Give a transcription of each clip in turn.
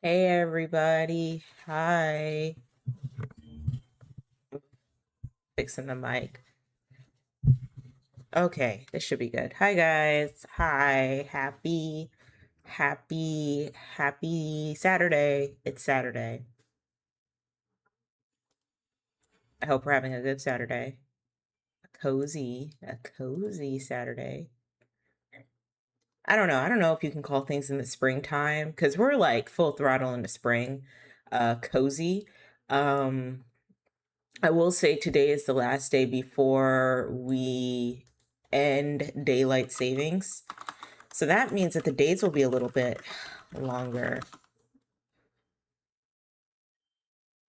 Hey everybody. Hi. Fixing the mic. Okay, this should be good. Hi guys. Hi. Happy Saturday. It's Saturday. I hope we're having a good Saturday. A cozy Saturday. I don't know. I don't know if you can call things in the springtime because we're like full throttle into spring. Cozy. Um I will say today is the last day before we end daylight savings. So that means that the days will be a little bit longer.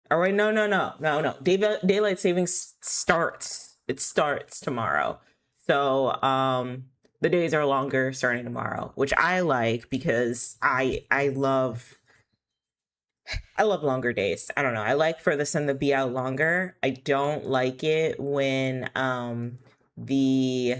Oh, wait, no. Daylight savings starts. It starts tomorrow. So, the days are longer starting tomorrow, which I like because I love longer days. I don't know. I like for the sun to be out longer. I don't like it when the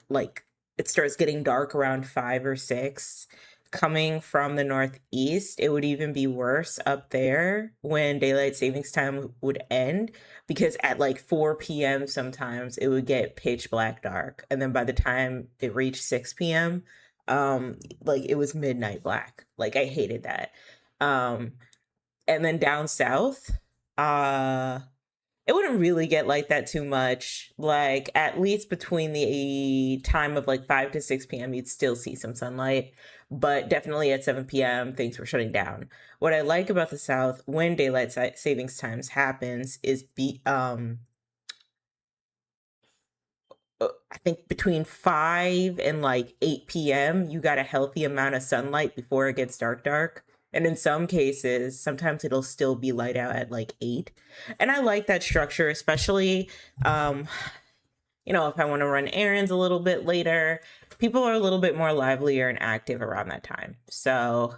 like it starts getting dark around 5 or 6. Coming from the northeast, it would even be worse up there when daylight savings time would end because at like 4 p.m. sometimes it would get pitch black dark. And then by the time it reached 6 p.m., like it was midnight black. Like I hated that. Um, and then down south, uh it wouldn't really get like that too much. Like at least between the time of like 5 to 6 p.m. you'd still see some sunlight, but definitely at 7 p.m. things were shutting down. What I like about the south when savings times happens is I think between 5 and like 8 p.m., you got a healthy amount of sunlight before it gets dark. And in some cases, sometimes it'll still be light out at like 8. And I like that structure, especially, um, if I want to run errands a little bit later, people are a little bit more livelier and active around that time. So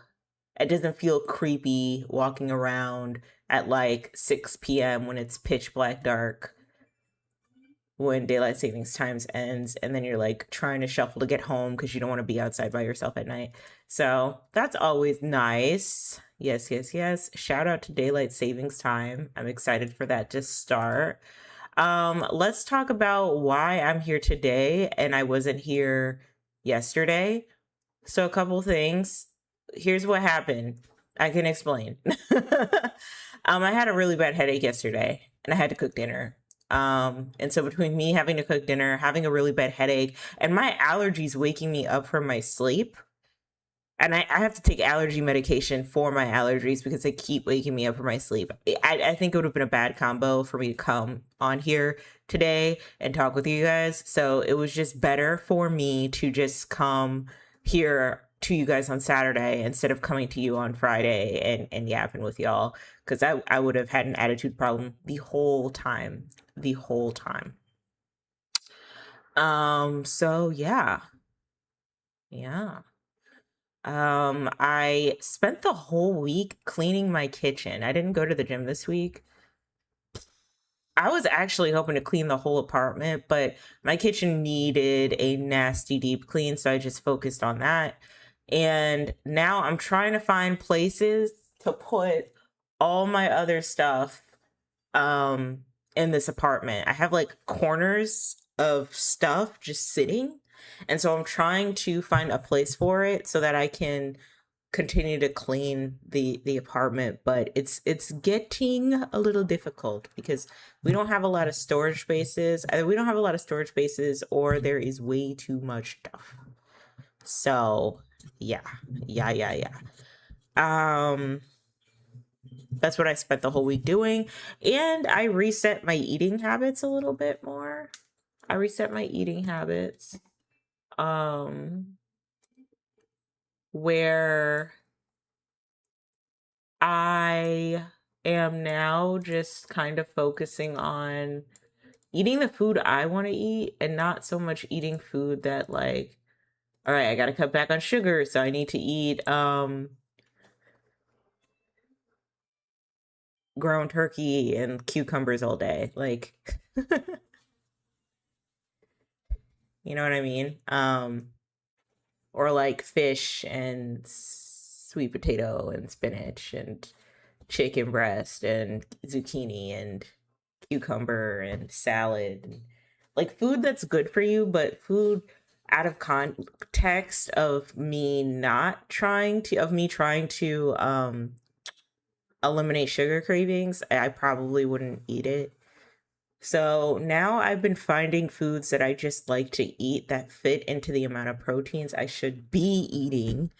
it doesn't feel creepy walking around at like 6 p.m. when it's pitch black dark when daylight savings times ends and then you're like trying to shuffle to get home because you don't want to be outside by yourself at night. So that's always nice. Yes. Shout out to daylight savings time. I'm excited for that to start. Let's talk about why I'm here today and I wasn't here yesterday. So a couple things. Here's what happened. I can explain. I had a really bad headache yesterday and I had to cook dinner. And so between me having to cook dinner, having a really bad headache, and my allergies waking me up from my sleep, and I have to take allergy medication for my allergies because they keep waking me up from my sleep. I think it would have been a bad combo for me to come on here today and talk with you guys. So it was just better for me to just come here to you guys on Saturday instead of coming to you on Friday and yapping with y'all because I would have had an attitude problem the whole time. The whole time. So yeah. Yeah. I spent the whole week cleaning my kitchen. I didn't go to the gym this week. I was actually hoping to clean the whole apartment, but my kitchen needed a nasty deep clean, so I just focused on that. And now I'm trying to find places to put all my other stuff in this apartment. I have like corners of stuff just sitting. And so I'm trying to find a place for it so that I can continue to clean the apartment, but it's getting a little difficult because we don't have a lot of storage spaces. Either we don't have a lot of storage spaces or there is way too much stuff. So, yeah. Um that's what I spent the whole week doing, and I reset my eating habits a little bit more. I reset my eating habits um where I am now just kind of focusing on eating the food I want to eat and not so much eating food that like, all right, I got to cut back on sugar, so I need to eat ground turkey and cucumbers all day. Like, you know what I mean? Or like fish and sweet potato and spinach and chicken breast and zucchini and cucumber and salad and like food that's good for you, but food out of context of me trying to eliminate sugar cravings, I probably wouldn't eat it. So now I've been finding foods that I just like to eat that fit into the amount of proteins I should be eating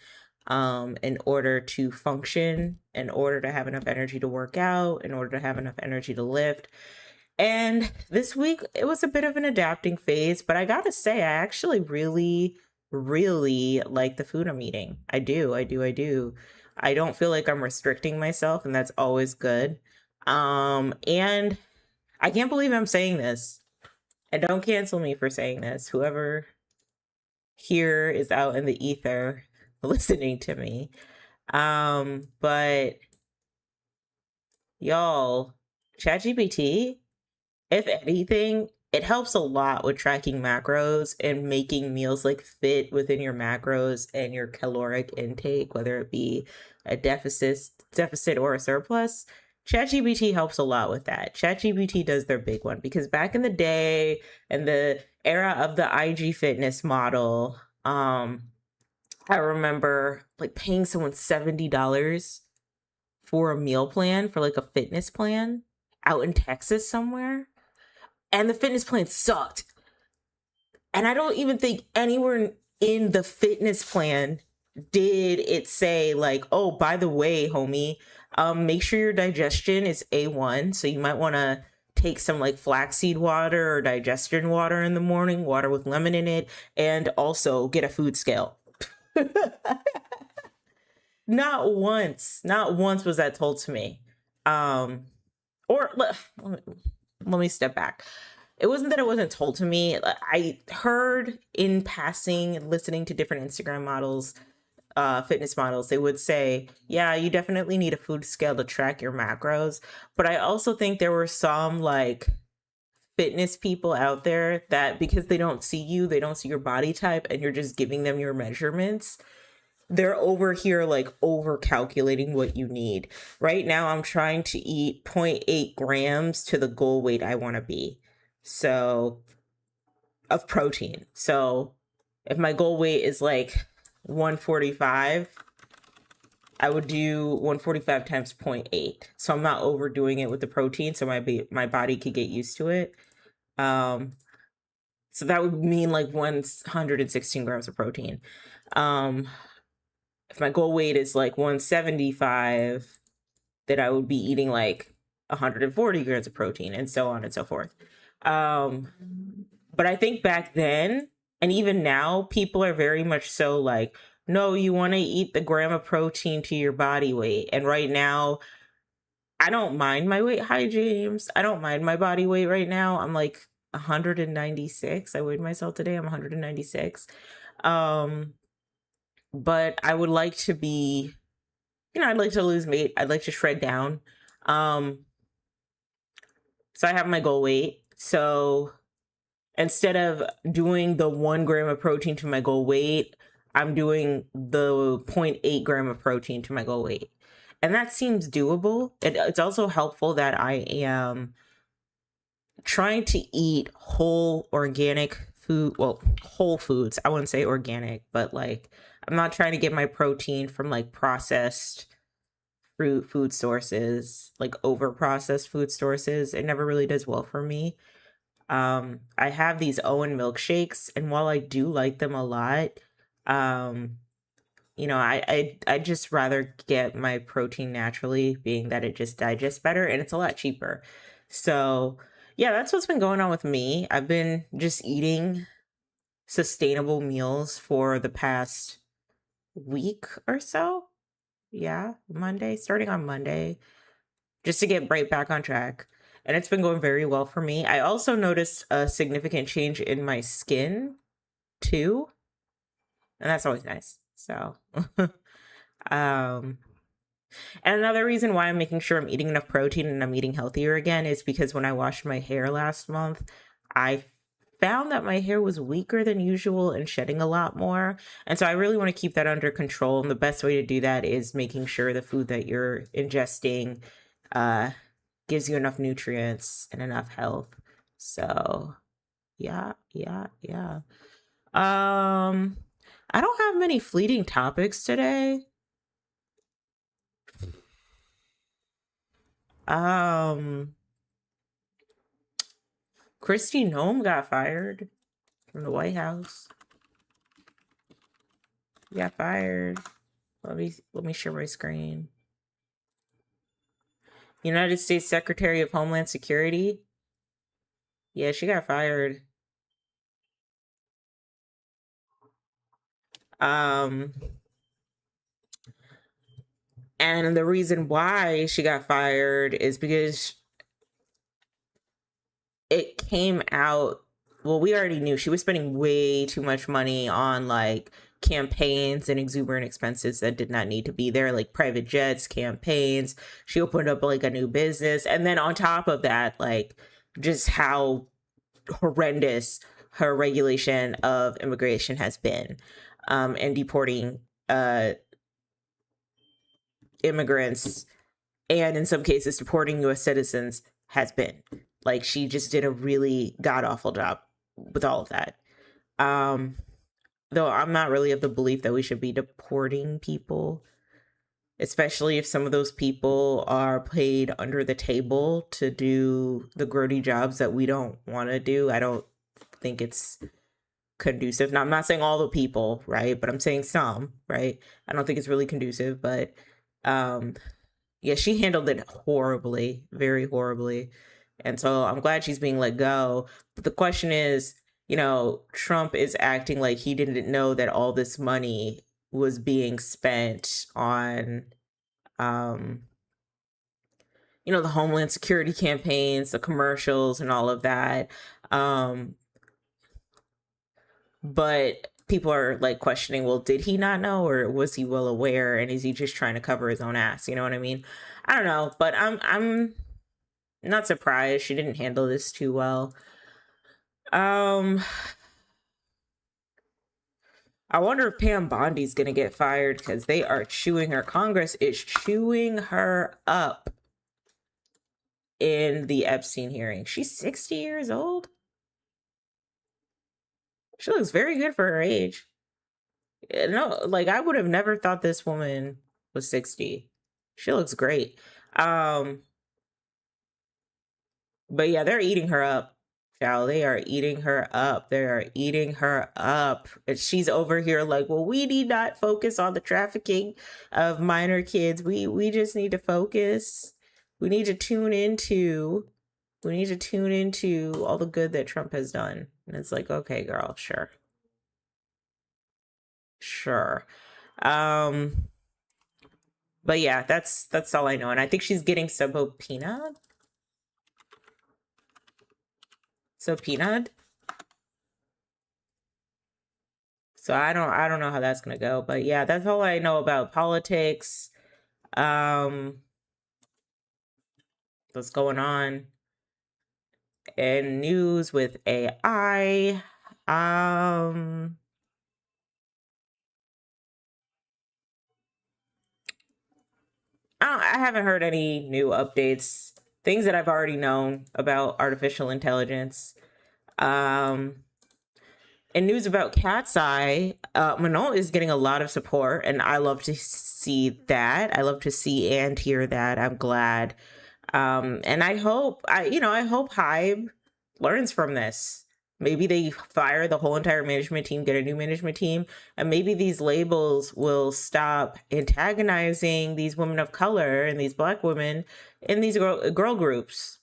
in order to function, in order to have enough energy to work out, in order to have enough energy to lift. And this week it was a bit of an adapting phase, but I gotta say, I actually really, really like the food I'm eating. I do, I do, I do. I don't feel like I'm restricting myself, and that's always good. And I can't believe I'm saying this. And don't cancel me for saying this. Whoever here is out in the ether listening to me. But y'all, ChatGPT, if anything, it helps a lot with tracking macros and making meals like fit within your macros and your caloric intake, whether it be a deficit or a surplus. ChatGPT helps a lot with that. ChatGPT does their big one because back in the day and the era of the IG fitness model, I remember like paying someone $70 for a meal plan for like a fitness plan out in Texas somewhere. And the fitness plan sucked. And I don't even think anywhere in the fitness plan did it say like, oh, by the way, homie, make sure your digestion is A1. So you might want to take some like flaxseed water or digestion water in the morning, water with lemon in it, and also get a food scale. Not once was that told to me. Or let me step back. It wasn't that it wasn't told to me. I heard in passing, listening to different Instagram models, fitness models, they would say, yeah, you definitely need a food scale to track your macros. But I also think there were some like fitness people out there that because they don't see you, they don't see your body type, and you're just giving them your measurements, they're over here like over calculating what you need. Right now, I'm trying to eat 0.8 grams to the goal weight I want to be. So, of protein. So, if my goal weight is like 145, I would do 145 times 0.8. So, I'm not overdoing it with the protein. So, my body could get used to it. So, that would mean like 116 grams of protein. If my goal weight is like 175, then I would be eating like 140 grams of protein and so on and so forth. But I think back then, and even now, people are very much so like, no, you want to eat the gram of protein to your body weight. And right now, I don't mind my weight. Hi, James. I don't mind my body weight right now. I'm like 196. I weighed myself today. I'm 196. But I would like to be, I'd like to lose weight. I'd like to shred down. So I have my goal weight. So instead of doing the 1 gram of protein to my goal weight, I'm doing the 0.8 gram of protein to my goal weight. And that seems doable. It's also helpful that I am trying to eat whole organic food. Well, whole foods. I wouldn't say organic, but like I'm not trying to get my protein from like processed food sources, like over processed food sources. It never really does well for me. I have these Owen milkshakes, and while I do like them a lot, I just rather get my protein naturally, being that it just digests better and it's a lot cheaper. So yeah, that's what's been going on with me. I've been just eating sustainable meals for the past week or so. Yeah, starting on Monday, just to get right back on track. And it's been going very well for me. I also noticed a significant change in my skin too. And that's always nice. So, and another reason why I'm making sure I'm eating enough protein and I'm eating healthier again is because when I washed my hair last month, I found that my hair was weaker than usual and shedding a lot more. And so I really want to keep that under control. And the best way to do that is making sure the food that you're ingesting uh, gives you enough nutrients and enough health. So yeah, yeah, yeah. Um, I don't have many fleeting topics today. Um, Kristi Noem got fired from the White House. She got fired. Let me share my screen. United States Secretary of Homeland Security. Yeah, she got fired. Um, and the reason why she got fired is because it came out. Well, we already knew she was spending way too much money on like campaigns and exuberant expenses that did not need to be there, like private jets, campaigns. She opened up like a new business. And then on top of that, like just how horrendous her regulation of immigration has been, and deporting immigrants, and in some cases deporting US citizens has been. Like she just did a really god awful job with all of that. Um, though I'm not really of the belief that we should be deporting people, especially if some of those people are paid under the table to do the grody jobs that we don't want to do. I don't think it's conducive. Now, I'm not saying all the people, right? But I'm saying some, right? I don't think it's really conducive, but um, yeah, she handled it horribly, very horribly. And so I'm glad she's being let go. But the question is, Trump is acting like he didn't know that all this money was being spent on, um, the Homeland Security campaigns, the commercials, and all of that. But people are like questioning, well, did he not know, or was he well aware, and is he just trying to cover his own ass? You know what I mean? I don't know, but I'm not surprised she didn't handle this too well. I wonder if Pam Bondi's gonna get fired because they are chewing her. Congress is chewing her up in the Epstein hearing. She's 60 years old. She looks very good for her age. No, like I would have never thought this woman was 60. She looks great. Um, but yeah, they're eating her up. Child, they are eating her up. They are eating her up. And she's over here like, well, we need not focus on the trafficking of minor kids. We just need to focus. We need to tune into all the good that Trump has done. And it's like, okay, girl, sure. Sure. Um, but yeah, that's all I know. And I think she's getting subpoenaed. Subpoenaed. So I don't know how that's gonna go. But yeah, that's all I know about politics. What's going on in news with AI. I haven't heard any new updates. Things that I've already known about artificial intelligence. And news about Cat's Eye, Manon is getting a lot of support, and I love to see that. I love to see and hear that. I'm glad. And I hope Hybe learns from this. Maybe they fire the whole entire management team, get a new management team, and maybe these labels will stop antagonizing these women of color and these Black women in these girl groups.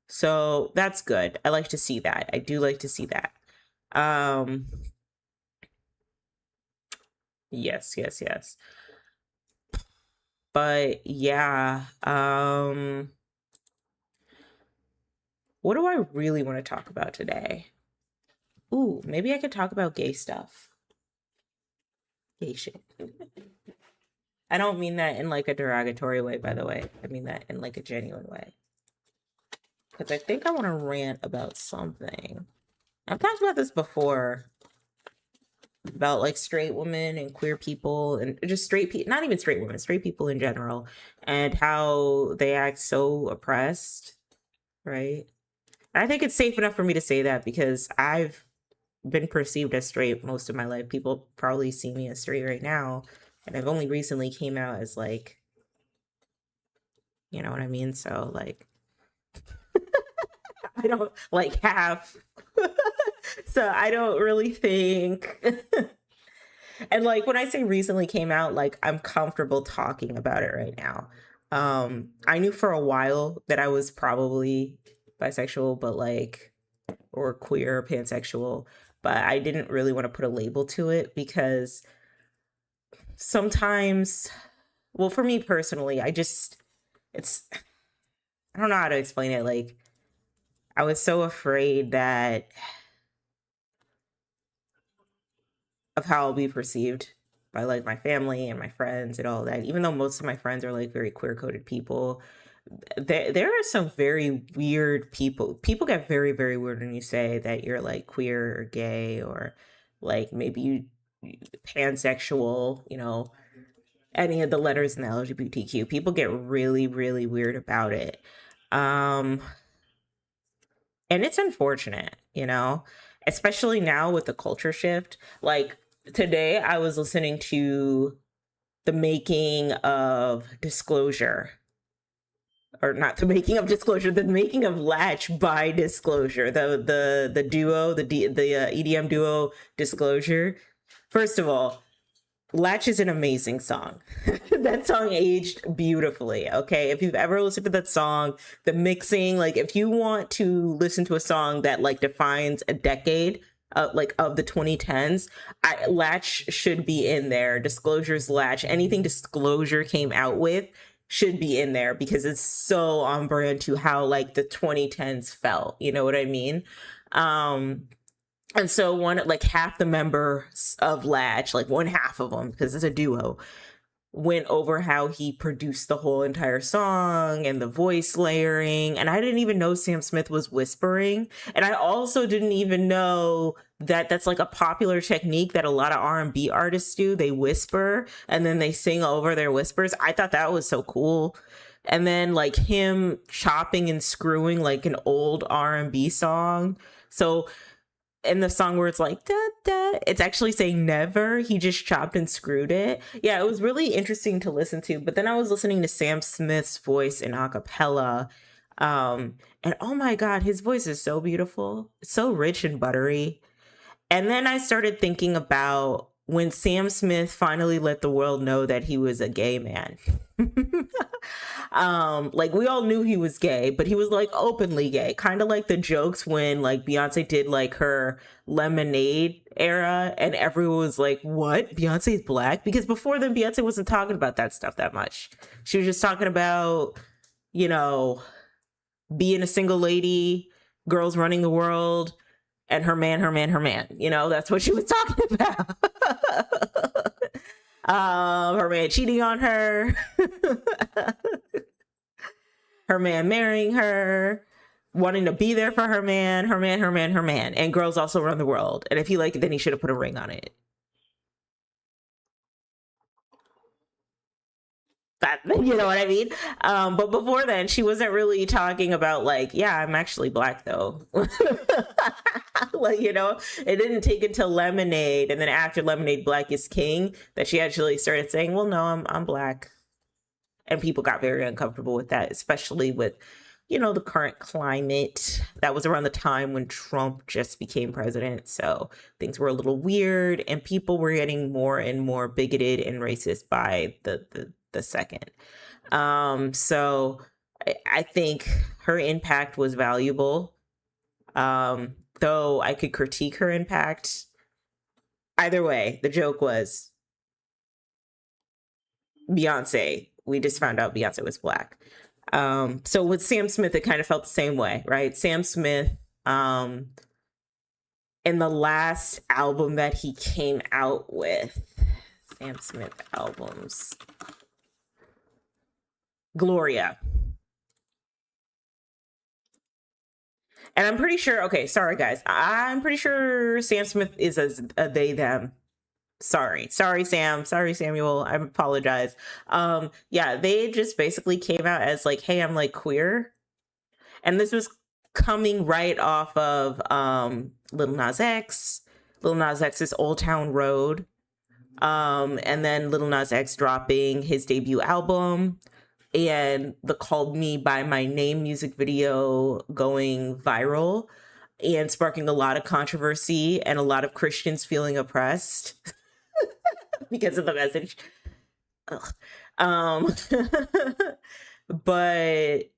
So that's good. I like to see that. I do like to see that. Yes, yes, yes. But yeah, what do I really want to talk about today? Ooh, maybe I could talk about gay stuff. Gay shit. I don't mean that in like a derogatory way, by the way. I mean that in like a genuine way. Because I think I want to rant about something. I've talked about this before about like straight women and queer people and just straight people, not even straight women, straight people in general, and how they act so oppressed, right? And I think it's safe enough for me to say that because I've been perceived as straight most of my life. People probably see me as straight right now, and I've only recently came out as like, you know what I mean? So like I don't like have so I don't really think and like when I say recently came out, like I'm comfortable talking about it right now. I knew for a while that I was probably bisexual, but like or queer or pansexual, but I didn't really want to put a label to it because sometimes, well, for me personally, it's, I don't know how to explain it. Like, I was so afraid that of how I'll be perceived by like my family and my friends and all that. Even though most of my friends are like very queer coded people, there are some very weird people. People get very, very weird when you say that you're like queer or gay or like maybe you pansexual, you know, any of the letters in the LGBTQ. People get really, really weird about it. Um, and it's unfortunate, you know, especially now with the culture shift. Like today, I was listening to the making of Disclosure, or not the making of Disclosure, the making of Latch by Disclosure, the duo, the EDM duo Disclosure. First of all, Latch is an amazing song. That song aged beautifully. Okay. If you've ever listened to that song, the mixing, like if you want to listen to a song that like defines a decade, like of the 2010s, Latch should be in there. Disclosure's Latch, anything Disclosure came out with should be in there because it's so on brand to how like the 2010s felt. You know what I mean? Um, and so one like half the members of Latch, like one half of them, because it's a duo, went over how he produced the whole entire song and the voice layering. And I didn't even know Sam Smith was whispering. And I also didn't even know that that's like a popular technique that a lot of R&B artists do. They whisper and then they sing over their whispers. I thought that was so cool. And then like him chopping and screwing like an old R&B song. So in the song where it's like da, da, it's actually saying never. He just chopped and screwed it. Yeah, it was really interesting to listen to. But then I was listening to Sam Smith's voice in acapella, and oh my god, his voice is so beautiful, so rich and buttery. And then I started thinking about when Sam Smith finally let the world know that he was a gay man. Like we all knew he was gay, but he was like openly gay, kind of like the jokes when like Beyonce did like her Lemonade era and everyone was like, what, Beyonce's black? Because before then Beyonce wasn't talking about that stuff that much. She was just talking about, you know, being a single lady, girls running the world, and her man, her man, her man. You know, that's what she was talking about. Her man cheating on her, her man marrying her, wanting to be there for her man, her man, her man, her man. And girls also run the world. And if he liked it, then he should have put a ring on it. That, you know what I mean? But before then, she wasn't really talking about like, yeah, I'm actually black though. Like, you know, it didn't take until Lemonade and then after Lemonade Black is King that she actually started saying, well, no, I'm black. And people got very uncomfortable with that, especially with, you know, the current climate. That was around the time when Trump just became president, so things were a little weird and people were getting more and more bigoted and racist by the second. So I think her impact was valuable. Though I could critique her impact. Either way, the joke was Beyonce. We just found out Beyonce was black. So with Sam Smith, it kind of felt the same way, right? Sam Smith, um, in the last album that he came out with, Sam Smith albums, Gloria. And I'm pretty sure, okay, sorry guys. I'm pretty sure Sam Smith is a they them. Sorry Sam, sorry Samuel, I apologize. Yeah, they just basically came out as like, hey, I'm like queer. And this was coming right off of Lil Nas X's Old Town Road. And then Lil Nas X dropping his debut album, and the Called Me by My Name music video going viral and sparking a lot of controversy and a lot of Christians feeling oppressed because of the message. Ugh. But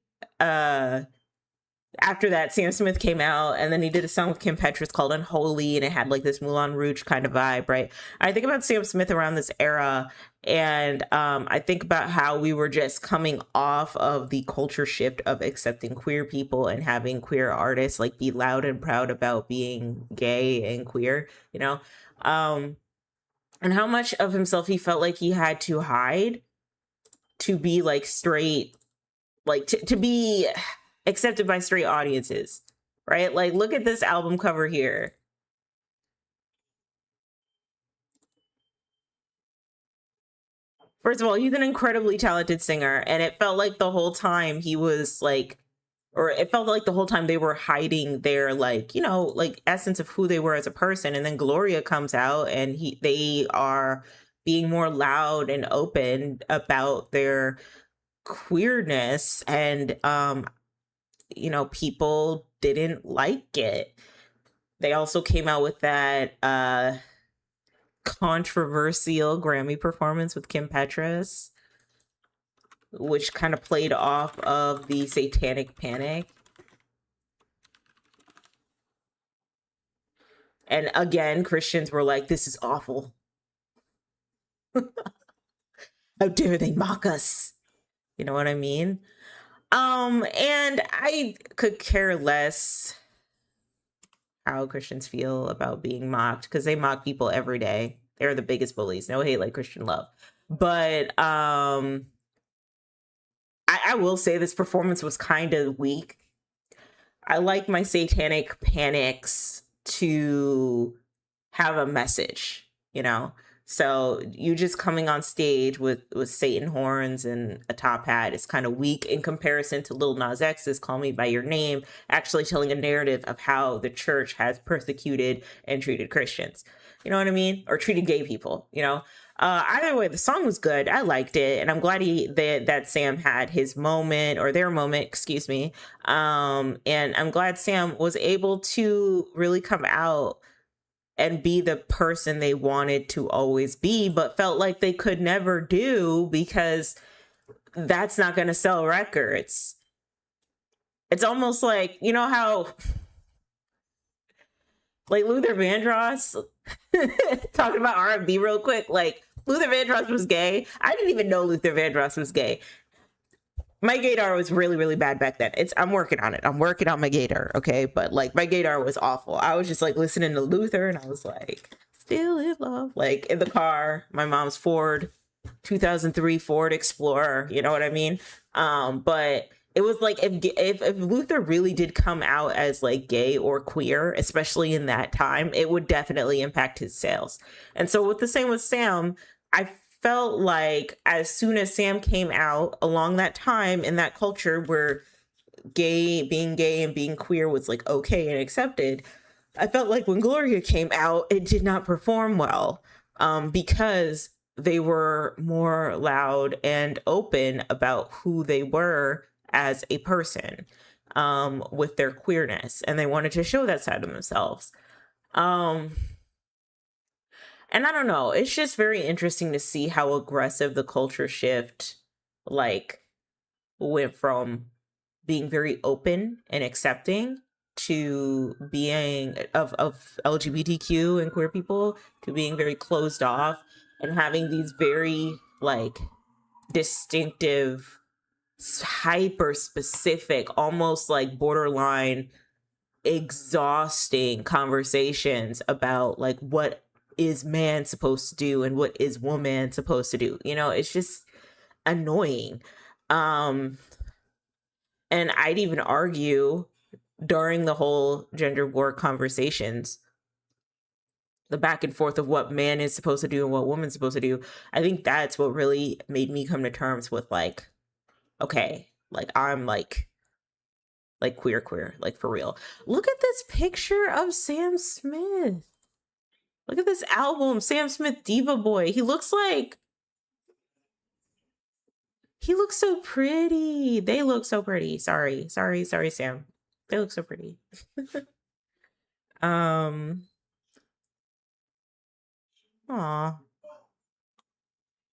after that, Sam Smith came out, and then he did a song with Kim Petras called Unholy, and it had like this Moulin Rouge kind of vibe, right? I think about Sam Smith around this era, and I think about how we were just coming off of the culture shift of accepting queer people and having queer artists like be loud and proud about being gay and queer, you know? And how much of himself he felt like he had to hide to be like straight, like to be accepted by straight audiences, right? Like, look at this album cover here. First of all, he's an incredibly talented singer, and it felt like the whole time he was like, or it felt like the whole time they were hiding their like, you know, like essence of who they were as a person. And then Gloria comes out, and they are being more loud and open about their queerness, and you know, people didn't like it. They also came out with that controversial Grammy performance with Kim Petras, which kind of played off of the Satanic Panic. And again, Christians were like, this is awful. How dare they mock us? You know what I mean? And I could care less how Christians feel about being mocked, because they mock people every day. They're the biggest bullies. No hate like Christian love. But I will say this performance was kind of weak. I like my Satanic Panics to have a message, you know? So you just coming on stage with Satan horns and a top hat is kind of weak in comparison to Lil Nas X's Call Me By Your Name, actually telling a narrative of how the church has persecuted and treated Christians. You know what I mean? Or treated gay people, you know? Either way, the song was good. I liked it. And I'm glad that Sam had his moment, or their moment, excuse me. And I'm glad Sam was able to really come out and be the person they wanted to always be, but felt like they could never do because that's not going to sell records. It's almost like, you know how like Luther Vandross, talking about R&B real quick, like Luther Vandross was gay. I didn't even know Luther Vandross was gay. My gaydar was really, really bad back then. I'm working on it. I'm working on my gaydar, okay? But like my gaydar was awful. I was just like listening to Luther, and I was like, still in love. Like in the car, my mom's Ford, 2003 Ford Explorer, you know what I mean? But it was like, if Luther really did come out as like gay or queer, especially in that time, it would definitely impact his sales. And so with the same with Sam, I felt like as soon as Sam came out along that time in that culture where being gay and being queer was like okay and accepted, I felt like when Gloria came out, it did not perform well, because they were more loud and open about who they were as a person, with their queerness, and they wanted to show that side of themselves. And I don't know, it's just very interesting to see how aggressive the culture shift like went from being very open and accepting to being of LGBTQ and queer people to being very closed off and having these very like distinctive, hyper specific, almost like borderline exhausting conversations about like what is man supposed to do and what is woman supposed to do. You know, it's just annoying. And I'd even argue during the whole gender war conversations, the back and forth of what man is supposed to do and what woman's supposed to do, I think that's what really made me come to terms with like, okay, like I'm like queer, like for real. Look at this picture of Sam Smith. Look at this album, Sam Smith Diva Boy. He looks so pretty. They look so pretty. Sorry, Sam. They look so pretty. um Aw.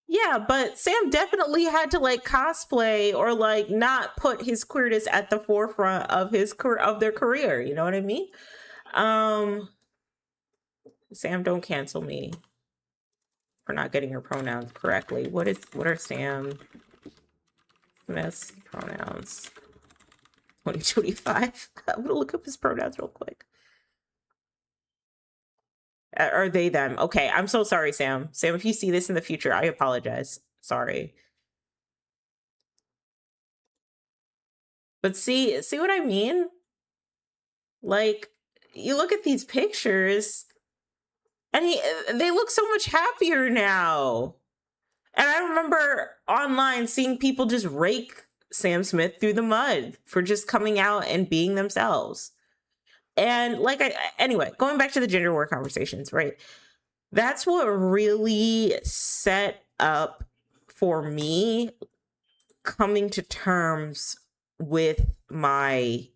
Yeah, but Sam definitely had to like cosplay or like not put his queerness at the forefront of their career. You know what I mean? Um, Sam, don't cancel me for not getting her pronouns correctly. What are Sam Smith's pronouns? 2025. I'm gonna look up his pronouns real quick. Are they them? Okay, I'm so sorry, Sam. Sam, if you see this in the future, I apologize. Sorry. But see what I mean? Like, you look at these pictures and they look so much happier now. And I remember online seeing people just rake Sam Smith through the mud for just coming out and being themselves. And like, anyway, going back to the gender war conversations, right? That's what really set up for me coming to terms with my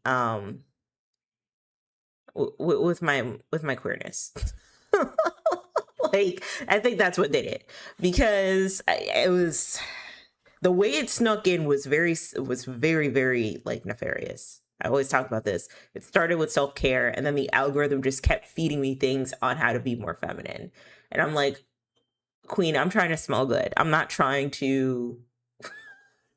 with my queerness. Like, I think that's what did it, because it was the way it snuck in was very very like nefarious. I always talk about this. It started with self-care, and then the algorithm just kept feeding me things on how to be more feminine. And I'm like, queen, I'm trying to smell good. I'm not trying to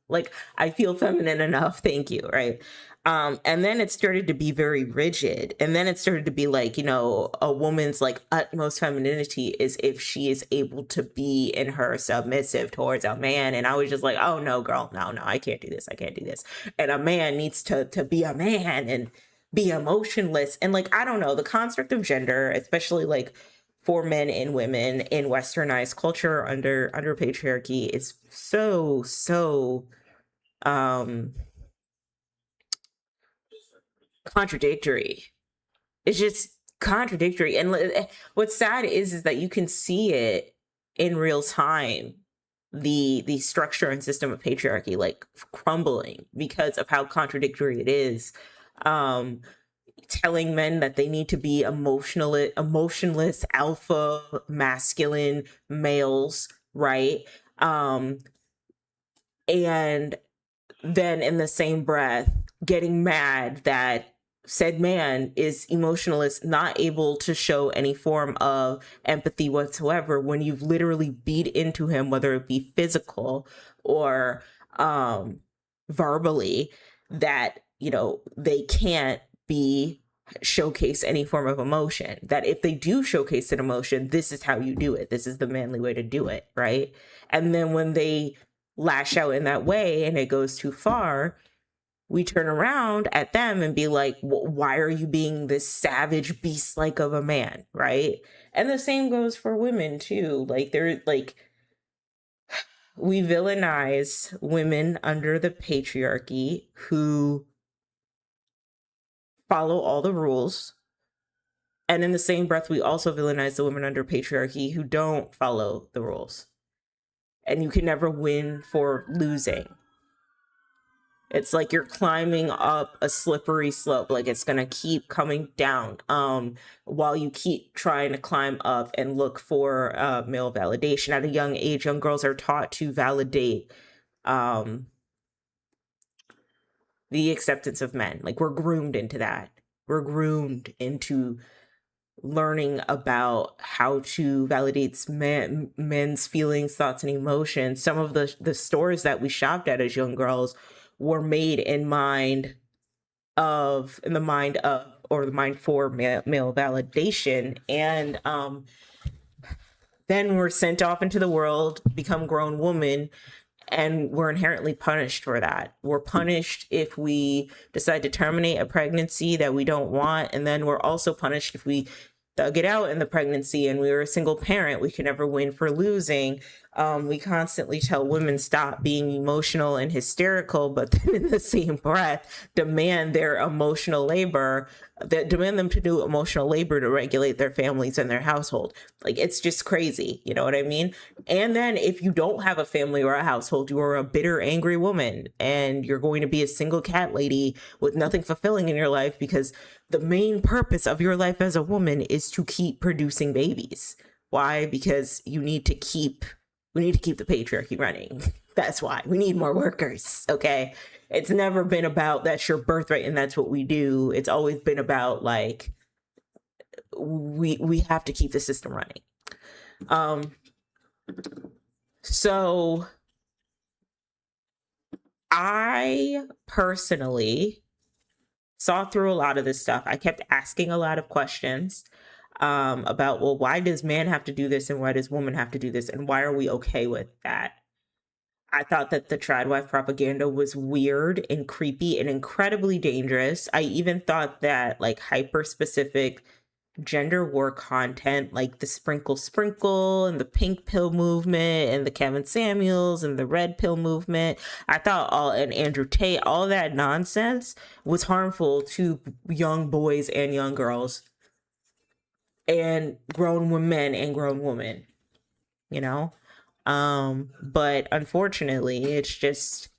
like, I feel feminine enough, thank you, right? And then it started to be very rigid. And then it started to be like, you know, a woman's like utmost femininity is if she is able to be in her submissive towards a man. And I was just like, oh no, girl, no, I can't do this. I can't do this. And a man needs to be a man and be emotionless. And like, I don't know, the construct of gender, especially like for men and women in westernized culture under patriarchy, is so contradictory. It's just contradictory. And what's sad is that you can see it in real time, the structure and system of patriarchy like crumbling because of how contradictory it is. Telling men that they need to be emotionless alpha masculine males, right? And then in the same breath getting mad that said man is emotionless, not able to show any form of empathy whatsoever, when you've literally beat into him, whether it be physical or verbally, that, you know, they can't showcase any form of emotion. That if they do showcase an emotion, this is how you do it. This is the manly way to do it, right? And then when they lash out in that way and it goes too far, we turn around at them and be like, why are you being this savage beast like of a man, right? And the same goes for women too. Like, they're like, we villainize women under the patriarchy who follow all the rules, and in the same breath we also villainize the women under patriarchy who don't follow the rules. And you can never win for losing. It's like you're climbing up a slippery slope, like it's gonna keep coming down while you keep trying to climb up and look for male validation. At a young age, young girls are taught to validate the acceptance of men. Like, we're groomed into that. We're groomed into learning about how to validate men's feelings, thoughts, and emotions. Some of the stores that we shopped at as young girls were made in the mind of or the mind for male validation. And then we're sent off into the world, become grown women, and we're inherently punished for that. We're punished if we decide to terminate a pregnancy that we don't want, and then we're also punished if we thug it out in the pregnancy and we were a single parent. We can never win for losing. We constantly tell women stop being emotional and hysterical, but then in the same breath demand their emotional labor, that demand them to do emotional labor to regulate their families and their household. Like, it's just crazy, you know what I mean? And then if you don't have a family or a household, you are a bitter, angry woman, and you're going to be a single cat lady with nothing fulfilling in your life, because the main purpose of your life as a woman is to keep producing babies. Why? Because we need to keep the patriarchy running. That's why we need more workers. Okay. It's never been about that's your birthright and that's what we do. It's always been about like, we have to keep the system running. So I personally saw through a lot of this stuff. I kept asking a lot of questions about, well, why does man have to do this and why does woman have to do this and why are we okay with that? I thought that the trad wife propaganda was weird and creepy and incredibly dangerous. I even thought that like hyper specific gender war content like the sprinkle sprinkle and the pink pill movement and the Kevin Samuels and the red pill movement, I thought all, and Andrew Tate, all that nonsense was harmful to young boys and young girls and grown men and grown women, you know? But unfortunately, it's just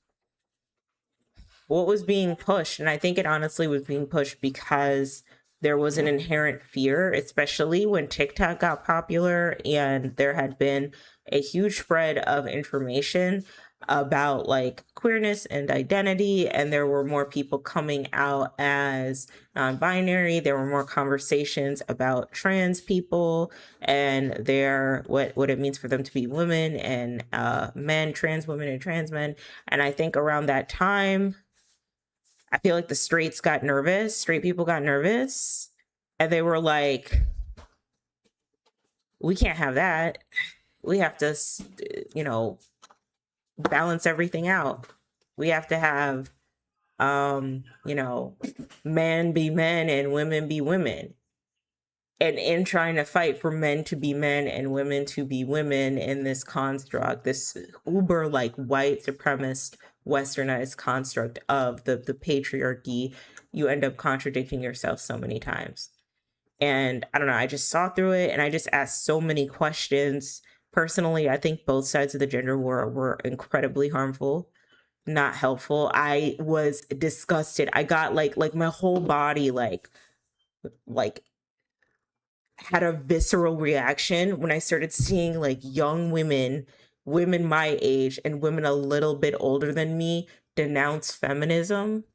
what was being pushed. And I think it honestly was being pushed because there was an inherent fear, especially when TikTok got popular and there had been a huge spread of information about like queerness and identity, and there were more people coming out as non-binary. There were more conversations about trans people and their what it means for them to be women and men, trans women and trans men. And I think around that time, I feel like the straight people got nervous, and they were like, we can't have that. We have to, you know, balance everything out. We have to have, you know, men be men and women be women. And in trying to fight for men to be men and women to be women in this construct, this uber like white supremacist westernized construct of the patriarchy, you end up contradicting yourself so many times. And I don't know, I just saw through it and I just asked so many questions. Personally, I think both sides of the gender war were incredibly harmful, not helpful. I was disgusted. I got like my whole body like had a visceral reaction when I started seeing like young women my age and women a little bit older than me denounce feminism.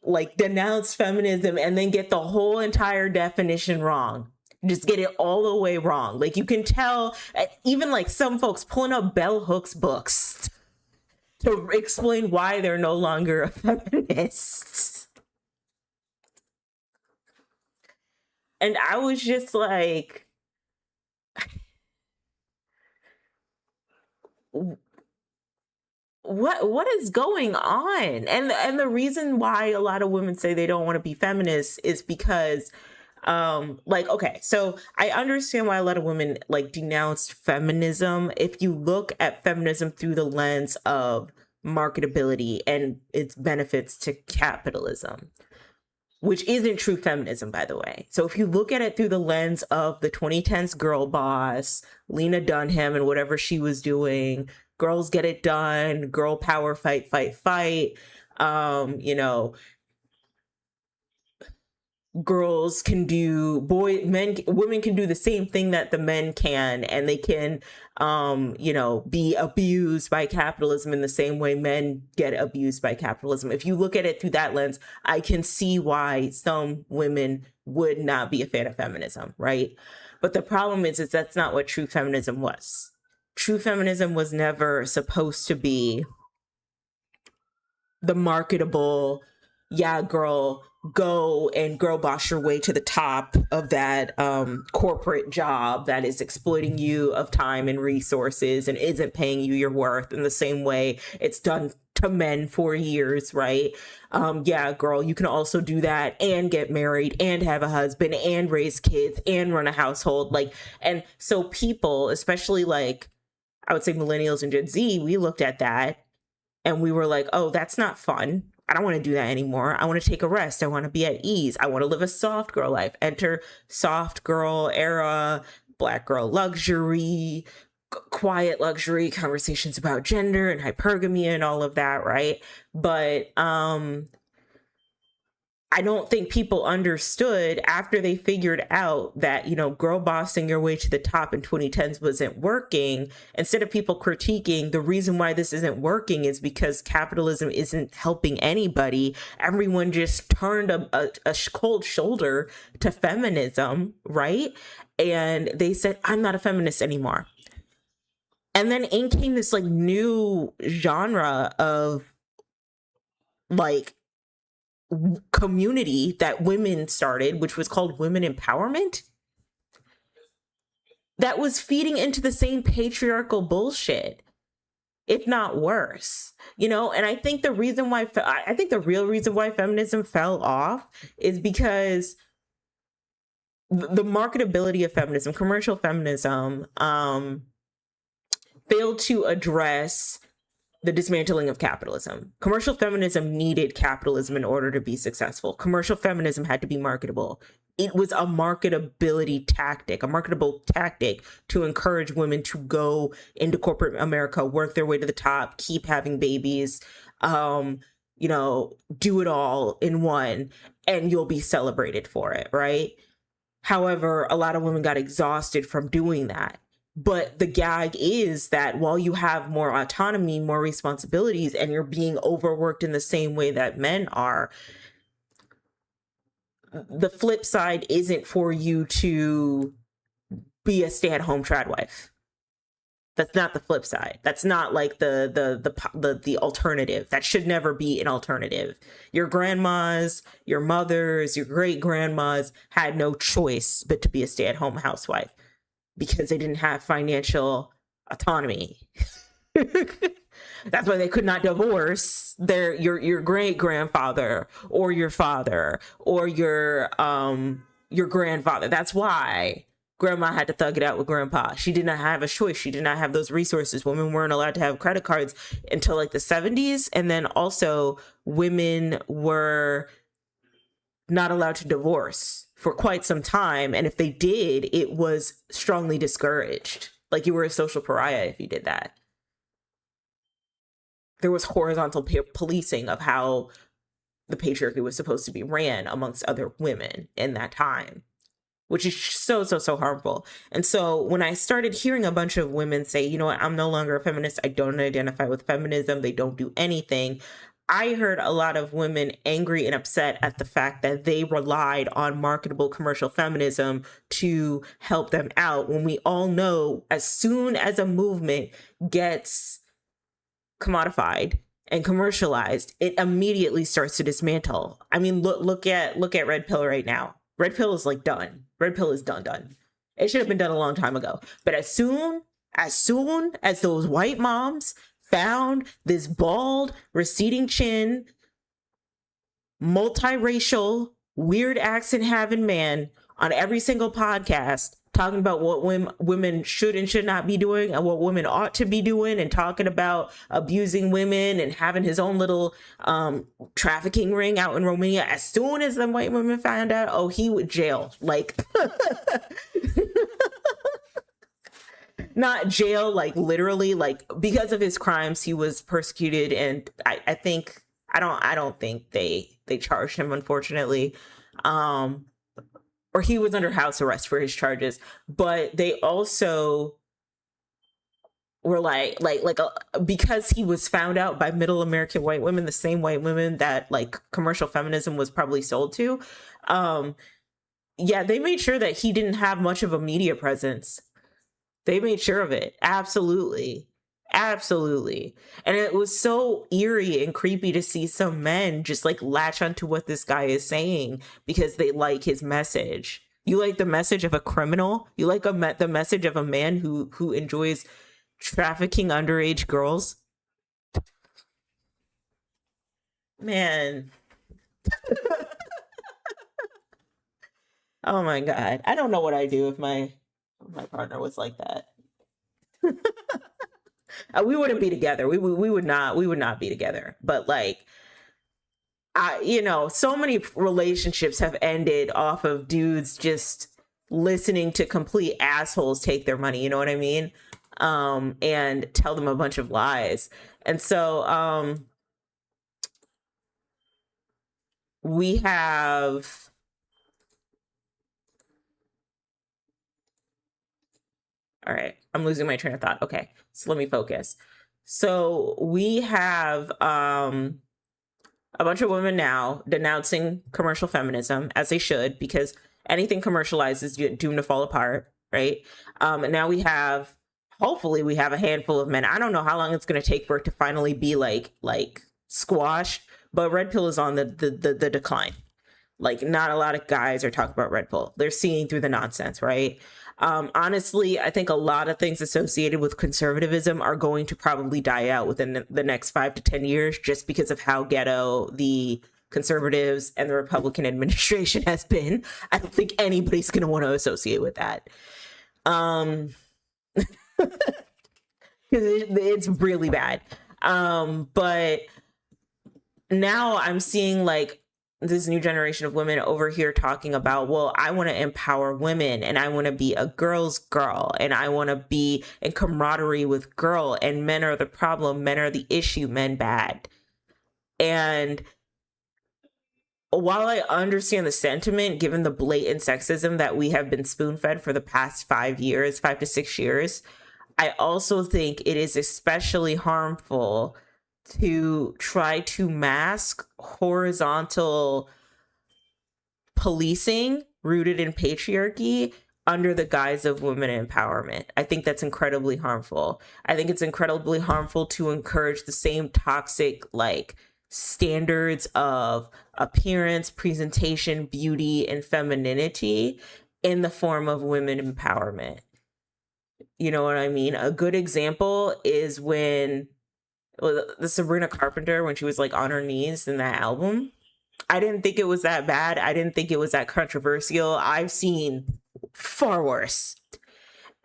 Like denounce feminism and then get the whole entire definition wrong. Just get it all the way wrong. Like you can tell, even like some folks pulling up Bell Hooks books to explain why they're no longer a feminist. And I was just like, what is going on? And the reason why a lot of women say they don't want to be feminists is because like, okay, so I understand why a lot of women like denounced feminism if you look at feminism through the lens of marketability and its benefits to capitalism, which isn't true feminism, by the way. So if you look at it through the lens of the 2010s girl boss, Lena Dunham, and whatever she was doing, girls get it done, girl power, fight, fight, fight, you know, girls can do, women can do the same thing that the men can, and they can, you know, be abused by capitalism in the same way men get abused by capitalism. If you look at it through that lens, I can see why some women would not be a fan of feminism, right? But the problem is that's not what true feminism was. True feminism was never supposed to be the marketable, yeah, girl, go and girl boss your way to the top of that corporate job that is exploiting you of time and resources and isn't paying you your worth in the same way it's done to men for years, right? Yeah, girl, you can also do that and get married and have a husband and raise kids and run a household. Like, and so people, especially like I would say millennials and Gen Z, we looked at that and we were like, oh, that's not fun. I don't want to do that anymore. I want to take a rest. I want to be at ease. I want to live a soft girl life. Enter soft girl era, black girl luxury, quiet luxury, conversations about gender and hypergamy and all of that, right? But I don't think people understood after they figured out that, you know, girl bossing your way to the top in 2010s wasn't working. Instead of people critiquing the reason why this isn't working is because capitalism isn't helping anybody. Everyone just turned a cold shoulder to feminism, right? And they said, I'm not a feminist anymore. And then in came this like new genre of like community that women started, which was called women empowerment, that was feeding into the same patriarchal bullshit, if not worse, you know? And I think the reason why, I think the real reason why feminism fell off is because the marketability of feminism, commercial feminism, failed to address the dismantling of capitalism. Commercial feminism needed capitalism in order to be successful. Commercial feminism had to be marketable. It was a marketable tactic to encourage women to go into corporate America, work their way to the top, keep having babies, you know, do it all in one, and you'll be celebrated for it, right? However, a lot of women got exhausted from doing that. But the gag is that while you have more autonomy, more responsibilities, and you're being overworked in the same way that men are, the flip side isn't for you to be a stay-at-home trad wife. That's not the flip side. That's not like the alternative. That should never be an alternative. Your grandmas, your mothers, your great grandmas had no choice but to be a stay-at-home housewife, because they didn't have financial autonomy. That's why they could not divorce your great grandfather or your father or your grandfather. That's why grandma had to thug it out with grandpa. She did not have a choice. She did not have those resources. Women weren't allowed to have credit cards until like the 70s. And then also women were not allowed to divorce for quite some time. And if they did, it was strongly discouraged. Like you were a social pariah if you did that. There was horizontal policing of how the patriarchy was supposed to be ran amongst other women in that time, which is so harmful. And so when I started hearing a bunch of women say, you know what, I'm no longer a feminist, I don't identify with feminism, they don't do anything, I heard a lot of women angry and upset at the fact that they relied on marketable commercial feminism to help them out, when we all know as soon as a movement gets commodified and commercialized, it immediately starts to dismantle. I mean, look at Red Pill right now. Red Pill is like done. Red Pill is done. It should have been done a long time ago. But as soon as those white moms found this bald, receding chin, multiracial, weird accent having man on every single podcast talking about what women should and should not be doing and what women ought to be doing, and talking about abusing women and having his own little trafficking ring out in Romania. As soon as the white women found out, oh, he would jail. Like, not jail, like literally, like because of his crimes, he was persecuted. And I don't think they charged him, unfortunately. Or he was under house arrest for his charges, but they also were because he was found out by middle American white women, the same white women that like commercial feminism was probably sold to. Yeah, they made sure that he didn't have much of a media presence. They made sure of it. Absolutely. Absolutely. And it was so eerie and creepy to see some men just like latch onto what this guy is saying because they like his message. You like the message of a criminal? You like the message of a man who enjoys trafficking underage girls? Man, oh my god. I don't know what I'd do if my partner was like that. We wouldn't be together. We would not be together. But like so many relationships have ended off of dudes just listening to complete assholes take their money, you know what I mean? And tell them a bunch of lies. And so we have all right, I'm losing my train of thought. Okay, so let me focus. So we have a bunch of women now denouncing commercial feminism, as they should, because anything commercialized is doomed to fall apart, right? And now hopefully we have a handful of men. I don't know how long it's going to take for it to finally be like squashed, but red pill is on the decline. Like, not a lot of guys are talking about red pill. They're seeing through the nonsense, right? Honestly, I think a lot of things associated with conservatism are going to probably die out within the next 5 to 10 years, just because of how ghetto the conservatives and the Republican administration has been. I don't think anybody's going to want to associate with that. It's really bad. But now I'm seeing like this new generation of women over here talking about, well, I want to empower women and I want to be a girl's girl and I want to be in camaraderie with girl, and men are the problem, men are the issue, men bad. And while I understand the sentiment, given the blatant sexism that we have been spoon fed for the past 5 years, 5 to 6 years, I also think it is especially harmful to try to mask horizontal policing rooted in patriarchy under the guise of women empowerment. I think that's incredibly harmful. I think it's incredibly harmful to encourage the same toxic like standards of appearance, presentation, beauty, and femininity in the form of women empowerment. You know what I mean? A good example is when the Sabrina Carpenter, when she was like on her knees in that album. I didn't think it was that bad. I didn't think it was that controversial. I've seen far worse.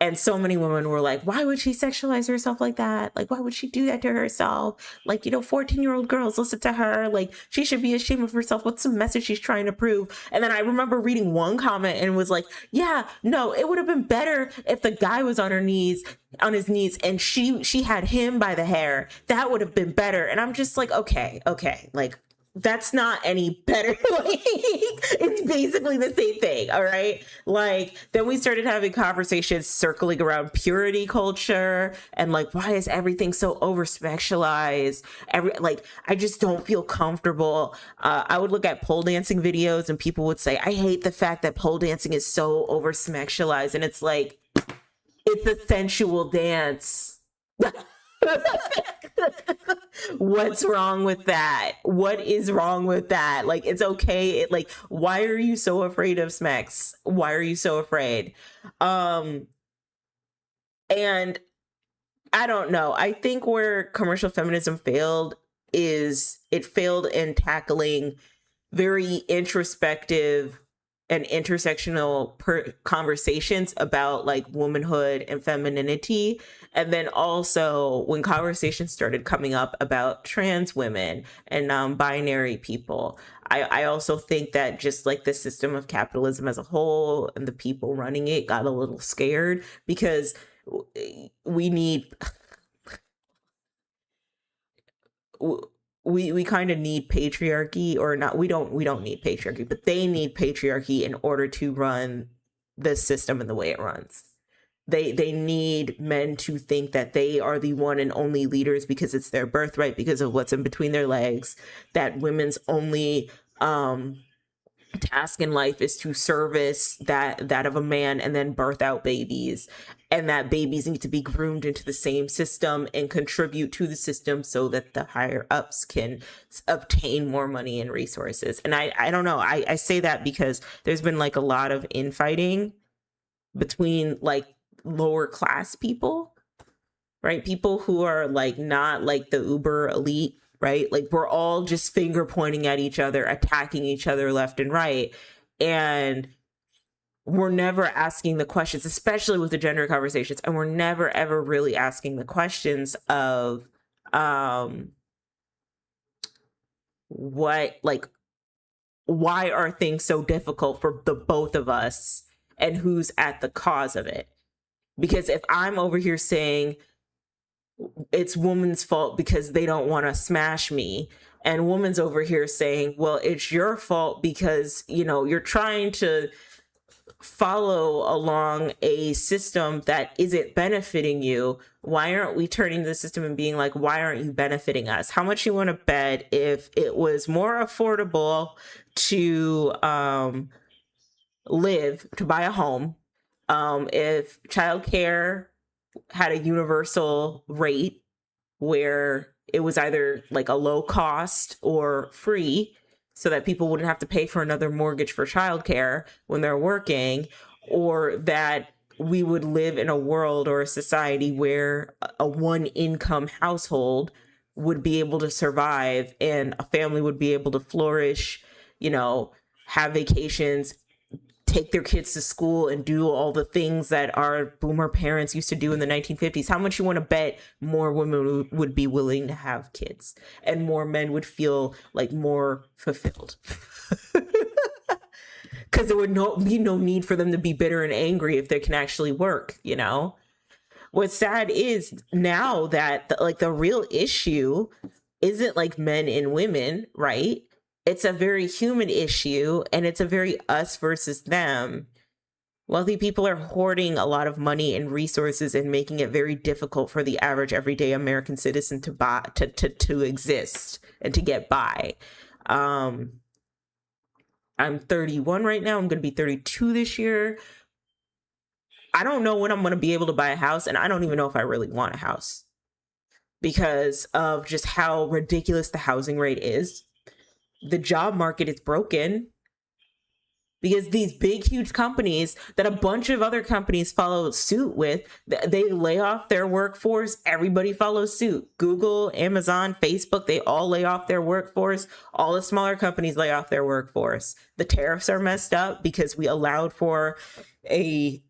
And so many women were like, why would she sexualize herself like that? Like, why would she do that to herself? Like, 14-year-old girls listen to her. Like, she should be ashamed of herself. What's the message she's trying to prove? And then I remember reading one comment and was like, yeah, no, it would have been better if the guy was on his knees and she had him by the hair. That would have been better. And I'm just like, okay. Like, that's not any better. Like, it's basically the same thing. All right. Like, then we started having conversations circling around purity culture and like, why is everything so over specialized? Like, I just don't feel comfortable. I would look at pole dancing videos and people would say, I hate the fact that pole dancing is so over specialized. And it's like, it's a sensual dance. What's wrong with that? What is wrong with that? Like, it's okay. Like, why are you so afraid of smacks? Why are you so afraid? And I don't know. I think where commercial feminism failed is it failed in tackling very introspective and intersectional conversations about like womanhood and femininity. And then also when conversations started coming up about trans women and non-binary people, I also think that just like the system of capitalism as a whole and the people running it got a little scared because we need we kind of need patriarchy, or not. We don't need patriarchy, but they need patriarchy in order to run the system and the way it runs. They need men to think that they are the one and only leaders because it's their birthright, because of what's in between their legs, that women's only task in life is to service that of a man and then birth out babies, and that babies need to be groomed into the same system and contribute to the system so that the higher ups can obtain more money and resources. And I don't know, I say that because there's been like a lot of infighting between like lower class people, right? People who are like not like the uber elite, right? Like we're all just finger pointing at each other, attacking each other left and right. And we're never asking the questions, especially with the gender conversations. And we're never, ever really asking the questions of what, like, why are things so difficult for the both of us and who's at the cause of it? Because if I'm over here saying it's woman's fault because they don't want to smash me, and woman's over here saying, well, it's your fault because, you know, you're trying to follow along a system that isn't benefiting you, why aren't we turning to the system and being like, why aren't you benefiting us? How much you want to bet if it was more affordable to live, to buy a home, if childcare had a universal rate where it was either like a low cost or free so that people wouldn't have to pay for another mortgage for childcare when they're working, or that we would live in a world or a society where a one income household would be able to survive and a family would be able to flourish, you know, have vacations, take their kids to school and do all the things that our boomer parents used to do in the 1950s. How much you want to bet more women would be willing to have kids and more men would feel like more fulfilled? Because there would be no need for them to be bitter and angry if they can actually work, you know? What's sad is now that the real issue isn't like men and women, right? It's a very human issue, and it's a very us versus them. Wealthy people are hoarding a lot of money and resources and making it very difficult for the average everyday American citizen to exist and to get by. I'm 31 right now. I'm going to be 32 this year. I don't know when I'm going to be able to buy a house, and I don't even know if I really want a house because of just how ridiculous the housing rate is. The job market is broken because these big, huge companies that a bunch of other companies follow suit with, they lay off their workforce. Everybody follows suit. Google, Amazon, Facebook, they all lay off their workforce. All the smaller companies lay off their workforce. The tariffs are messed up because we allowed for a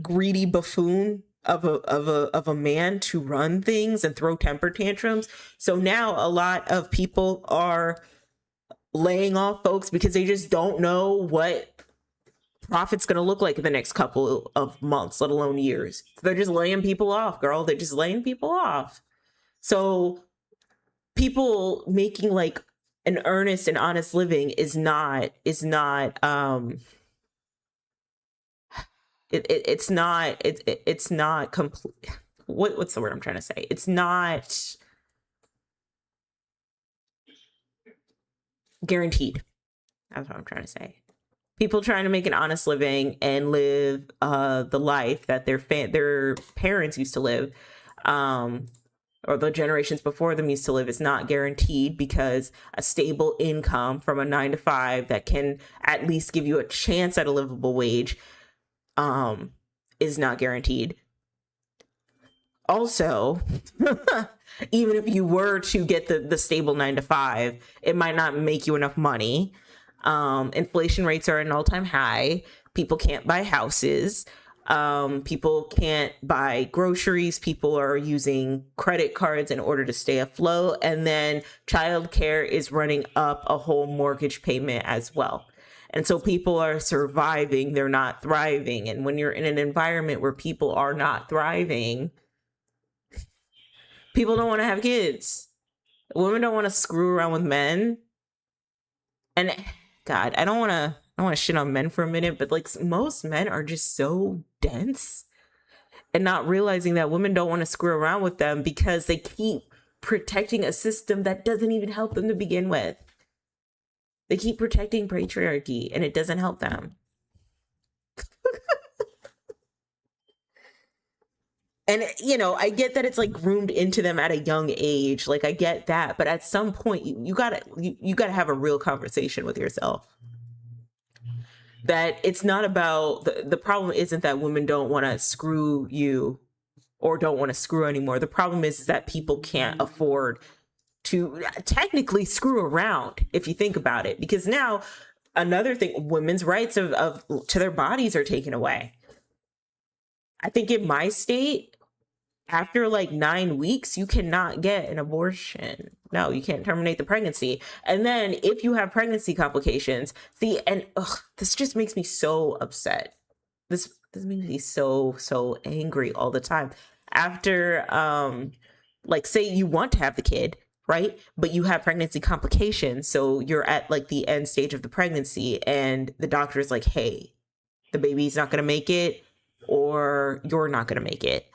greedy buffoon of a man to run things and throw temper tantrums. So now a lot of people are laying off folks because they just don't know what profit's going to look like in the next couple of months, let alone years. So they're just laying people off, girl. They're just laying people off. So people making like an earnest and honest living is not it's not complete. What's the word I'm trying to say? It's not guaranteed. That's what I'm trying to say. People trying to make an honest living and live the life that their parents used to live, or the generations before them used to live, is not guaranteed, because a stable income from a 9-to-5 that can at least give you a chance at a livable wage is not guaranteed. Also, even if you were to get the stable 9-to-5, it might not make you enough money. Inflation rates are at an all-time high. People can't buy houses. People can't buy groceries. People are using credit cards in order to stay afloat. And then childcare is running up a whole mortgage payment as well. And so people are surviving, they're not thriving. And when you're in an environment where people are not thriving, people don't want to have kids. Women don't want to screw around with men. And God, I don't want to shit on men for a minute, but like most men are just so dense and not realizing that women don't want to screw around with them because they keep protecting a system that doesn't even help them to begin with. They keep protecting patriarchy and it doesn't help them. And you know, I get that it's like groomed into them at a young age. Like I get that, but at some point you gotta have a real conversation with yourself. That it's not about the problem isn't that women don't want to screw you or don't want to screw anymore. The problem is that people can't afford to technically screw around, if you think about it, because now another thing, women's rights of to their bodies are taken away. I think in my state, after like 9 weeks, you cannot get an abortion. No, you can't terminate the pregnancy. And then if you have pregnancy complications, this just makes me so upset. This makes me so angry all the time. After like say you want to have the kid, right? But you have pregnancy complications, so you're at like the end stage of the pregnancy and the doctor is like, "Hey, the baby's not going to make it or you're not going to make it."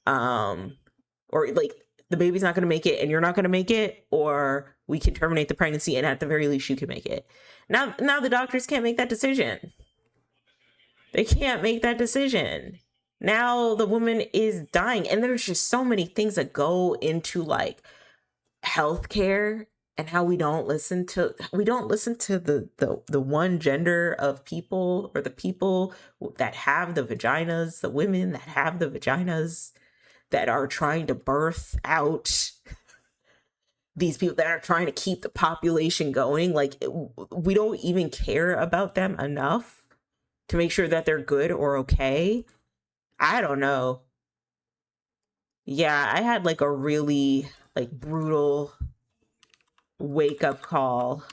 Or like the baby's not going to make it and you're not going to make it, or we can terminate the pregnancy and at the very least you can make it. Now the doctors can't make that decision. They can't make that decision. Now the woman is dying, and there's just so many things that go into like healthcare and how we don't listen to the one gender of people, or the people that have the vaginas, the women that have the vaginas that are trying to birth out these people that are trying to keep the population going. Like we don't even care about them enough to make sure that they're good or okay. I don't know. Yeah, I had like a really like brutal wake up call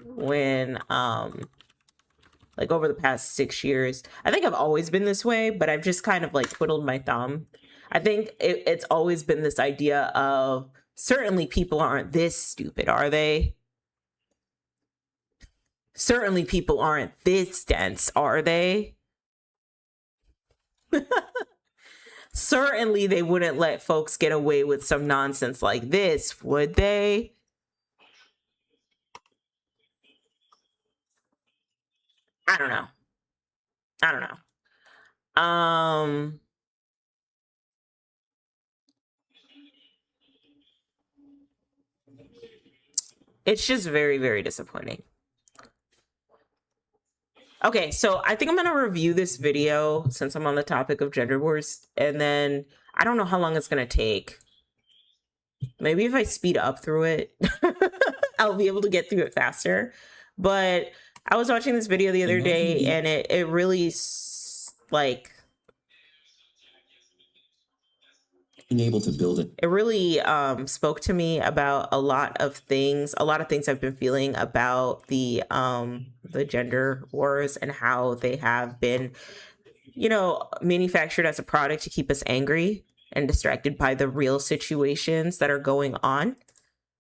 when like over the past 6 years. I think I've always been this way, but I've just kind of like twiddled my thumb. I think it's always been this idea of certainly people aren't this stupid, are they? Certainly people aren't this dense, are they? Certainly they wouldn't let folks get away with some nonsense like this, would they? I don't know. I don't know. It's just very, very disappointing. Okay, so I think I'm gonna review this video since I'm on the topic of gender wars, and then I don't know how long it's gonna take. Maybe if I speed up through it, I'll be able to get through it faster. But I was watching this video the other day, and it really like being able to build it. It really spoke to me about a lot of things I've been feeling about the gender wars and how they have been, you know, manufactured as a product to keep us angry and distracted by the real situations that are going on.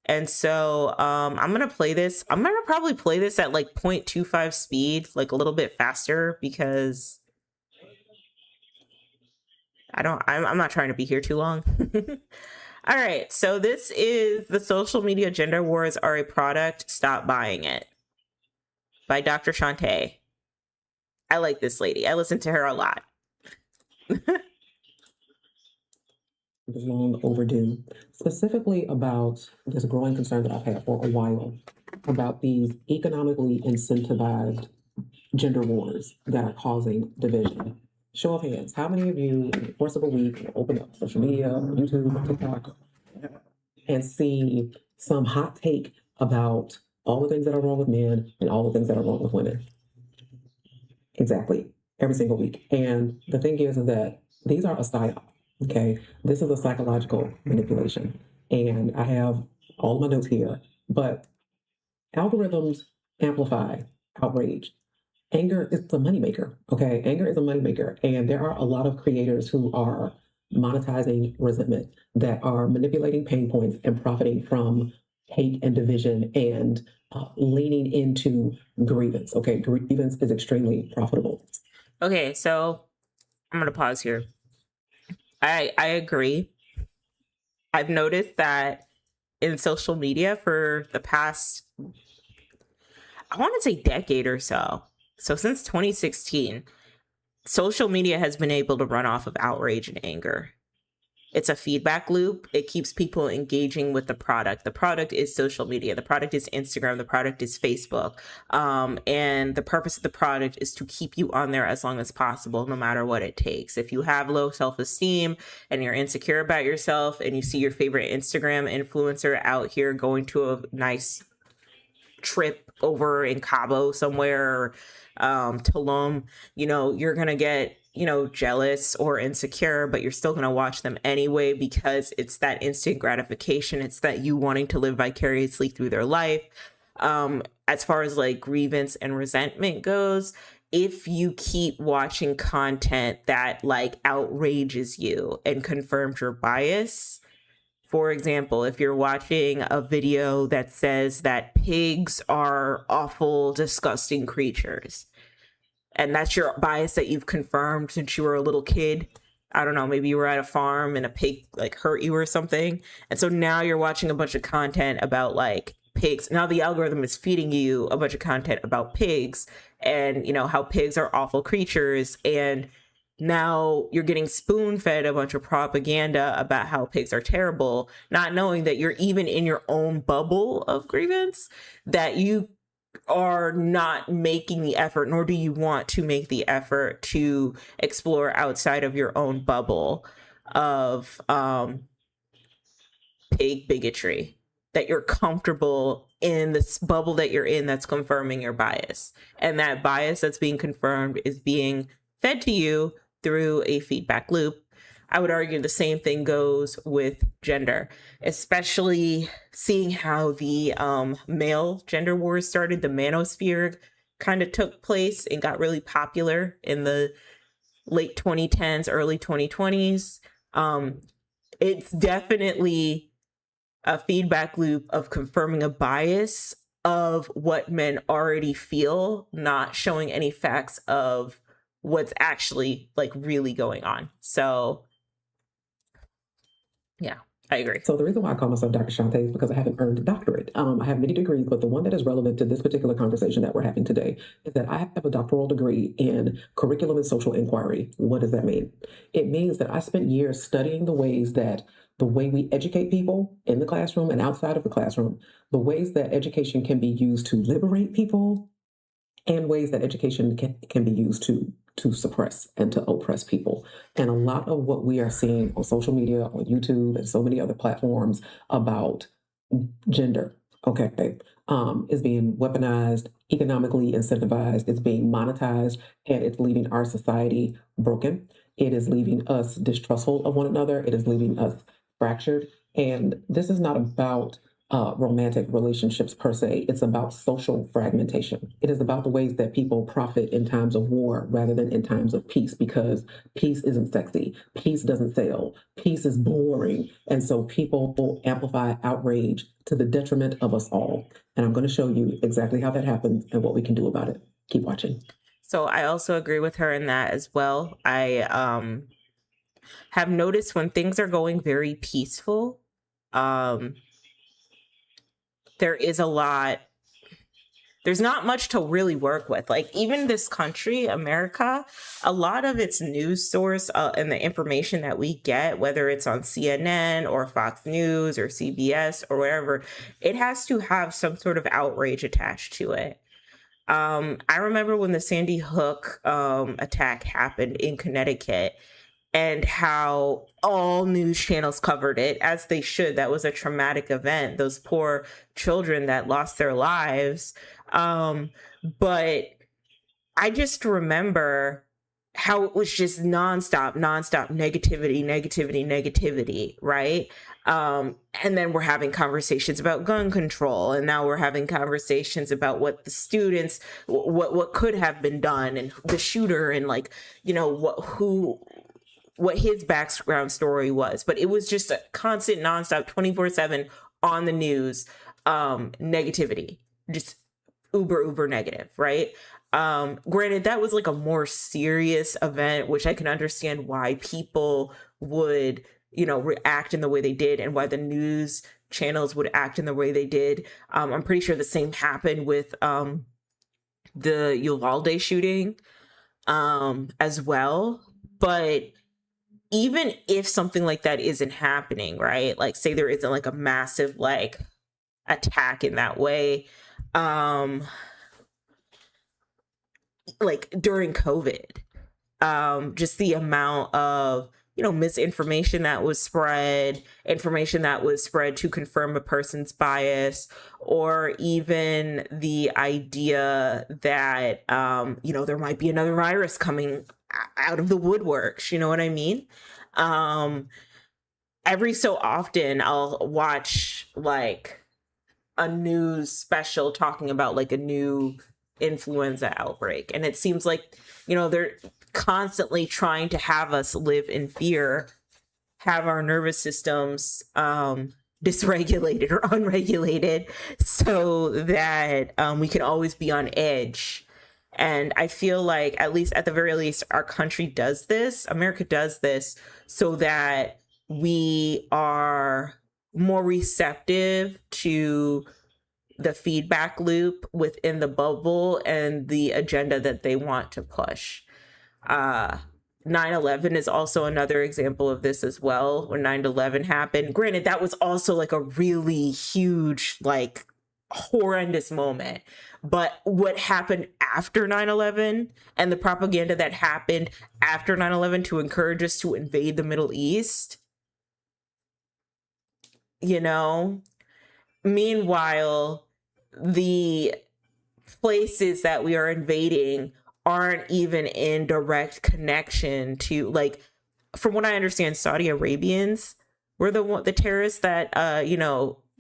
And so I'm gonna play this. I'm gonna probably play this at like 0.25 speed, like a little bit faster, because I'm not trying to be here too long. All right, so this is The Social Media Gender Wars Are a Product, Stop Buying It by Dr. Shantae. I like this lady. I listen to her a lot. Long overdue, specifically about this growing concern that I've had for a while about these economically incentivized gender wars that are causing division. Show of hands, how many of you in the course of a week open up social media, YouTube, TikTok, and see some hot take about all the things that are wrong with men and all the things that are wrong with women? Exactly, every single week. And the thing is that these are a psyop. Okay, this is a psychological manipulation. And I have all my notes here, but algorithms amplify outrage. Anger is a moneymaker. Okay, anger is a moneymaker. And there are a lot of creators who are monetizing resentment, that are manipulating pain points and profiting from hate and division and leaning into grievance. Okay, grievance is extremely profitable. Okay, so I'm going to pause here. I agree. I've noticed that in social media for the past, I want to say decade or so. So since 2016, social media has been able to run off of outrage and anger. It's a feedback loop. It keeps people engaging with the product. The product is social media. The product is Instagram. The product is Facebook. And the purpose of the product is to keep you on there as long as possible, no matter what it takes. If you have low self-esteem and you're insecure about yourself and you see your favorite Instagram influencer out here going to a nice trip over in Cabo somewhere, Tulum, you're going to get, jealous or insecure, but you're still going to watch them anyway because it's that instant gratification. It's that you wanting to live vicariously through their life. As far as like grievance and resentment goes, if you keep watching content that like outrages you and confirms your bias, for example, if you're watching a video that says that pigs are awful, disgusting creatures, and that's your bias that you've confirmed since you were a little kid. I don't know, maybe you were at a farm and a pig like hurt you or something. And so now you're watching a bunch of content about like pigs. Now the algorithm is feeding you a bunch of content about pigs and how pigs are awful creatures. And now you're getting spoon fed a bunch of propaganda about how pigs are terrible, not knowing that you're even in your own bubble of grievance, that you are not making the effort, nor do you want to make the effort to explore outside of your own bubble of pig bigotry, that you're comfortable in this bubble that you're in that's confirming your bias. And that bias that's being confirmed is being fed to you through a feedback loop. I would argue the same thing goes with gender, especially seeing how the male gender wars started. The manosphere kind of took place and got really popular in the late 2010s, early 2020s. It's definitely a feedback loop of confirming a bias of what men already feel, not showing any facts of what's actually like really going on. So yeah, I agree. So the reason why I call myself Dr. Shante is because I haven't earned a doctorate. I have many degrees, but the one that is relevant to this particular conversation that we're having today is that I have a doctoral degree in curriculum and social inquiry. What does that mean? It means that I spent years studying the way we educate people in the classroom and outside of the classroom, the ways that education can be used to liberate people and ways that education can be used to suppress and to oppress people. And a lot of what we are seeing on social media, on YouTube, and so many other platforms about gender, okay, is being weaponized, economically incentivized, it's being monetized, and it's leaving our society broken. It is leaving us distrustful of one another. It is leaving us fractured. And this is not about romantic relationships per se. It's about social fragmentation. It is about the ways that people profit in times of war rather than in times of peace, because peace isn't sexy. Peace doesn't sell. Peace is boring. And so people amplify outrage to the detriment of us all. And I'm going to show you exactly how that happens and what we can do about it. Keep watching. So I also agree with her in that as well. I have noticed when things are going very peaceful, there is a lot, there's not much to really work with. Like even this country, America, a lot of its news source and the information that we get, whether it's on CNN or Fox News or CBS or whatever, it has to have some sort of outrage attached to it. I remember when the Sandy Hook attack happened in Connecticut, and how all news channels covered it, as they should. That was a traumatic event. Those poor children that lost their lives. But I just remember how it was just nonstop negativity, right? And then we're having conversations about gun control, and now we're having conversations about what the students, what could have been done, and the shooter, and like, what his background story was. But it was just a constant, nonstop, 24/7 on the news, negativity, just uber negative, right? Granted, that was like a more serious event, which I can understand why people would, react in the way they did, and why the news channels would act in the way they did. I'm pretty sure the same happened with the Uvalde shooting as well. But even if something like that isn't happening, right? Like say there isn't like a massive like attack in that way, um like during COVID, just the amount of misinformation that was spread, information that was spread to confirm a person's bias, or even the idea that there might be another virus coming out of the woodworks. You know what I mean? um every so often I'll watch like a news special talking about like a new influenza outbreak, and it seems like they're constantly trying to have us live in fear, have our nervous systems dysregulated or unregulated, so that we can always be on edge. And I feel like, at least at the very least, our country does this, America does this, so that we are more receptive to the feedback loop within the bubble and the agenda that they want to push. uh 9/11 is also another example of this as well. When 9/11 happened, granted that was also like a really huge, like horrendous moment, but what happened after 9/11 and the propaganda that happened after 9/11 to encourage us to invade the Middle East, you know meanwhile, the places that we are invading aren't even in direct connection to, like, from what I understand, Saudi Arabians were the terrorists that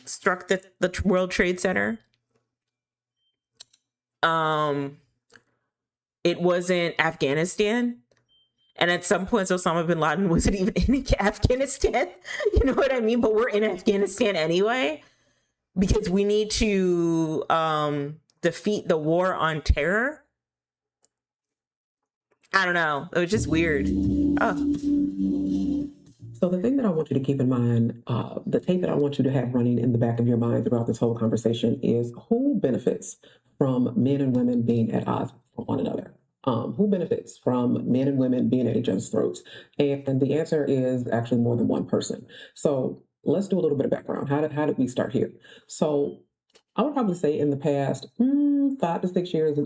struck the World Trade Center. um it wasn't Afghanistan, and at some points Osama bin Laden wasn't even in Afghanistan. You know what I mean? But we're in Afghanistan anyway, because we need to defeat the war on terror. I don't know. It was just weird. Oh. So the thing that I want you to keep in mind, the tape that I want you to have running in the back of your mind throughout this whole conversation is who benefits from men and women being at odds with one another? Who benefits from men and women being at each other's throats? And the answer is actually more than one person. So let's do a little bit of background. How did we start here? So I would probably say in the past 5 to 6 years, I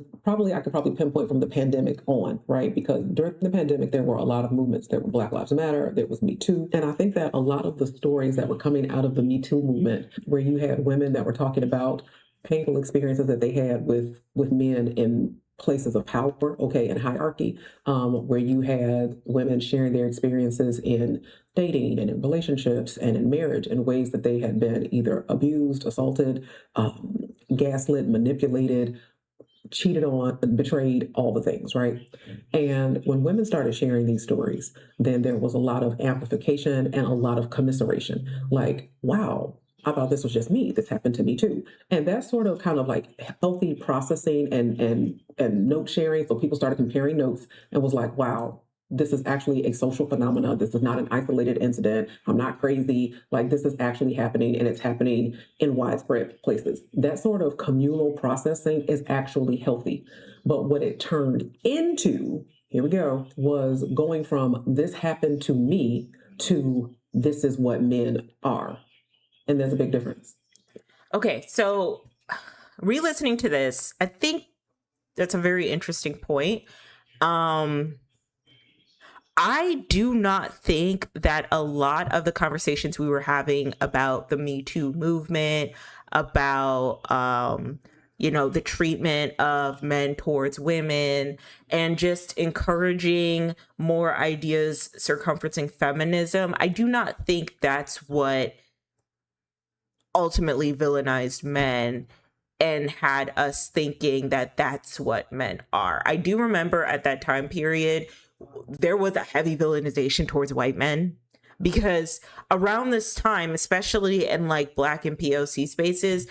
could probably pinpoint from the pandemic on, right? Because during the pandemic, there were a lot of movements. There were Black Lives Matter, there was Me Too. And I think that a lot of the stories that were coming out of the Me Too movement, where you had women that were talking about painful experiences that they had with men in places of power, okay, and hierarchy, where you had women sharing their experiences in dating and in relationships and in marriage in ways that they had been either abused, assaulted, gaslit, manipulated, cheated on, betrayed, all the things, right? And when women started sharing these stories, then there was a lot of amplification and a lot of commiseration. Like, wow, I thought this was just me. This happened to me too. And that sort of kind of like healthy processing and note sharing. So people started comparing notes and was like, wow, this is actually a social phenomenon. This is not an isolated incident. I'm not crazy. Like, this is actually happening, and it's happening in widespread places. That sort of communal processing is actually healthy. But what it turned into, here we go, was going from this happened to me to this is what men are. And there's a big difference. Okay, so re-listening to this, I think that's a very interesting point. I do not think that a lot of the conversations we were having about the Me Too movement, about the treatment of men towards women, and just encouraging more ideas circumferencing feminism, I do not think that's what ultimately villainized men and had us thinking that that's what men are. I do remember at that time period, there was a heavy villainization towards white men, because around this time, especially in like Black and POC spaces,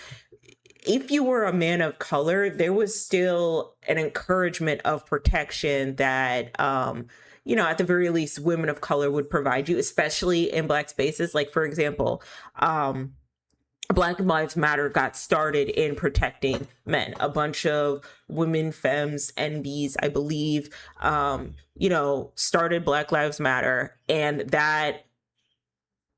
if you were a man of color, there was still an encouragement of protection that, at the very least, women of color would provide you, especially in Black spaces. Like, for example, Black Lives Matter got started in protecting men. A bunch of women, femmes, NBs, I believe, started Black Lives Matter. And that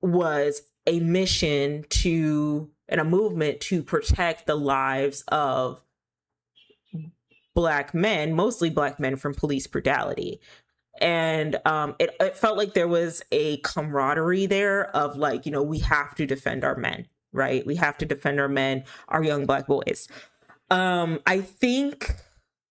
was a mission to, and a movement to protect the lives of Black men, mostly Black men, from police brutality. And it felt like there was a camaraderie there of like, we have to defend our men, right? We have to defend our men, our young Black boys. I think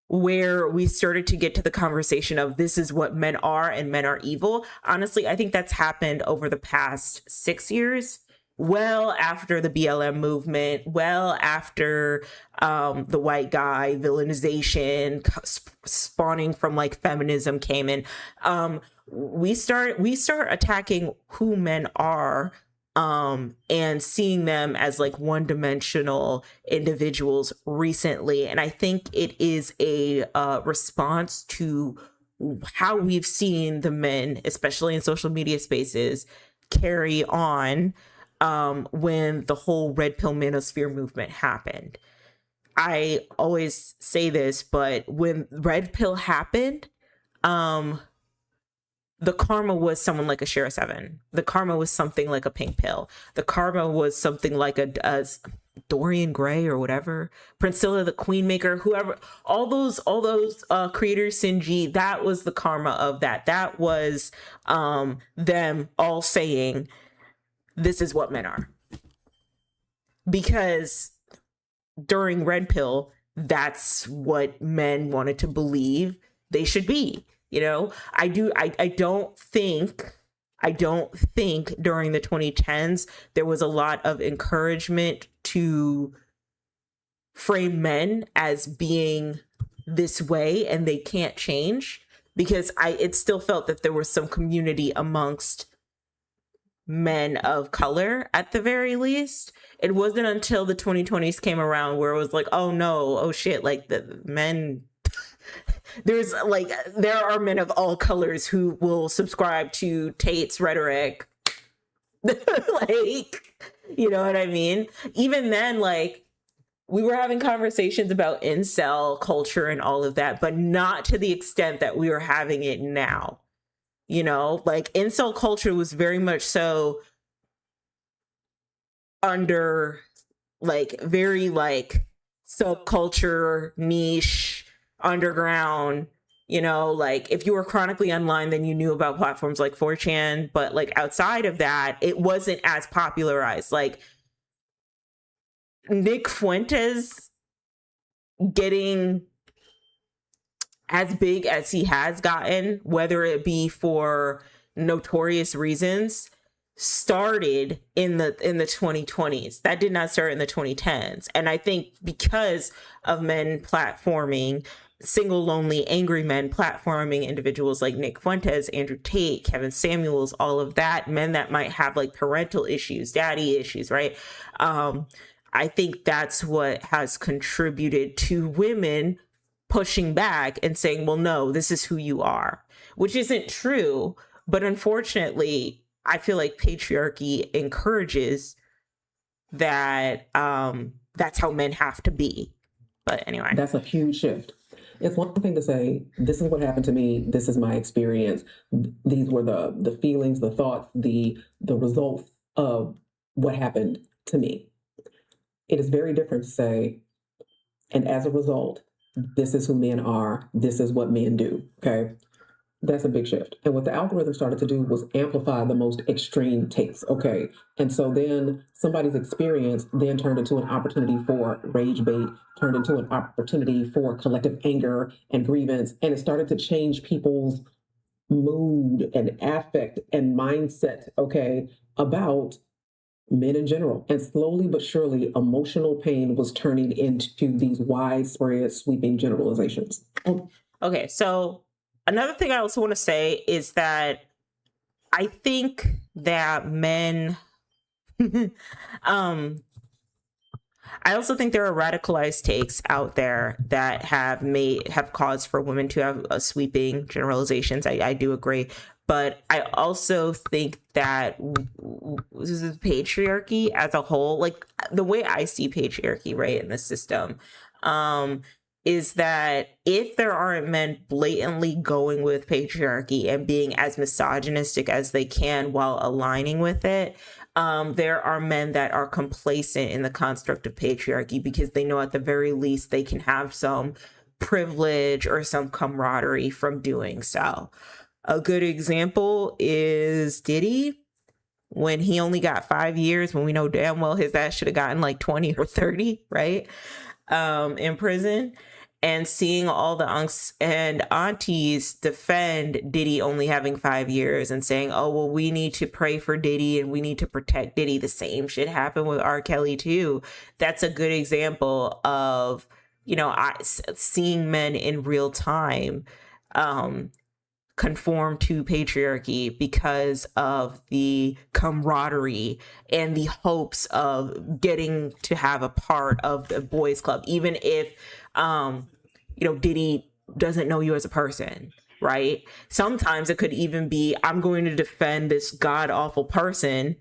where we started to get to the conversation of this is what men are and men are evil, honestly, I think that's happened over the past 6 years, well after the BLM movement, well after the white guy villainization spawning from like feminism came in. We start attacking who men are, and seeing them as like one-dimensional individuals recently. And I think it is a response to how we've seen the men, especially in social media spaces, carry on when the whole red pill manosphere movement happened. I always say this, but when red pill happened, the karma was someone like a Shara Seven. The karma was something like a pink pill. The karma was something like a Dorian Gray or whatever, Priscilla the Queenmaker, whoever, all those creators, Sinji, that was the karma of that. That was them all saying, this is what men are. Because during red pill, that's what men wanted to believe they should be. I don't think during the 2010s there was a lot of encouragement to frame men as being this way and they can't change, because it still felt that there was some community amongst men of color at the very least. It wasn't until the 2020s came around where it was like, oh no, oh shit, like the men there are men of all colors who will subscribe to Tate's rhetoric. Like, you know what I mean? Even then, like, we were having conversations about incel culture and all of that, but not to the extent that we are having it now. Like incel culture was very much so under like very like subculture, niche, underground. Like if you were chronically online, then you knew about platforms like 4chan, but like outside of that, it wasn't as popularized. Like Nick Fuentes getting as big as he has gotten, whether it be for notorious reasons, started in the 2020s. That did not start in the 2010s. And I think because of men platforming, single, lonely, angry men platforming individuals like Nick Fuentes, Andrew Tate, Kevin Samuels, all of that, men that might have like parental issues, daddy issues, right? I think that's what has contributed to women pushing back and saying, well, no, this is who you are, which isn't true. But unfortunately, I feel like patriarchy encourages that that's how men have to be. But anyway. That's a huge shift. It's one thing to say, this is what happened to me, this is my experience. These were the feelings, the thoughts, the results of what happened to me. It is very different to say, and as a result, this is who men are, this is what men do, okay? That's a big shift. And what the algorithm started to do was amplify the most extreme takes, okay? And so then somebody's experience then turned into an opportunity for rage bait, turned into an opportunity for collective anger and grievance, and it started to change people's mood and affect and mindset, okay, about men in general. And slowly but surely, emotional pain was turning into these widespread, sweeping generalizations. Okay, so another thing I also want to say is that I think that men, I also think there are radicalized takes out there that have caused for women to have sweeping generalizations. I do agree, but I also think that this is patriarchy as a whole, like the way I see patriarchy, right, in the system, um, is that if there aren't men blatantly going with patriarchy and being as misogynistic as they can while aligning with it, there are men that are complacent in the construct of patriarchy because they know at the very least they can have some privilege or some camaraderie from doing so. A good example is Diddy when he only got 5 years, when we know damn well his ass should have gotten like 20 or 30, right? In prison, and seeing all the unks and aunties defend Diddy only having 5 years and saying, oh, well, we need to pray for Diddy and we need to protect Diddy. The same shit happened with R. Kelly too. That's a good example of, seeing men in real time conform to patriarchy because of the camaraderie and the hopes of getting to have a part of the boys club, even if Diddy doesn't know you as a person, right? Sometimes it could even be, I'm going to defend this god awful person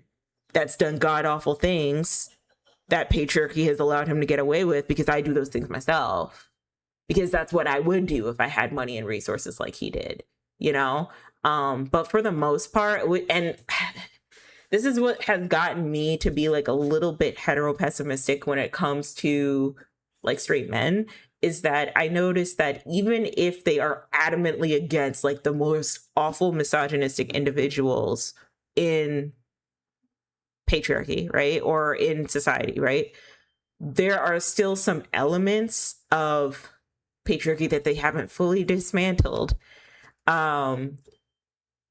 that's done god awful things that patriarchy has allowed him to get away with because I do those things myself, because that's what I would do if I had money and resources like he did, but for the most part, and this is what has gotten me to be like a little bit hetero-pessimistic when it comes to like straight men, is that I noticed that even if they are adamantly against like the most awful misogynistic individuals in patriarchy, right, or in society, right, there are still some elements of patriarchy that they haven't fully dismantled,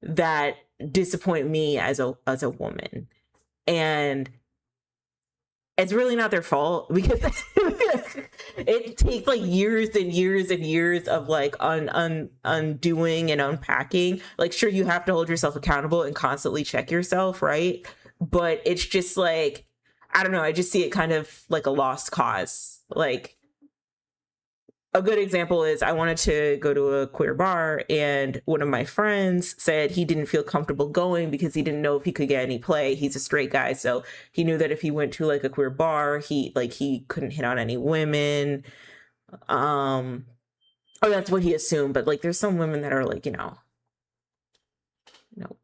that disappoint me as a woman. And it's really not their fault because it takes like years and years and years of like undoing and unpacking. Like, sure, you have to hold yourself accountable and constantly check yourself, right? But it's just like, I don't know, I just see it kind of like a lost cause. Like, a good example is I wanted to go to a queer bar, and one of my friends said he didn't feel comfortable going because he didn't know if he could get any play. He's a straight guy, so he knew that if he went to like a queer bar, he couldn't hit on any women. Or that's what he assumed, but like there's some women that are like,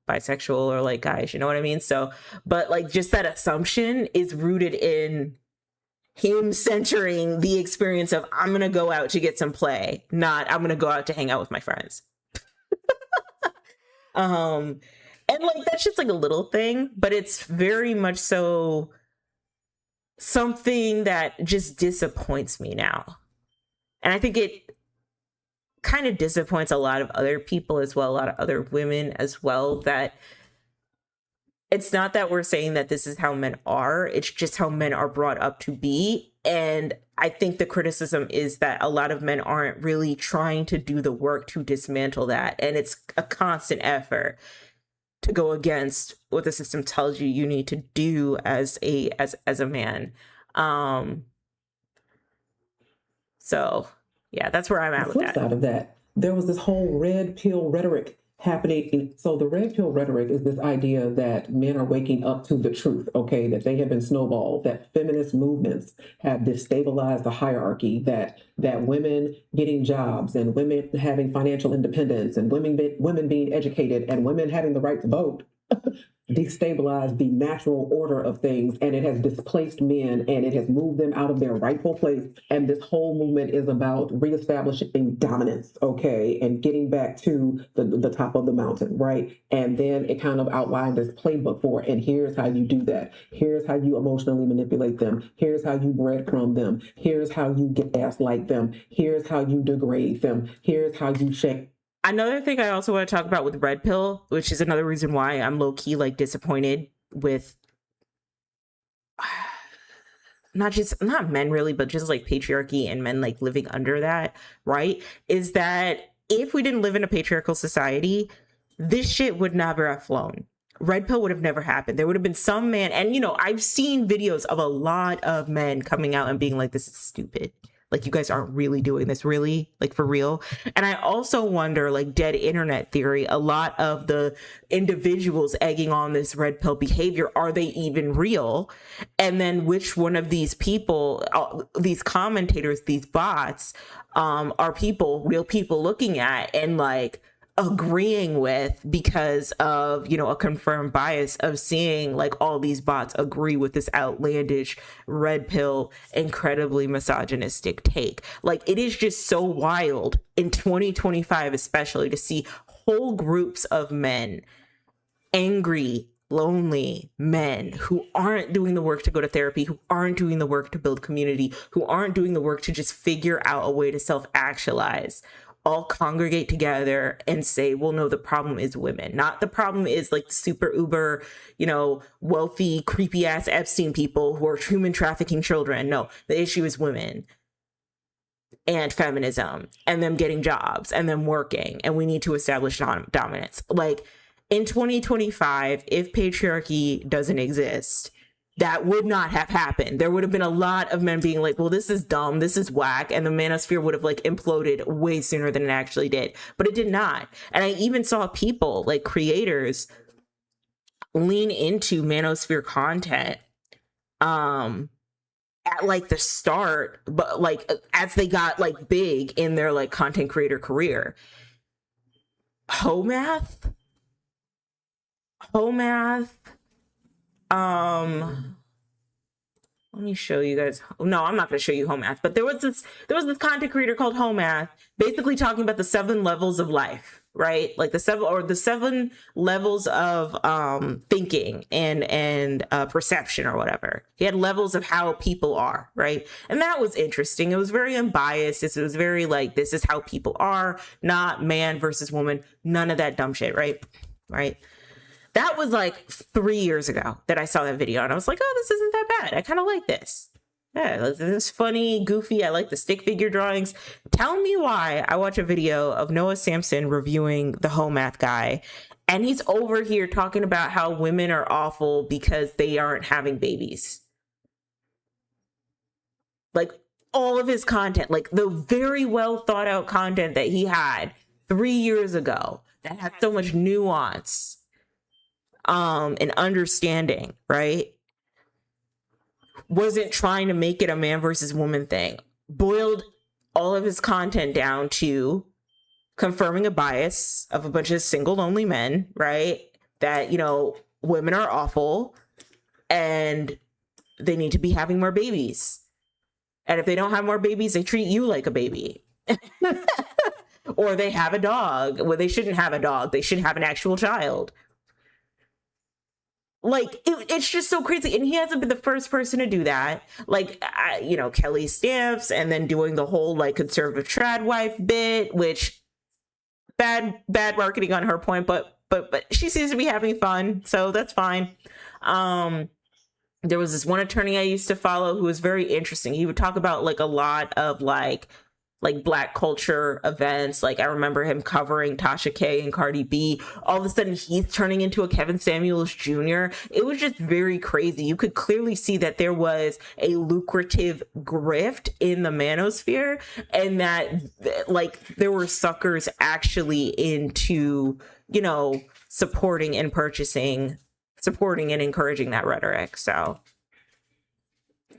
bisexual or like guys, you know what I mean? So, but like just that assumption is rooted in him centering the experience of I'm gonna go out to get some play, not I'm gonna go out to hang out with my friends. And like that's just like a little thing, but it's very much so something that just disappoints me now. And I think it kind of disappoints a lot of other people as well, a lot of other women as well, that it's not that we're saying that this is how men are, it's just how men are brought up to be. And I think the criticism is that a lot of men aren't really trying to do the work to dismantle that. And it's a constant effort to go against what the system tells you need to do as a man. So yeah, that's where I'm at with flip that. side of that, there was this whole red pill rhetoric happening. So the red pill rhetoric is this idea that men are waking up to the truth, okay, that they have been snowballed, that feminist movements have destabilized the hierarchy, that women getting jobs and women having financial independence and women being educated and women having the right to vote destabilized the natural order of things, and it has displaced men and it has moved them out of their rightful place. And this whole movement is about reestablishing dominance, okay, and getting back to the top of the mountain, right? And then it kind of outlined this playbook for, and here's how you do that. Here's how you emotionally manipulate them. Here's how you breadcrumb them. Here's how you gaslight them. Here's how you degrade them. Here's how you check. Another thing I also want to talk about with Red Pill, which is another reason why I'm low-key like disappointed with not men really, but just like patriarchy and men like living under that, right? Is that if we didn't live in a patriarchal society, this shit would never have flown, red pill would have never happened. There would have been some man, and I've seen videos of a lot of men coming out and being like, this is stupid. Like, you guys aren't really doing this, really, like, for real. And I also wonder, like, dead internet theory, a lot of the individuals egging on this red pill behavior, are they even real? And then which one of these people, these commentators, these bots, are real people looking at and like agreeing with, because of a confirmed bias of seeing like all these bots agree with this outlandish red pill incredibly misogynistic take. Like, it is just so wild in 2025 especially to see whole groups of men, angry, lonely men who aren't doing the work to go to therapy, who aren't doing the work to build community, who aren't doing the work to just figure out a way to self-actualize, all congregate together and say, well, no, the problem is women. Not the problem is like super uber, wealthy, creepy ass Epstein people who are human trafficking children. No, the issue is women and feminism and them getting jobs and them working. And we need to establish dominance. Like, in 2025, if patriarchy doesn't exist, that would not have happened. There would have been a lot of men being like, well, this is dumb, this is whack, and the manosphere would have like imploded way sooner than it actually did. But it did not. And I even saw people, like creators, lean into manosphere content at like the start, but like as they got like big in their like content creator career. Homath, let me show you guys. No, I'm not going to show you Homath, but there was this content creator called Homath, basically talking about the 7 levels of life, right? Like the seven levels of thinking and perception or whatever. He had levels of how people are, right? And that was interesting. It was very unbiased. It was very like, this is how people are, not man versus woman, none of that dumb shit, right? That was like 3 years ago that I saw that video, and I was like, oh, this isn't that bad. I kind of like this. Yeah, this is funny, goofy. I like the stick figure drawings. Tell me why I watch a video of Noah Samson reviewing the Homath guy, and he's over here talking about how women are awful because they aren't having babies. Like, all of his content, like the very well thought out content that he had 3 years ago that had so much nuance and understanding, right? Wasn't trying to make it a man versus woman thing. Boiled all of his content down to confirming a bias of a bunch of single lonely men, right? That, women are awful and they need to be having more babies. And if they don't have more babies, they treat you like a baby. Or they have a dog. Well, they shouldn't have a dog. They should have an actual child. Like, it's just so crazy. And he hasn't been the first person to do that. Like, Kelly Stamps, and then doing the whole, like, conservative trad wife bit, which bad marketing on her point, but she seems to be having fun, so that's fine. There was this one attorney I used to follow who was very interesting. He would talk about, like, a lot of, like Black culture events. Like, I remember him covering Tasha K and Cardi B. All of a sudden, he's turning into a Kevin Samuels Jr. It was just very crazy. You could clearly see that there was a lucrative grift in the manosphere, and that, like, there were suckers actually into, supporting and encouraging that rhetoric. So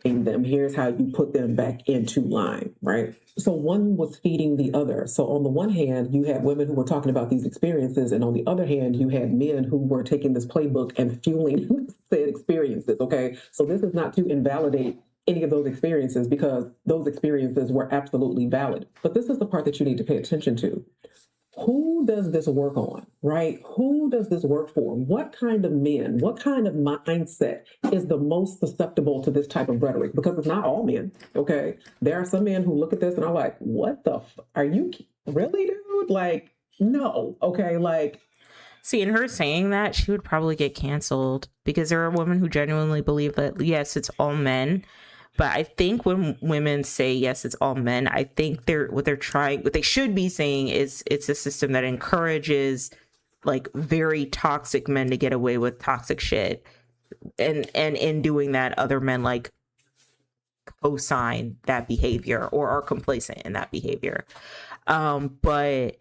them, here's how you put them back into line, right? So one was feeding the other. So on the one hand, you had women who were talking about these experiences, and on the other hand, you had men who were taking this playbook and fueling said experiences, okay? So this is not to invalidate any of those experiences, because those experiences were absolutely valid. But this is the part that you need to pay attention to. Who does this work on, right? Who does this work for? What kind of men, what kind of mindset is the most susceptible to this type of rhetoric? Because it's not all men, okay? There are some men who look at this and are like, what the, are you really, dude? Like, no, okay, like. See, in her saying that, she would probably get canceled, because there are women who genuinely believe that, yes, it's all men. But I think when women say, yes, it's all men, I think what they should be saying is it's a system that encourages like very toxic men to get away with toxic shit, and in doing that, other men like co-sign that behavior or are complacent in that behavior. But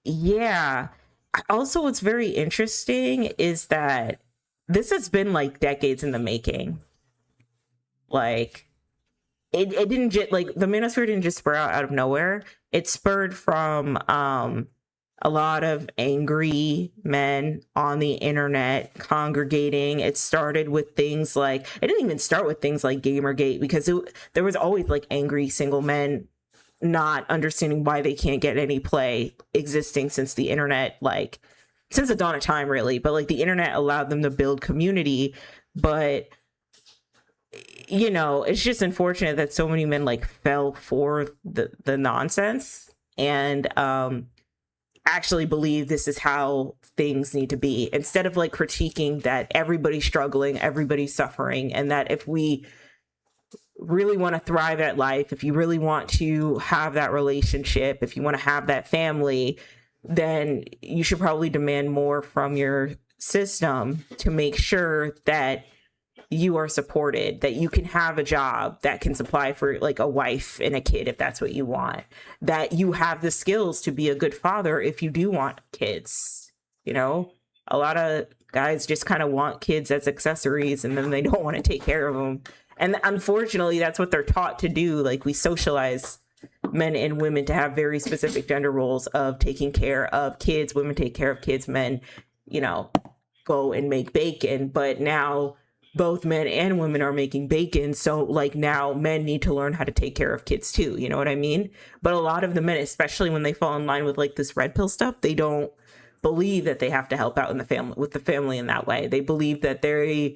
yeah, also what's very interesting is that this has been like decades in the making. Like it didn't just like the manosphere didn't just sprout out of nowhere. It spurred from a lot of angry men on the internet congregating. It started with things like, it didn't even start with things like Gamergate, because there was always like angry single men not understanding why they can't get any play, existing since the internet, like since the dawn of time really, but like the internet allowed them to build community. But you know, it's just unfortunate that so many men like fell for the nonsense and actually believe this is how things need to be, instead of like critiquing that everybody's struggling, everybody's suffering, and that if we really want to thrive at life, if you really want to have that relationship, if you want to have that family, then you should probably demand more from your system to make sure that you are supported, that you can have a job that can supply for like a wife and a kid if that's what you want, that you have the skills to be a good father if you do want kids. You know, a lot of guys just kind of want kids as accessories and then they don't want to take care of them. And unfortunately, that's what they're taught to do. Like, we socialize men and women to have very specific gender roles of taking care of kids. Women take care of kids, men, you know, go and make bacon. But now both men and women are making bacon. So like now men need to learn how to take care of kids too. You know what I mean? But a lot of the men, especially when they fall in line with like this red pill stuff, they don't believe that they have to help out in the family, with the family, in that way. They believe that they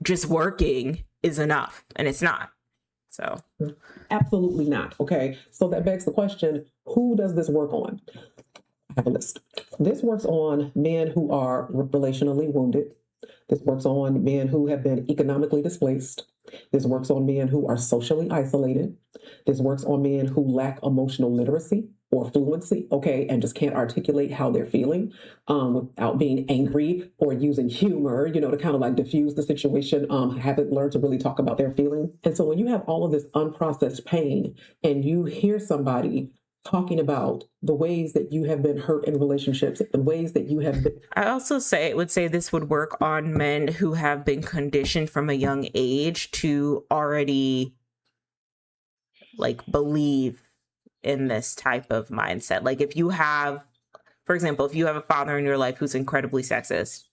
just working is enough, and it's not. So Absolutely not. Okay. So that begs the question, who does this work on? I have a list. This works on men who are relationally wounded. This works on men who have been economically displaced. This works on men who are socially isolated. This works on men who lack emotional literacy or fluency, okay, and just can't articulate how they're feeling without being angry or using humor, you know, to kind of like diffuse the situation, haven't learned to really talk about their feelings. And so when you have all of this unprocessed pain and you hear somebody talking about the ways that you have been hurt in relationships, the ways that you have been. I also would say this would work on men who have been conditioned from a young age to already like believe in this type of mindset. Like if you have, for example, if you have a father in your life who's incredibly sexist,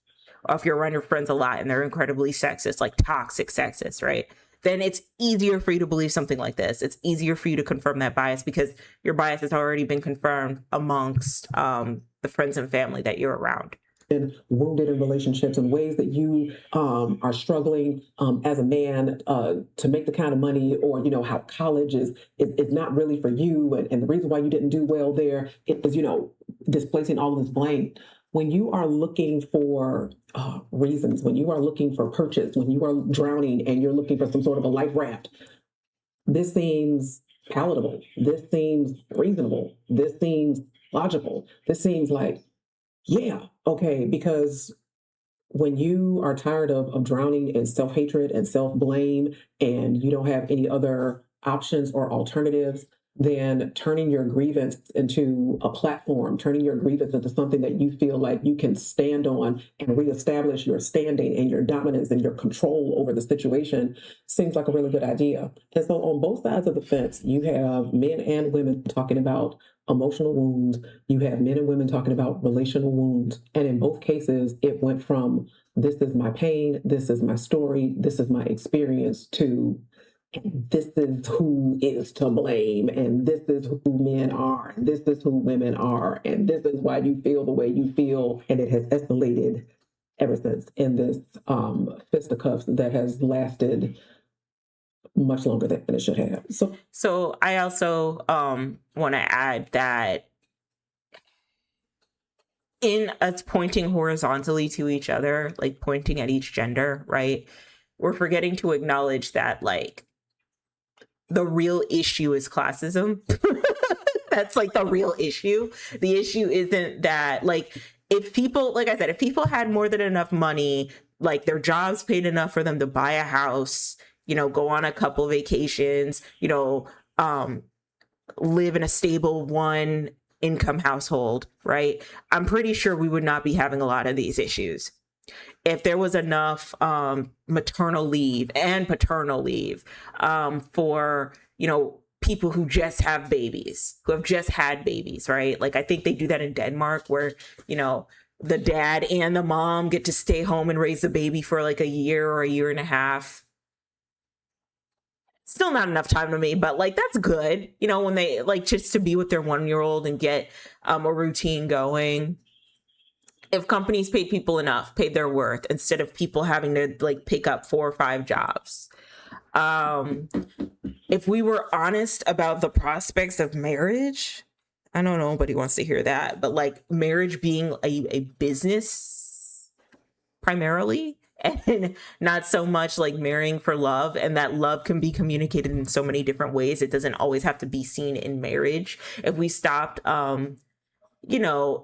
or if you're around your friends a lot and they're incredibly sexist, like toxic sexist, right? Then it's easier for you to believe something like this. It's easier for you to confirm that bias because your bias has already been confirmed amongst the friends and family that you're around. Been wounded in relationships and ways that you are struggling as a man to make the kind of money, or you know how college is not really for you, and the reason why you didn't do well there, it was, you know, displacing all of this blame. When you are looking for reasons, when you are looking for purchase, when you are drowning and you're looking for some sort of a life raft, this seems palatable. This seems reasonable. This seems logical. This seems like, yeah, okay, because when you are tired of drowning in self-hatred and self-blame and you don't have any other options or alternatives, then turning your grievance into a platform, turning your grievance into something that you feel like you can stand on and reestablish your standing and your dominance and your control over the situation seems like a really good idea. And so on both sides of the fence, you have men and women talking about emotional wounds. You have men and women talking about relational wounds. And in both cases, it went from this is my pain, this is my story, this is my experience, to this is who is to blame, and this is who men are, and this is who women are, and this is why you feel the way you feel. And it has escalated ever since in this fisticuffs that has lasted much longer than it should have. So I also want to add that in us pointing horizontally to each other, like pointing at each gender, right? We're forgetting to acknowledge that like the real issue is classism. That's like the real issue. The issue isn't that, like, if people, like I said, if people had more than enough money, like their jobs paid enough for them to buy a house, go on a couple vacations, live in a stable one income household, right? I'm pretty sure we would not be having a lot of these issues. If there was enough maternal leave and paternal leave for, people who just have babies, who have just had babies, right? Like, I think they do that in Denmark where, the dad and the mom get to stay home and raise the baby for like a year or a year and a half. Still not enough time to me, but like, that's good, when they like just to be with their 1-year-old and get a routine going. If companies paid people enough, paid their worth, instead of people having to like pick up 4 or 5 jobs. If we were honest about the prospects of marriage, I know nobody wants to hear that, but like marriage being a business primarily, and not so much like marrying for love, and that love can be communicated in so many different ways. It doesn't always have to be seen in marriage. If we stopped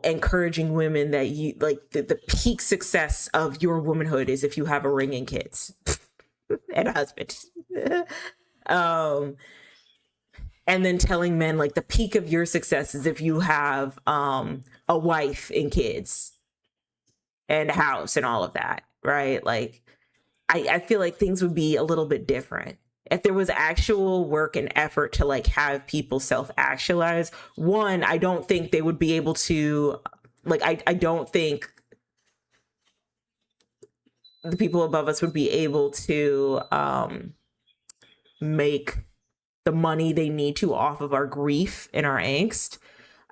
encouraging women that you like the peak success of your womanhood is if you have a ring and kids and a husband. um and then telling men like the peak of your success is if you have a wife and kids and a house and all of that, right? Like, I feel like things would be a little bit different if there was actual work and effort to like have people self-actualize. One, I don't think they would be able to, like, I don't think the people above us would be able to make the money they need to off of our grief and our angst.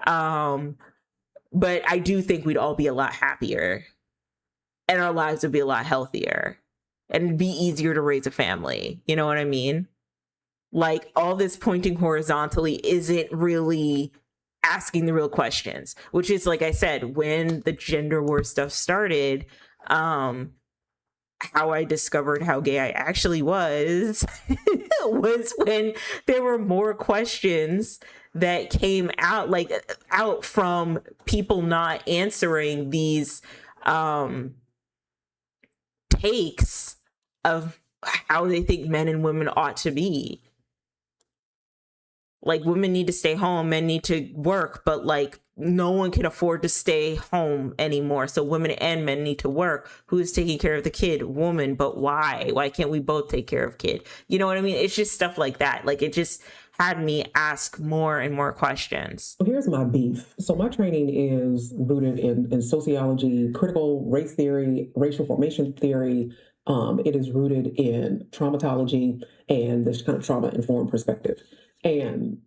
But I do think we'd all be a lot happier and our lives would be a lot healthier and it'd be easier to raise a family. You know what I mean? Like, all this pointing horizontally isn't really asking the real questions, which is, like I said, when the gender war stuff started, how I discovered how gay I actually was was when there were more questions that came out, like out from people not answering these takes of how they think men and women ought to be. Like, women need to stay home, men need to work, but like no one can afford to stay home anymore. So women and men need to work. Who's taking care of the kid? Woman, but why? Why can't we both take care of kid? You know what I mean? It's just stuff like that. Like, it just had me ask more and more questions. So here's my beef. So my training is rooted in sociology, critical race theory, racial formation theory. It is rooted in traumatology and this kind of trauma-informed perspective. And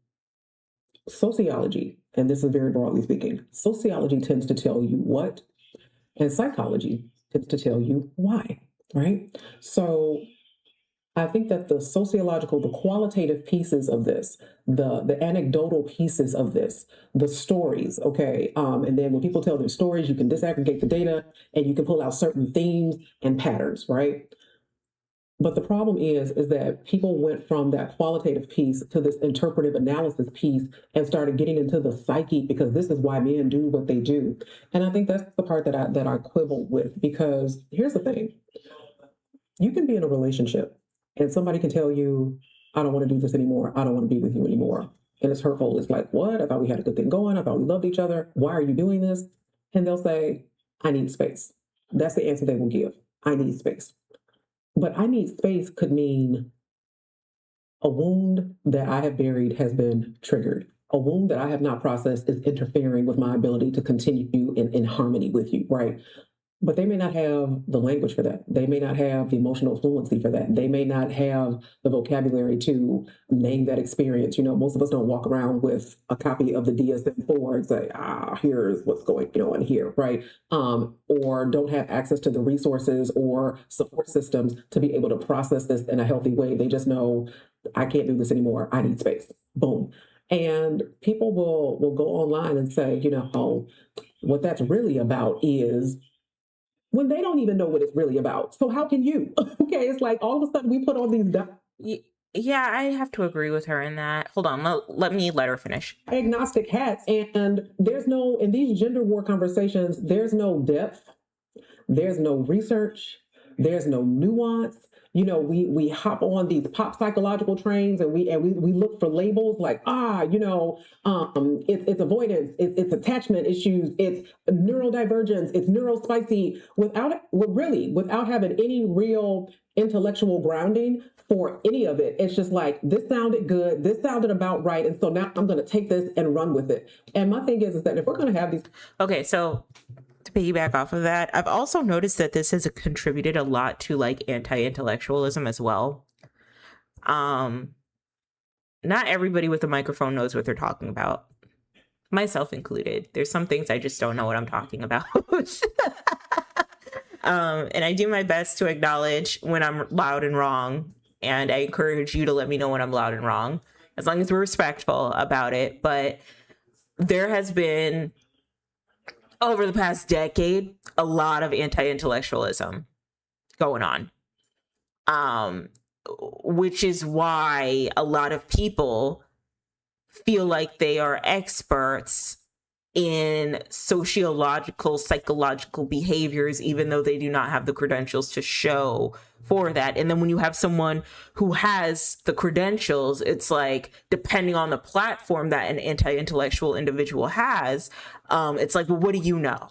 sociology, and this is very broadly speaking, sociology tends to tell you what, and psychology tends to tell you why, right? So I think that the sociological, the qualitative pieces of this, the anecdotal pieces of this, the stories, okay, and then when people tell their stories, you can disaggregate the data and you can pull out certain themes and patterns, right? But the problem is that people went from that qualitative piece to this interpretive analysis piece and started getting into the psyche, because this is why men do what they do. And I think that's the part that I quibble with, because here's the thing. You can be in a relationship and somebody can tell you, I don't want to do this anymore. I don't want to be with you anymore. And it's hurtful. It's like, what? I thought we had a good thing going. I thought we loved each other. Why are you doing this? And they'll say, I need space. That's the answer they will give. I need space. But I need space could mean a wound that I have buried has been triggered. A wound that I have not processed is interfering with my ability to continue in harmony with you, right? But they may not have the language for that. They may not have the emotional fluency for that. They may not have the vocabulary to name that experience. You know, most of us don't walk around with a copy of the DSM-4 and say, here's what's going on here, right? Or don't have access to the resources or support systems to be able to process this in a healthy way. They just know, I can't do this anymore. I need space. Boom. And people will go online and say, what that's really about is, when they don't even know what it's really about. So how can you? Okay, it's like all of a sudden we put on these. Yeah, I have to agree with her in that. Hold on, let me let her finish. Agnostic hats, and there's no, in these gender war conversations, there's no depth, there's no research, there's no nuance. You know, we hop on these pop psychological trains, and we look for labels like, it's avoidance, it's attachment issues, it's neurodivergence, it's neurospicy, without having any real intellectual grounding for any of it. It's just like, this sounded good, this sounded about right, and so now I'm going to take this and run with it. And my thing is that if we're going to have these, okay, so to piggyback off of that, I've also noticed that this has contributed a lot to like anti-intellectualism as well. Not everybody with a microphone knows what they're talking about, myself included. There's some things I just don't know what I'm talking about. And I do my best to acknowledge when I'm loud and wrong, and I encourage you to let me know when I'm loud and wrong, as long as we're respectful about it. But there has been, over the past decade, a lot of anti-intellectualism going on, which is why a lot of people feel like they are experts in sociological, psychological behaviors, even though they do not have the credentials to show for that. And then when you have someone who has the credentials, it's like, depending on the platform that an anti-intellectual individual has, it's like, well, what do you know?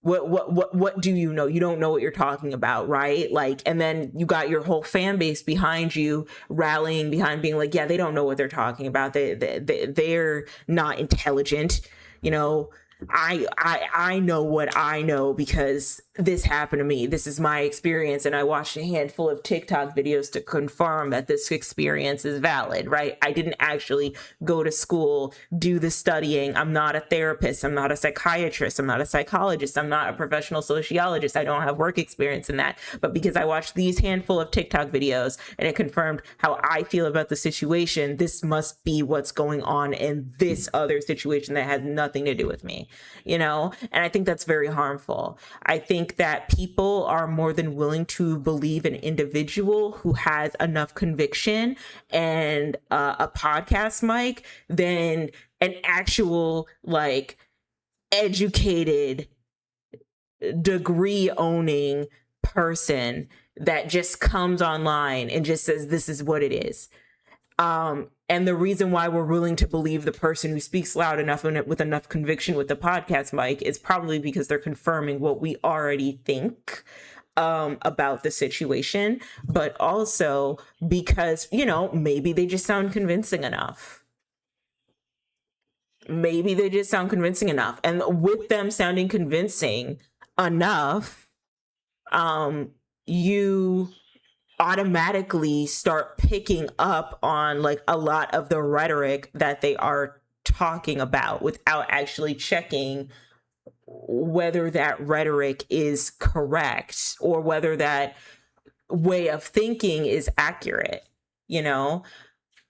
What do you know? You don't know what you're talking about, right? Like, and then you got your whole fan base behind you, rallying behind, being like, yeah, they don't know what they're talking about. They're not intelligent. You know, I know what I know because this happened to me. This is my experience. And I watched a handful of TikTok videos to confirm that this experience is valid, right? I didn't actually go to school, do the studying. I'm not a therapist. I'm not a psychiatrist. I'm not a psychologist. I'm not a professional sociologist. I don't have work experience in that. But because I watched these handful of TikTok videos and it confirmed how I feel about the situation, this must be what's going on in this other situation that has nothing to do with me, you know? And I think that's very harmful. I think that people are more than willing to believe an individual who has enough conviction and a podcast mic than an actual, like, educated, degree owning person that just comes online and just says, this is what it is. And the reason why we're willing to believe the person who speaks loud enough and with enough conviction with the podcast mic is probably because they're confirming what we already think about the situation, but also because, you know, maybe they just sound convincing enough. Maybe they just sound convincing enough. And with them sounding convincing enough, you automatically start picking up on like a lot of the rhetoric that they are talking about without actually checking whether that rhetoric is correct or whether that way of thinking is accurate. You know,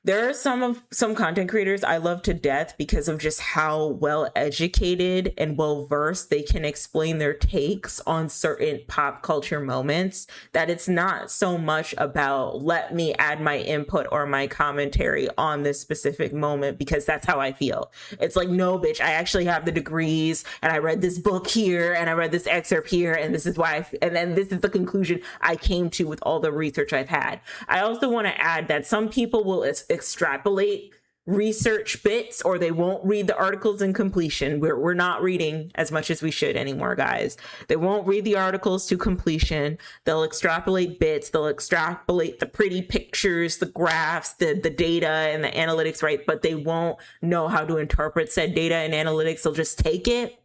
there are some content creators I love to death because of just how well educated and well versed they can explain their takes on certain pop culture moments, that it's not so much about let me add my input or my commentary on this specific moment because that's how I feel. It's like, no, bitch, I actually have the degrees and I read this book here and I read this excerpt here and this is why and then this is the conclusion I came to with all the research I've had. I also want to add that some people will extrapolate research bits or they won't read the articles in completion. We're not reading as much as we should anymore, guys. They won't read the articles to completion. They'll extrapolate bits. They'll extrapolate the pretty pictures, the graphs, the data and the analytics, right? But they won't know how to interpret said data and analytics. They'll just take it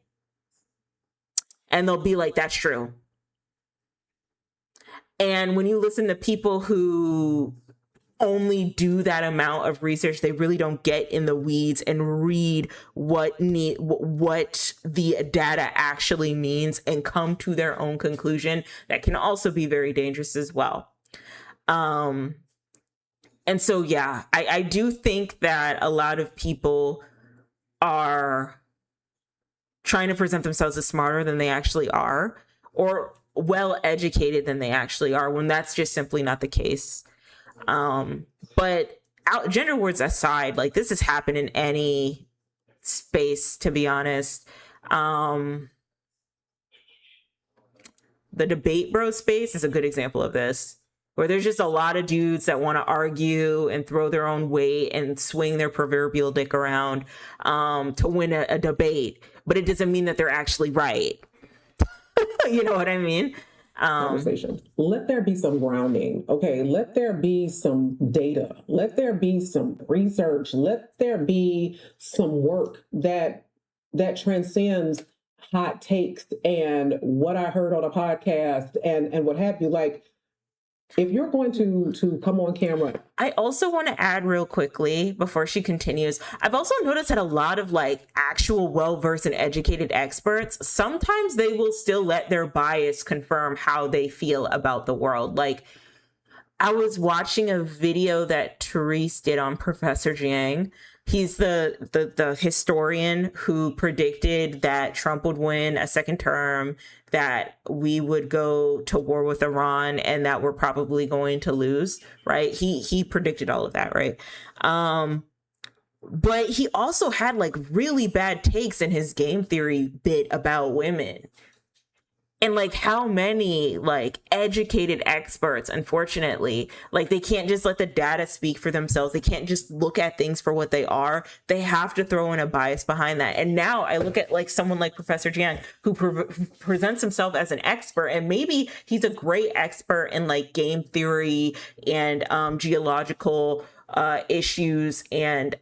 and they'll be like, that's true. And when you listen to people who only do that amount of research, they really don't get in the weeds and read what the data actually means and come to their own conclusion. That can also be very dangerous as well. And so, yeah, I do think that a lot of people are trying to present themselves as smarter than they actually are, or well educated than they actually are, when that's just simply not the case. But gender wars aside, like this has happened in any space, to be honest. The debate bro space is a good example of this, where there's just a lot of dudes that want to argue and throw their own weight and swing their proverbial dick around to win a debate, but it doesn't mean that they're actually right. You know what I mean? Conversation. Let there be some grounding. Okay. Let there be some data. Let there be some research. Let there be some work that transcends hot takes and what I heard on a podcast and what have you. Like, if you're going to come on camera. I also want to add real quickly before she continues, I've also noticed that a lot of like actual well-versed and educated experts, sometimes they will still let their bias confirm how they feel about the world. Like, I was watching a video that Therese did on Professor Jiang. He's the historian who predicted that Trump would win a second term, that we would go to war with Iran, and that we're probably going to lose, right? He predicted all of that, right? But he also had like really bad takes in his game theory bit about women. And like how many like educated experts, unfortunately, like they can't just let the data speak for themselves. They can't just look at things for what they are. They have to throw in a bias behind that. And now I look at like someone like Professor Jiang, who presents himself as an expert, and maybe he's a great expert in like game theory and geological issues and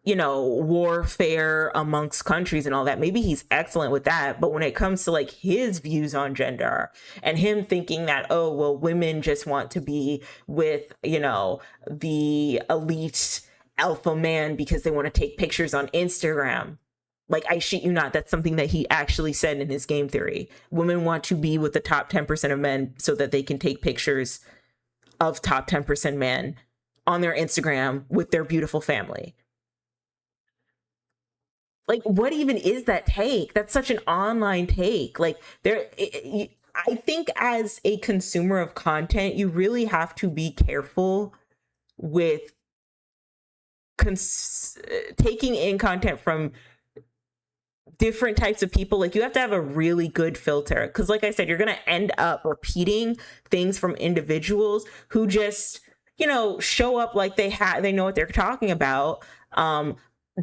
warfare amongst countries and all that. Maybe he's excellent with that. But when it comes to like his views on gender and him thinking that, oh, well, women just want to be with, the elite alpha man because they want to take pictures on Instagram. Like, I shit you not, that's something that he actually said in his game theory. Women want to be with the top 10% of men so that they can take pictures of top 10% men on their Instagram with their beautiful family. Like, what even is that take? That's such an online take. Like, I think as a consumer of content, you really have to be careful with taking in content from different types of people. Like, you have to have a really good filter, because like I said, you're going to end up repeating things from individuals who just, show up like they know what they're talking about,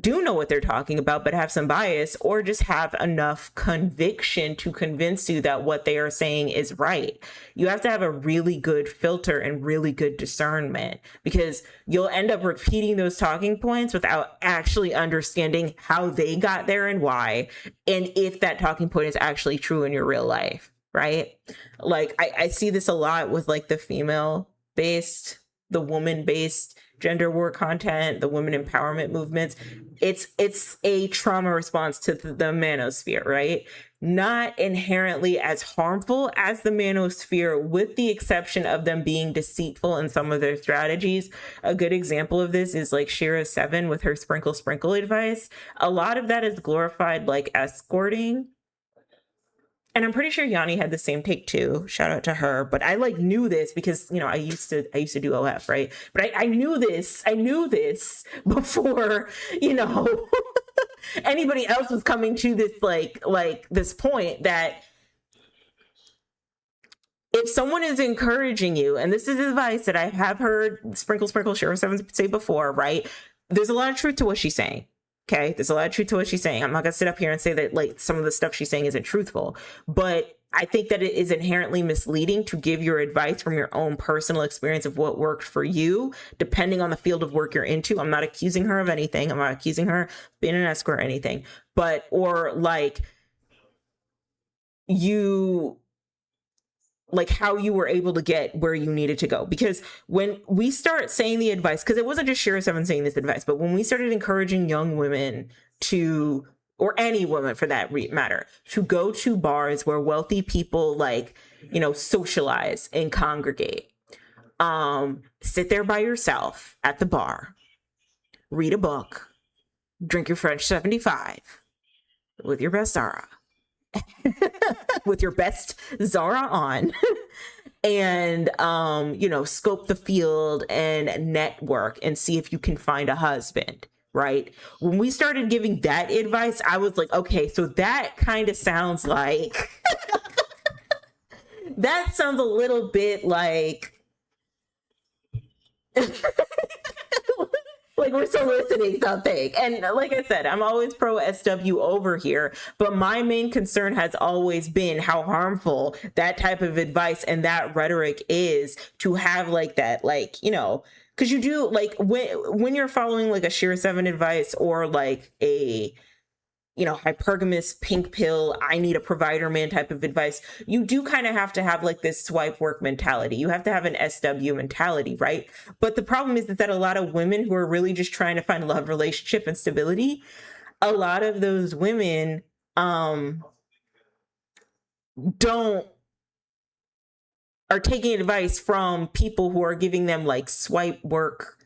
do know what they're talking about, but have some bias, or just have enough conviction to convince you that what they are saying is right. You have to have a really good filter and really good discernment, because you'll end up repeating those talking points without actually understanding how they got there and why, and if that talking point is actually true in your real life, right? Like, I see this a lot with like the woman-based gender war content, the women empowerment movements. It's a trauma response to the manosphere, right? Not inherently as harmful as the manosphere, with the exception of them being deceitful in some of their strategies. A good example of this is like Shira 7 with her sprinkle sprinkle advice. A lot of that is glorified like escorting. And I'm pretty sure Yanni had the same take too. Shout out to her. But I like knew this because, I used to do OF, right? But I knew this before, anybody else was coming to this like this point, that if someone is encouraging you, and this is advice that I have heard Sprinkle Sheriff 7 say before, right? There's a lot of truth to what she's saying. Okay, there's a lot of truth to what she's saying. I'm not gonna sit up here and say that like some of the stuff she's saying isn't truthful, but I think that it is inherently misleading to give your advice from your own personal experience of what worked for you, depending on the field of work you're into. I'm not accusing her of anything. I'm not accusing her of being an escort or anything, but, or like how you were able to get where you needed to go. Because when we start saying the advice, because it wasn't just Shira 7 saying this advice, but when we started encouraging young women to, or any woman for that matter, to go to bars where wealthy people socialize and congregate, sit there by yourself at the bar, read a book, drink your French 75 with your best Zara with your best Zara on, and scope the field and network and see if you can find a husband, right? When we started giving that advice, I was like, okay, so that kind of sounds like that sounds a little bit like like we're soliciting something. And like I said, I'm always pro SW over here, but my main concern has always been how harmful that type of advice and that rhetoric is, to have like that, like, because you do, like, when you're following like a Shira 7 advice, or like a hypergamous pink pill, I need a provider man type of advice, you do kind of have to have like this swipe work mentality. You have to have an SW mentality, right? But the problem is that a lot of women who are really just trying to find love, relationship, and stability, a lot of those women don't are taking advice from people who are giving them like swipe work,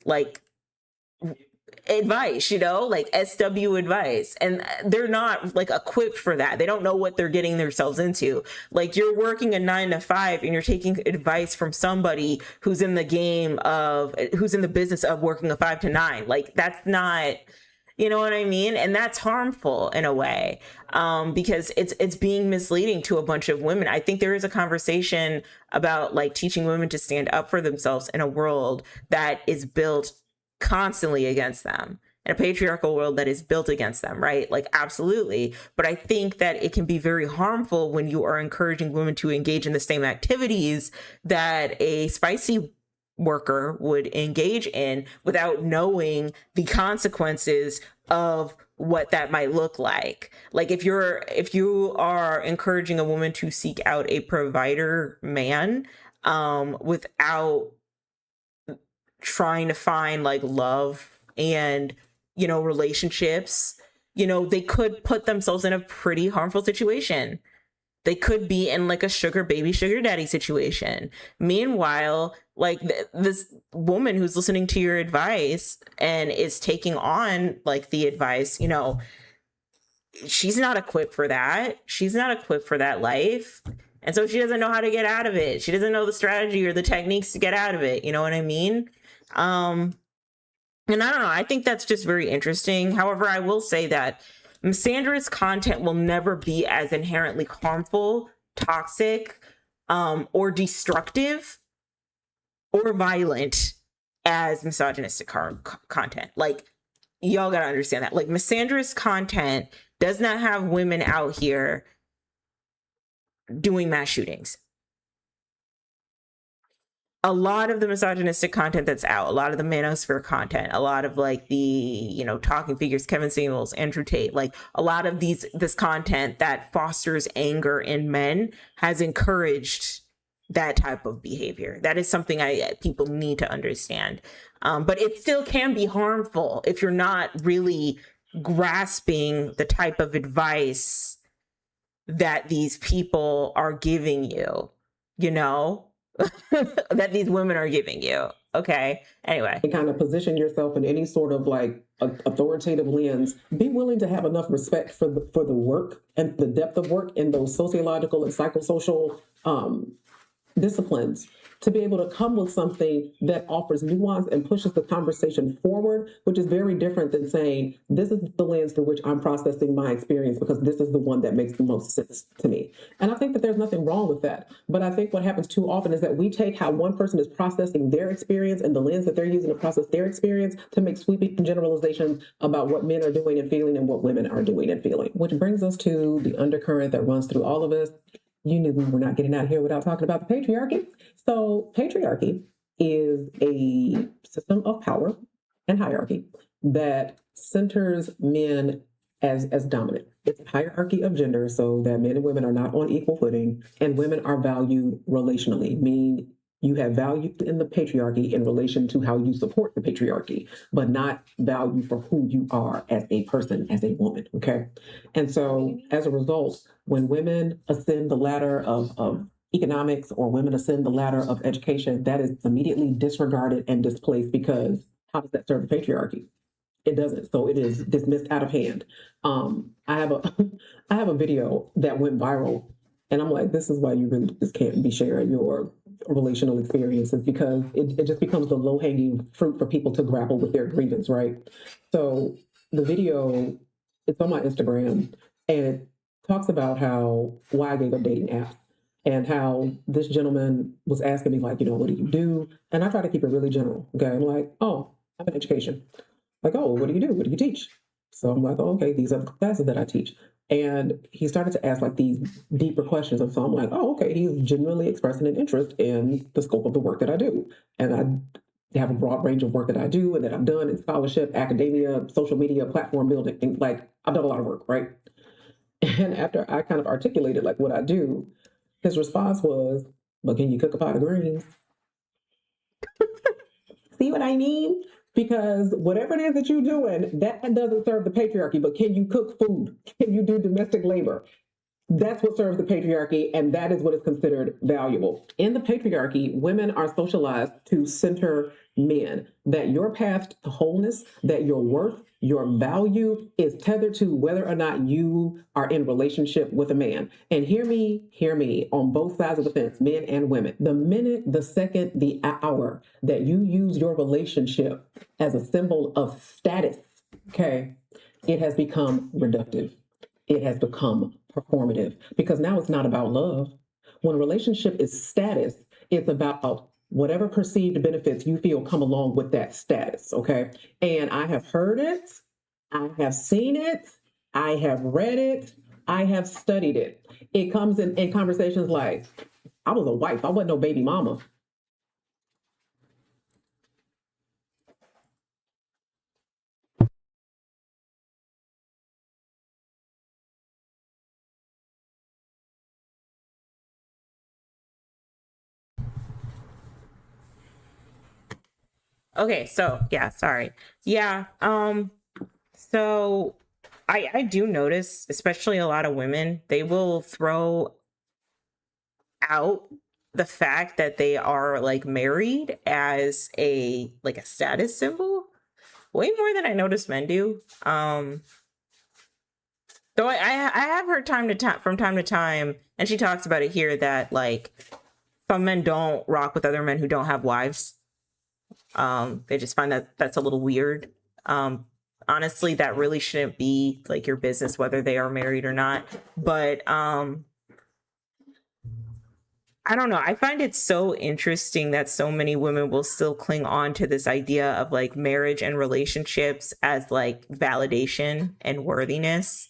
like advice, like SW advice, and they're not like equipped for that. They don't know what they're getting themselves into. Like, you're working a 9 to 5 and you're taking advice from somebody who's in the business of working a 5 to 9. Like, that's not, you know what I mean? And that's harmful in a way, because it's being misleading to a bunch of women. I think there is a conversation about like teaching women to stand up for themselves in a world that is built constantly against them, in a patriarchal world that is built against them, right? Like, absolutely. But I think that it can be very harmful when you are encouraging women to engage in the same activities that a spicy worker would engage in, without knowing the consequences of what that might look like. Like, if you are encouraging a woman to seek out a provider man, without trying to find like love and relationships, they could put themselves in a pretty harmful situation. They could be in like a sugar baby, sugar daddy situation. Meanwhile, like this woman who's listening to your advice and is taking on like the advice, she's not equipped for that. She's not equipped for that life. And so she doesn't know how to get out of it. She doesn't know the strategy or the techniques to get out of it. You know what I mean? And I don't know. I think that's just very interesting. However, I will say that misandrous content will never be as inherently harmful, toxic, or destructive or violent as misogynistic content. Like, y'all gotta understand that. Like, misandrous content does not have women out here doing mass shootings. A lot of the misogynistic content that's out, a lot of the manosphere content, a lot of like the, talking figures, Kevin Samuels, Andrew Tate, like a lot of this content that fosters anger in men has encouraged that type of behavior. That is something people need to understand. But it still can be harmful if you're not really grasping the type of advice that these people are giving you, that these women are giving you. Okay. Anyway. And kind of position yourself in any sort of like authoritative lens. Be willing to have enough respect for the work and the depth of work in those sociological and psychosocial disciplines, to be able to come with something that offers nuance and pushes the conversation forward, which is very different than saying, this is the lens through which I'm processing my experience because this is the one that makes the most sense to me. And I think that there's nothing wrong with that. But I think what happens too often is that we take how one person is processing their experience and the lens that they're using to process their experience to make sweeping generalizations about what men are doing and feeling and what women are doing and feeling, which brings us to the undercurrent that runs through all of us. You knew we were not getting out here without talking about the patriarchy. So patriarchy is a system of power and hierarchy that centers men as dominant. It's a hierarchy of gender, so that men and women are not on equal footing, and women are valued relationally, meaning you have value in the patriarchy in relation to how you support the patriarchy, but not value for who you are as a person, as a woman, okay? And so as a result, when women ascend the ladder of economics or women ascend the ladder of education, that is immediately disregarded and displaced, because how does that serve the patriarchy? It doesn't. So it is dismissed out of hand. I have a I have a video that went viral And I'm like, this is why you really just can't be sharing your relational experiences, because it just becomes the low hanging fruit for people to grapple with their grievance, right? So the video, it's on my Instagram, and it talks about how why I gave up dating apps, and how this gentleman was asking me, like, what do you do? And I try to keep it really general. Okay. I'm like, oh, I'm in education. Like, oh, what do you do? What do you teach? So I'm like, oh, okay, these are the classes that I teach. And he started to ask like these deeper questions. And so I'm like, oh, okay, he's genuinely expressing an interest in the scope of the work that I do. And I have a broad range of work that I do and that I've done in scholarship, academia, social media, platform building. And like, I've done a lot of work, right? And after I kind of articulated like what I do, his response was, but can you cook a pot of greens? See what I mean? Because whatever it is that you're doing, that doesn't serve the patriarchy. But can you cook food? Can you do domestic labor? That's what serves the patriarchy, and that is what is considered valuable. In the patriarchy, women are socialized to center men, that your path to wholeness, that your worth, your value is tethered to whether or not you are in relationship with a man. And hear me on both sides of the fence, men and women. The minute, the second, the hour that you use your relationship as a symbol of status, okay, it has become reductive. It has become performative, because now it's not about love. When a relationship is status, it's about whatever perceived benefits you feel come along with that status. Okay. And I have heard it, I have seen it, I have read it, I have studied it. It comes in conversations like, I was a wife, I wasn't no baby mama. Okay, so yeah, sorry. Yeah, so I do notice, especially a lot of women, they will throw out the fact that they are like married as a status symbol way more than I notice men do. Though I have heard time to time from time to time, and she talks about it here, that like some men don't rock with other men who don't have wives. They just find that that's a little weird. Um, Honestly, that really shouldn't be like your business whether they are married or not. But I don't know. I find it so interesting that so many women will still cling on to this idea of like marriage and relationships as like validation and worthiness,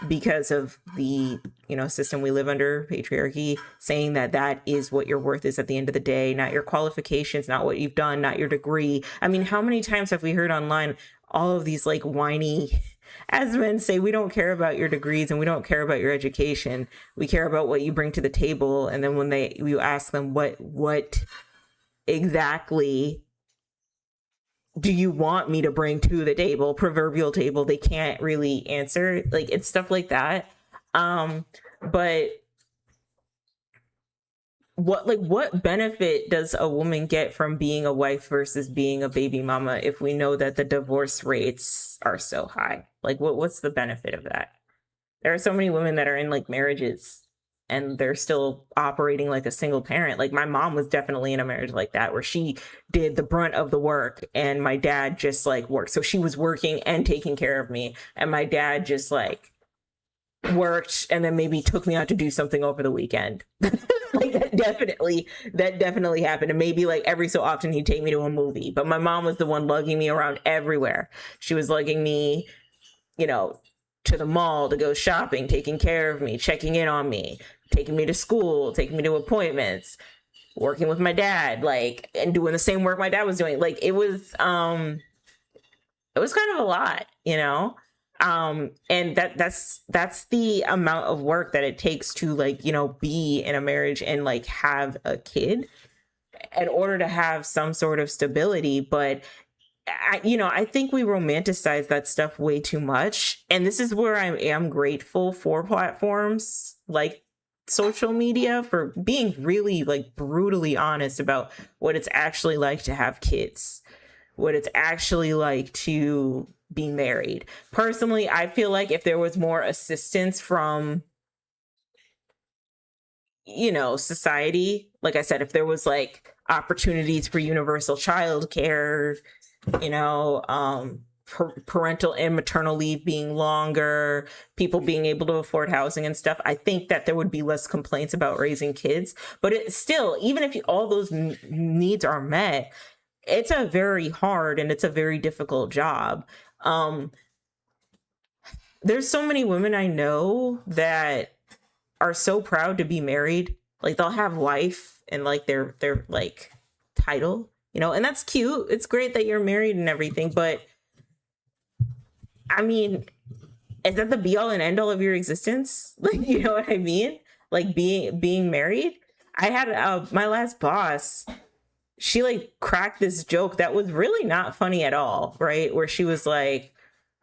because of the system we live under, patriarchy, saying that that is what your worth is at the end of the day, not your qualifications, not what you've done, not your degree. I mean, how many times have we heard online all of these like whiny as men say, we don't care about your degrees and we don't care about your education, we care about what you bring to the table. And then when you ask them what exactly do you want me to bring to the table, proverbial table, they can't really answer. Like, it's stuff like that. But what benefit does a woman get from being a wife versus being a baby mama if we know that the divorce rates are so high? Like, what's the benefit of that? There are so many women that are in like marriages and they're still operating like a single parent. Like, my mom was definitely in a marriage like that, where she did the brunt of the work and my dad just like worked. So she was working and taking care of me, and my dad just like worked and then maybe took me out to do something over the weekend. Like, that definitely happened. And maybe like every so often he'd take me to a movie, but my mom was the one lugging me around everywhere. She was lugging me, you know, to the mall to go shopping, taking care of me, checking in on me, taking me to school, taking me to appointments, working with my dad, like, and doing the same work my dad was doing. Like, it was kind of a lot, and that's the amount of work that it takes to like, be in a marriage and like have a kid in order to have some sort of stability. But I think we romanticize that stuff way too much. And this is where I am grateful for platforms like social media for being really like brutally honest about what it's actually like to have kids, what it's actually like to be married. Personally, I feel like if there was more assistance from society, like I said, if there was like opportunities for universal childcare, parental and maternal leave being longer, people being able to afford housing and stuff, I think that there would be less complaints about raising kids. But it's still, even if all those needs are met, it's a very hard and it's a very difficult job. There's so many women I know that are so proud to be married. Like they'll have wife and like their like title, and that's cute. It's great that you're married and everything, but I mean, is that the be all and end all of your existence? Like, you know what I mean? Like being married. I had my last boss, she like cracked this joke that was really not funny at all, right? Where she was like,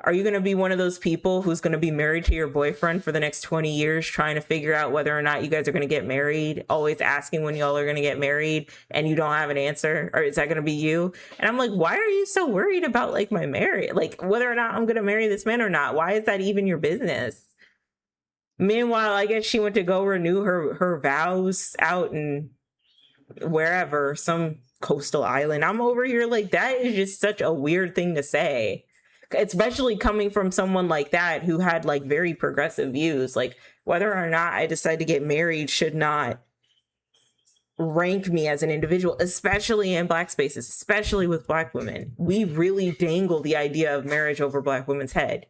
are you going to be one of those people who's going to be married to your boyfriend for the next 20 years, trying to figure out whether or not you guys are going to get married, always asking when y'all are going to get married and you don't have an answer? Or is that going to be you? And I'm like, why are you so worried about like my marriage? Like whether or not I'm going to marry this man or not? Why is that even your business? Meanwhile, I guess she went to go renew her vows out in wherever, some coastal island. I'm over here like, that is just such a weird thing to say, especially coming from someone like that who had like very progressive views. Like whether or not I decide to get married should not rank me as an individual, especially in Black spaces, especially with Black women. We really dangle the idea of marriage over Black women's head,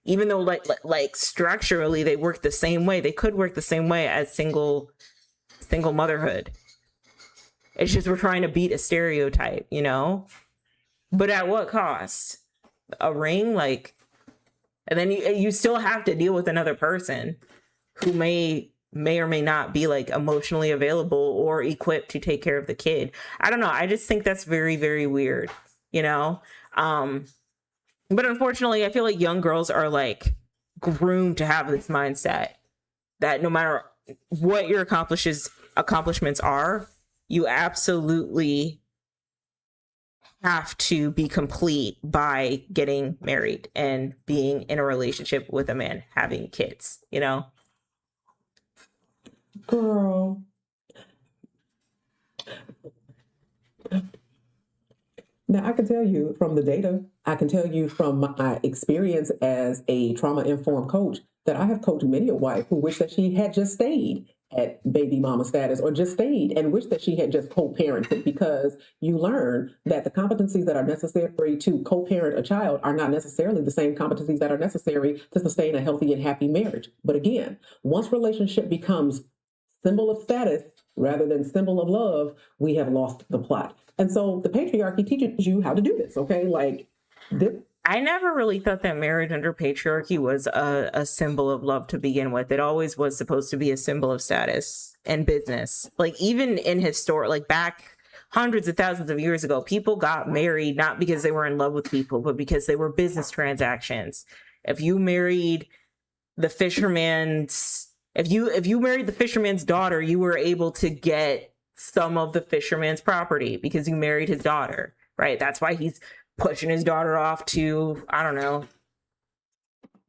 even though like structurally they work the same way. They could work the same way as single motherhood. It's just we're trying to beat a stereotype, but at what cost? A ring, like, and then you still have to deal with another person who may or may not be like emotionally available or equipped to take care of the kid. I don't know. I just think that's very, very weird, but unfortunately, I feel like young girls are like groomed to have this mindset that no matter what your accomplishments are, you absolutely have to be complete by getting married and being in a relationship with a man, having kids, Girl. Now, I can tell you from the data, I can tell you from my experience as a trauma-informed coach that I have coached many a wife who wished that she had just stayed at baby mama status or just stayed and wished that she had just co-parented, because you learn that the competencies that are necessary to co-parent a child are not necessarily the same competencies that are necessary to sustain a healthy and happy marriage. But again, once relationship becomes symbol of status rather than symbol of love, we have lost the plot. And so the patriarchy teaches you how to do this, okay? Like, I never really thought that marriage under patriarchy was a symbol of love to begin with. It always was supposed to be a symbol of status and business. Like even in like back hundreds of thousands of years ago, people got married not because they were in love with people, but because they were business transactions. If you married the fisherman's if you married the fisherman's daughter, you were able to get some of the fisherman's property because you married his daughter, right? That's why he's pushing his daughter off to, I don't know,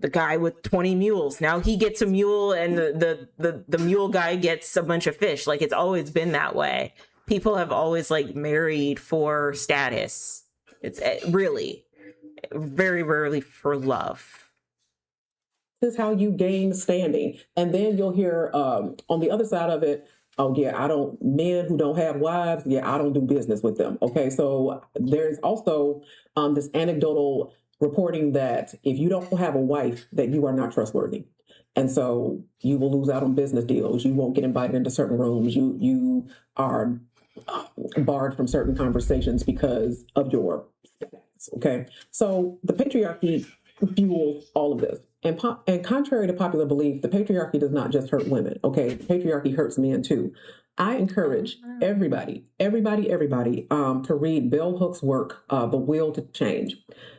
the guy with 20 mules. Now he gets a mule and the mule guy gets a bunch of fish. Like it's always been that way. People have always like married for status. It's really very rarely for love. This is how you gain standing. And then you'll hear on the other side of it, oh yeah, men who don't have wives, yeah, I don't do business with them. Okay, so there's also this anecdotal reporting that if you don't have a wife, that you are not trustworthy. And so you will lose out on business deals. You won't get invited into certain rooms. You are barred from certain conversations because of your status. Okay, so the patriarchy fuels all of this. And contrary to popular belief, the patriarchy does not just hurt women. Okay, the patriarchy hurts men too. I encourage everybody to read Bell Hook's work, The Will to Change,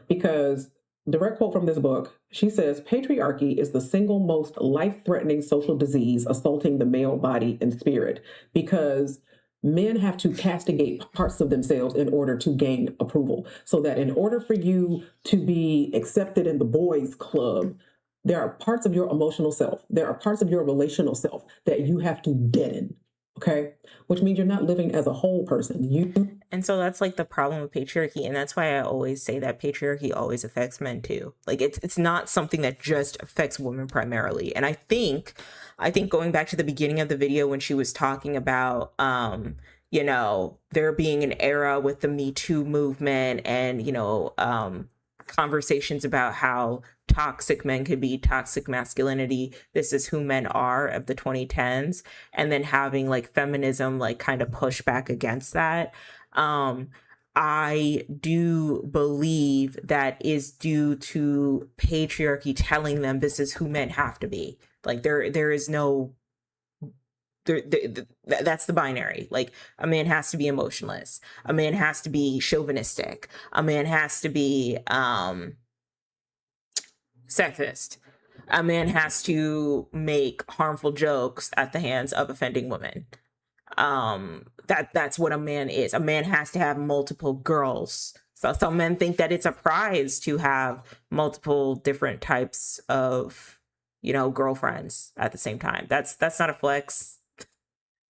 because direct quote from this book, she says, patriarchy is the single most life-threatening social disease assaulting the male body and spirit, because men have to castigate parts of themselves in order to gain approval. So that in order for you to be accepted in the boys' club, There are parts of your emotional self, there are parts of your relational self that you have to deaden. Okay, which means you're not living as a whole person. And so that's like the problem with patriarchy, and that's why I always say that patriarchy always affects men too. Like it's not something that just affects women primarily. And I think going back to the beginning of the video when she was talking about there being an era with the Me Too movement and conversations about how toxic men could be, toxic masculinity, this is who men are of the 2010s, and then having like feminism like kind of push back against that. um I do believe that is due to patriarchy telling them this is who men have to be. Like there is no that's the binary. Like a man has to be emotionless, a man has to be chauvinistic, a man has to be sexist, a man has to make harmful jokes at the hands of offending women. That's what a man is. A man has to have multiple girls. So some men think that it's a prize to have multiple different types of girlfriends at the same time. That's not a flex.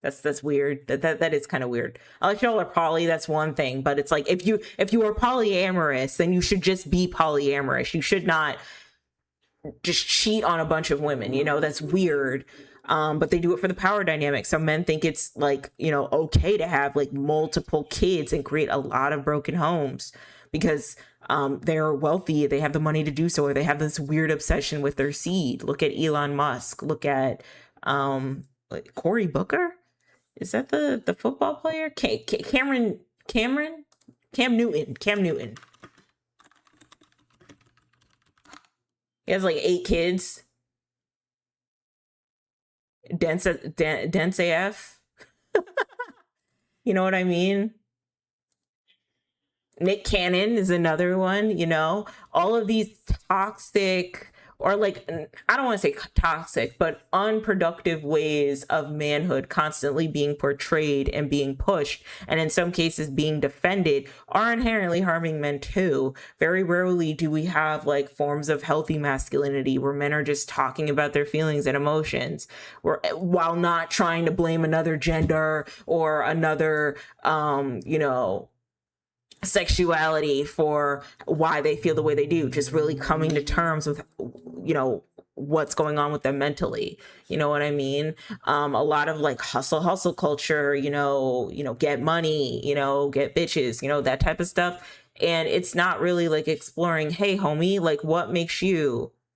That's weird. That is kind of weird. Unless y'all are poly, that's one thing. But it's like if you are polyamorous, then you should just be polyamorous. You should not just cheat on a bunch of women. That's weird. But they do it for the power dynamic. Some men think it's like okay to have like multiple kids and create a lot of broken homes because they're wealthy, they have the money to do so, or they have this weird obsession with their seed. Look at Elon Musk. Look at Cory Booker. Is that the football player? Cam Newton. He has like 8 kids. Dense AF. You know what I mean? Nick Cannon is another one, all of these toxic, or like, I don't want to say toxic, but unproductive ways of manhood constantly being portrayed and being pushed, and in some cases being defended, are inherently harming men too. Very rarely do we have like forms of healthy masculinity where men are just talking about their feelings and emotions, while not trying to blame another gender or another, sexuality for why they feel the way they do. Just really coming to terms with what's going on with them mentally. You know what I mean? A lot of like hustle culture, get money, get bitches, that type of stuff. And it's not really like exploring, hey homie, like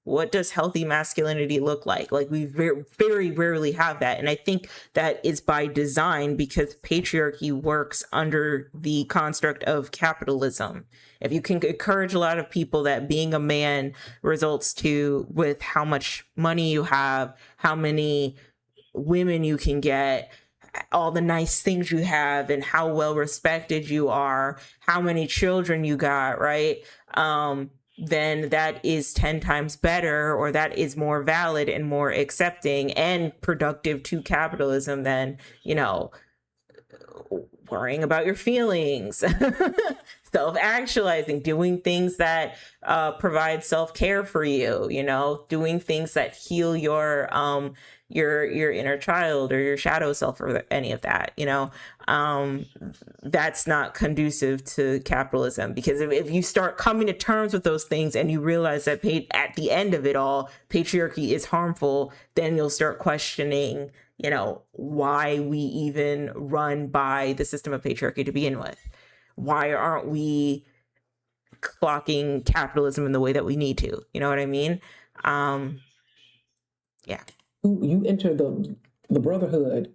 what does healthy masculinity look like? Like we very, very rarely have that. And I think that is by design because patriarchy works under the construct of capitalism. If you can encourage a lot of people that being a man results with how much money you have, how many women you can get, all the nice things you have, and how well respected you are, how many children you got, right? Then that is 10 times better, or that is more valid and more accepting and productive to capitalism than, worrying about your feelings, self-actualizing, doing things that provide self-care for you, doing things that heal your inner child or your shadow self or any of that. That's not conducive to capitalism, because if you start coming to terms with those things and you realize that at the end of it all, patriarchy is harmful, then you'll start questioning why we even run by the system of patriarchy to begin with. Why aren't we clocking capitalism in the way that we need to? You know what I mean? Yeah. You enter the brotherhood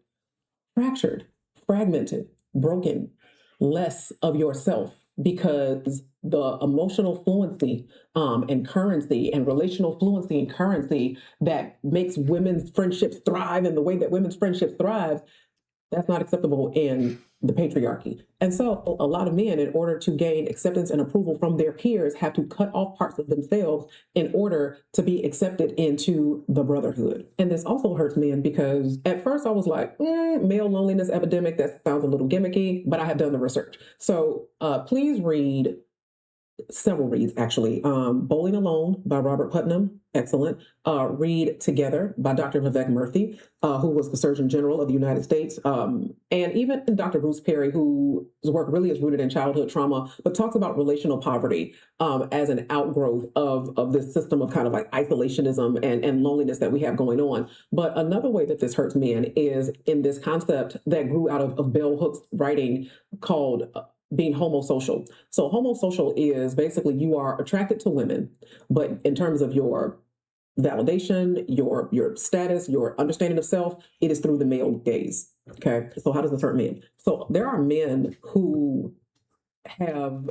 fractured, fragmented, broken, less of yourself, because the emotional fluency and currency and relational fluency and currency that makes women's friendships thrive in the way that women's friendships thrive, that's not acceptable in the patriarchy. And so a lot of men, in order to gain acceptance and approval from their peers, have to cut off parts of themselves in order to be accepted into the brotherhood. And this also hurts men, because at first I was like, male loneliness epidemic, that sounds a little gimmicky, but I have done the research. So please read several reads actually. Bowling Alone by Robert Putnam, excellent. Read Together by Dr. Vivek Murthy, who was the Surgeon General of the United States. And even Dr. Bruce Perry, whose work really is rooted in childhood trauma, but talks about relational poverty as an outgrowth of this system of kind of like isolationism and loneliness that we have going on. But another way that this hurts men is in this concept that grew out of Bell Hook's writing called being homosocial. So homosocial is basically you are attracted to women, but in terms of your validation, your status, your understanding of self, it is through the male gaze. Okay. So how does this hurt men? So there are men who have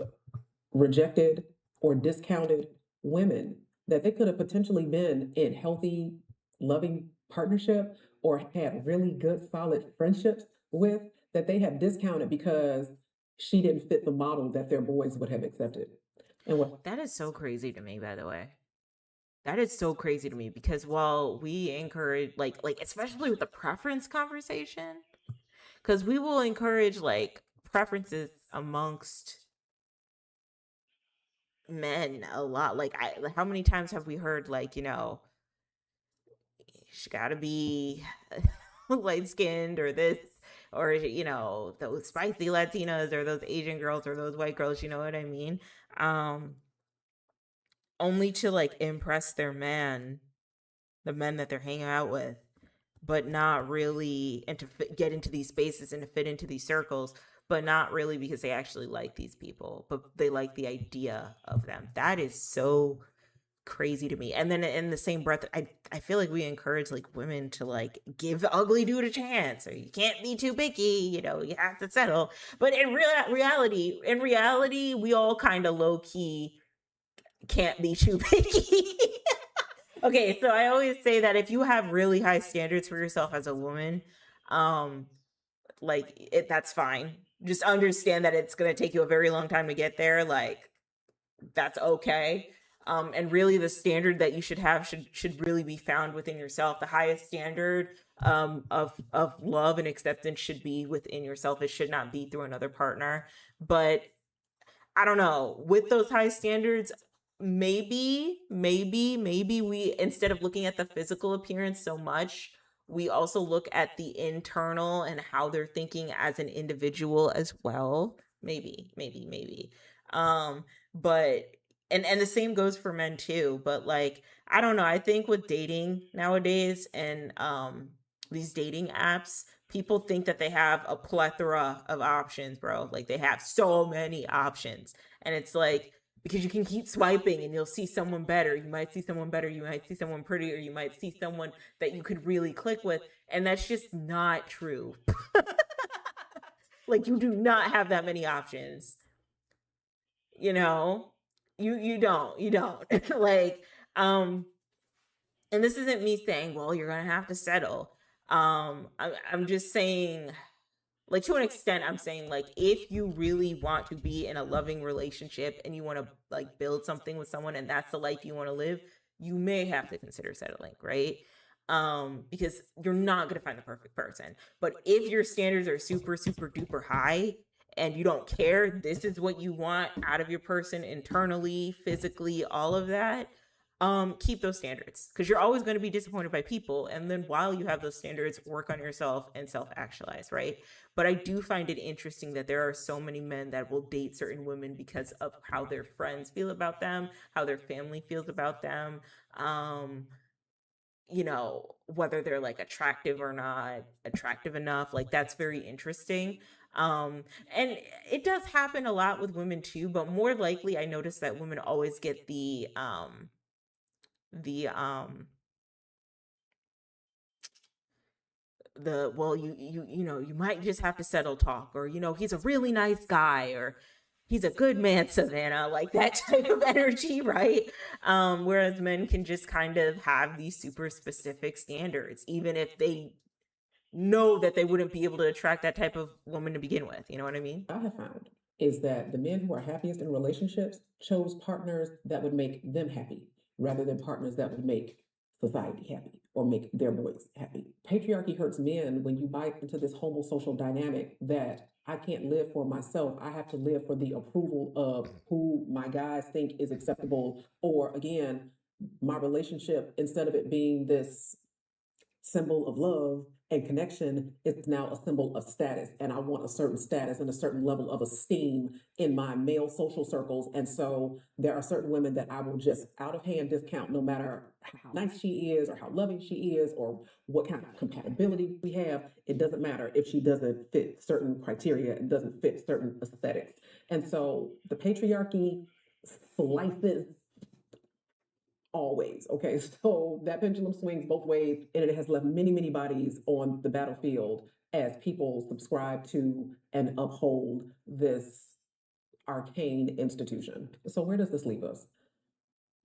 rejected or discounted women that they could have potentially been in healthy, loving partnership or had really good, solid friendships with that they have discounted because she didn't fit the model that their boys would have accepted. And what That is so crazy to me, by the way. That is so crazy to me because while we encourage like especially with the preference conversation, because we will encourage like preferences amongst men a lot. Like how many times have we heard like, she gotta be light skinned or this or those spicy Latinas or those Asian girls or those white girls, you know what I mean? Um Only to like impress their man, the men that they're hanging out with, but not really, and to get into these spaces and to fit into these circles, but not really because they actually like these people, but they like the idea of them. That is so crazy to me. And then in the same breath, I feel like we encourage like women to like give the ugly dude a chance, or you can't be too picky, you have to settle. But in reality, we all kind of low key can't be too picky. Okay, so I always say that if you have really high standards for yourself as a woman, um, that's fine. Just understand that it's gonna take you a very long time to get there. Like that's okay. And really, the standard that you should have should really be found within yourself. The highest standard of love and acceptance should be within yourself. It should not be through another partner. But I don't know, with those high standards, maybe we, instead of looking at the physical appearance so much, we also look at the internal and how they're thinking as an individual as well. Maybe. But and the same goes for men too. But like, I don't know. I think with dating nowadays and these dating apps, people think that they have a plethora of options, bro. Like they have so many options. And it's like, because you can keep swiping and you'll see someone better. You might see someone better. You might see someone prettier. You might see someone that you could really click with. And that's just not true. Like you do not have that many options, you know? You don't. Like, um, and this isn't me saying, well, you're gonna have to settle. I'm just saying, like, to an extent, I'm saying like if you really want to be in a loving relationship and you want to like build something with someone and that's the life you want to live, you may have to consider settling, right? Because you're not going to find the perfect person. But if your standards are super super duper high and you don't care, this is what you want out of your person internally, physically, all of that, keep those standards because you're always going to be disappointed by people. And then while you have those standards, work on yourself and self actualize, right? But I do find it interesting that there are so many men that will date certain women because of how their friends feel about them, how their family feels about them, whether they're like attractive or not attractive enough. Like that's very interesting. And it does happen a lot with women too, but more likely I notice that women always get the the well, you might just have to settle talk, or he's a really nice guy, or he's a good man, Savannah, like that type of energy, right? Whereas men can just kind of have these super specific standards, even if they know that they wouldn't be able to attract that type of woman to begin with. You know what I mean? I have found is that the men who are happiest in relationships chose partners that would make them happy rather than partners that would make society happy or make their boys happy. Patriarchy hurts men when you bite into this homosocial dynamic that I can't live for myself. I have to live for the approval of who my guys think is acceptable. Or again, my relationship, instead of it being this symbol of love and connection, it's now a symbol of status. And I want a certain status and a certain level of esteem in my male social circles. And so there are certain women that I will just out of hand discount no matter how nice she is or how loving she is or what kind of compatibility we have. It doesn't matter if she doesn't fit certain criteria and doesn't fit certain aesthetics. And so the patriarchy slices always. Okay, so that pendulum swings both ways, and it has left many, many bodies on the battlefield as people subscribe to and uphold this arcane institution. So, where does this leave us?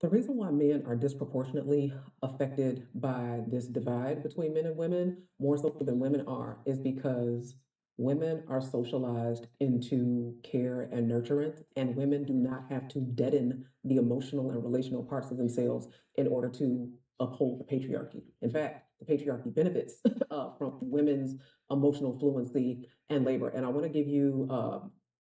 The reason why men are disproportionately affected by this divide between men and women, more so than women are, is because women are socialized into care and nurturance, and women do not have to deaden the emotional and relational parts of themselves in order to uphold the patriarchy. In fact, the patriarchy benefits from women's emotional fluency and labor. And I want to give you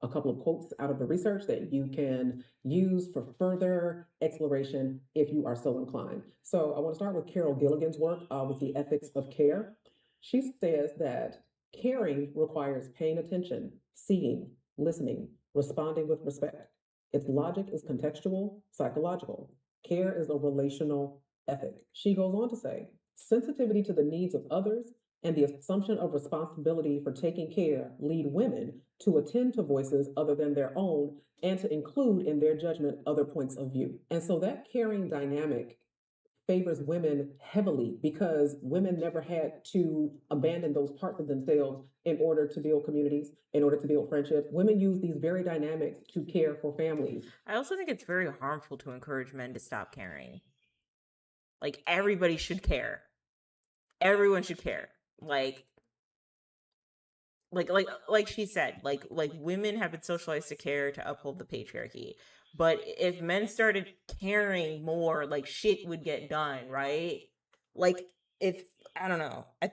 a couple of quotes out of the research that you can use for further exploration if you are so inclined. So I want to start with Carol Gilligan's work with the ethics of care. She says that caring requires paying attention, seeing, listening, responding with respect. Its logic is contextual, psychological. Care is a relational ethic. She goes on to say, sensitivity to the needs of others and the assumption of responsibility for taking care lead women to attend to voices other than their own and to include in their judgment other points of view. And so that caring dynamic favors women heavily because women never had to abandon those parts of themselves in order to build communities, in order to build friendships. Women use these very dynamics to care for families. I also think it's very harmful to encourage men to stop caring. Like, everybody should care. Everyone should care. Like she said, like women have been socialized to care to uphold the patriarchy. But if men started caring more, like, shit would get done, right? Like, if I don't know, I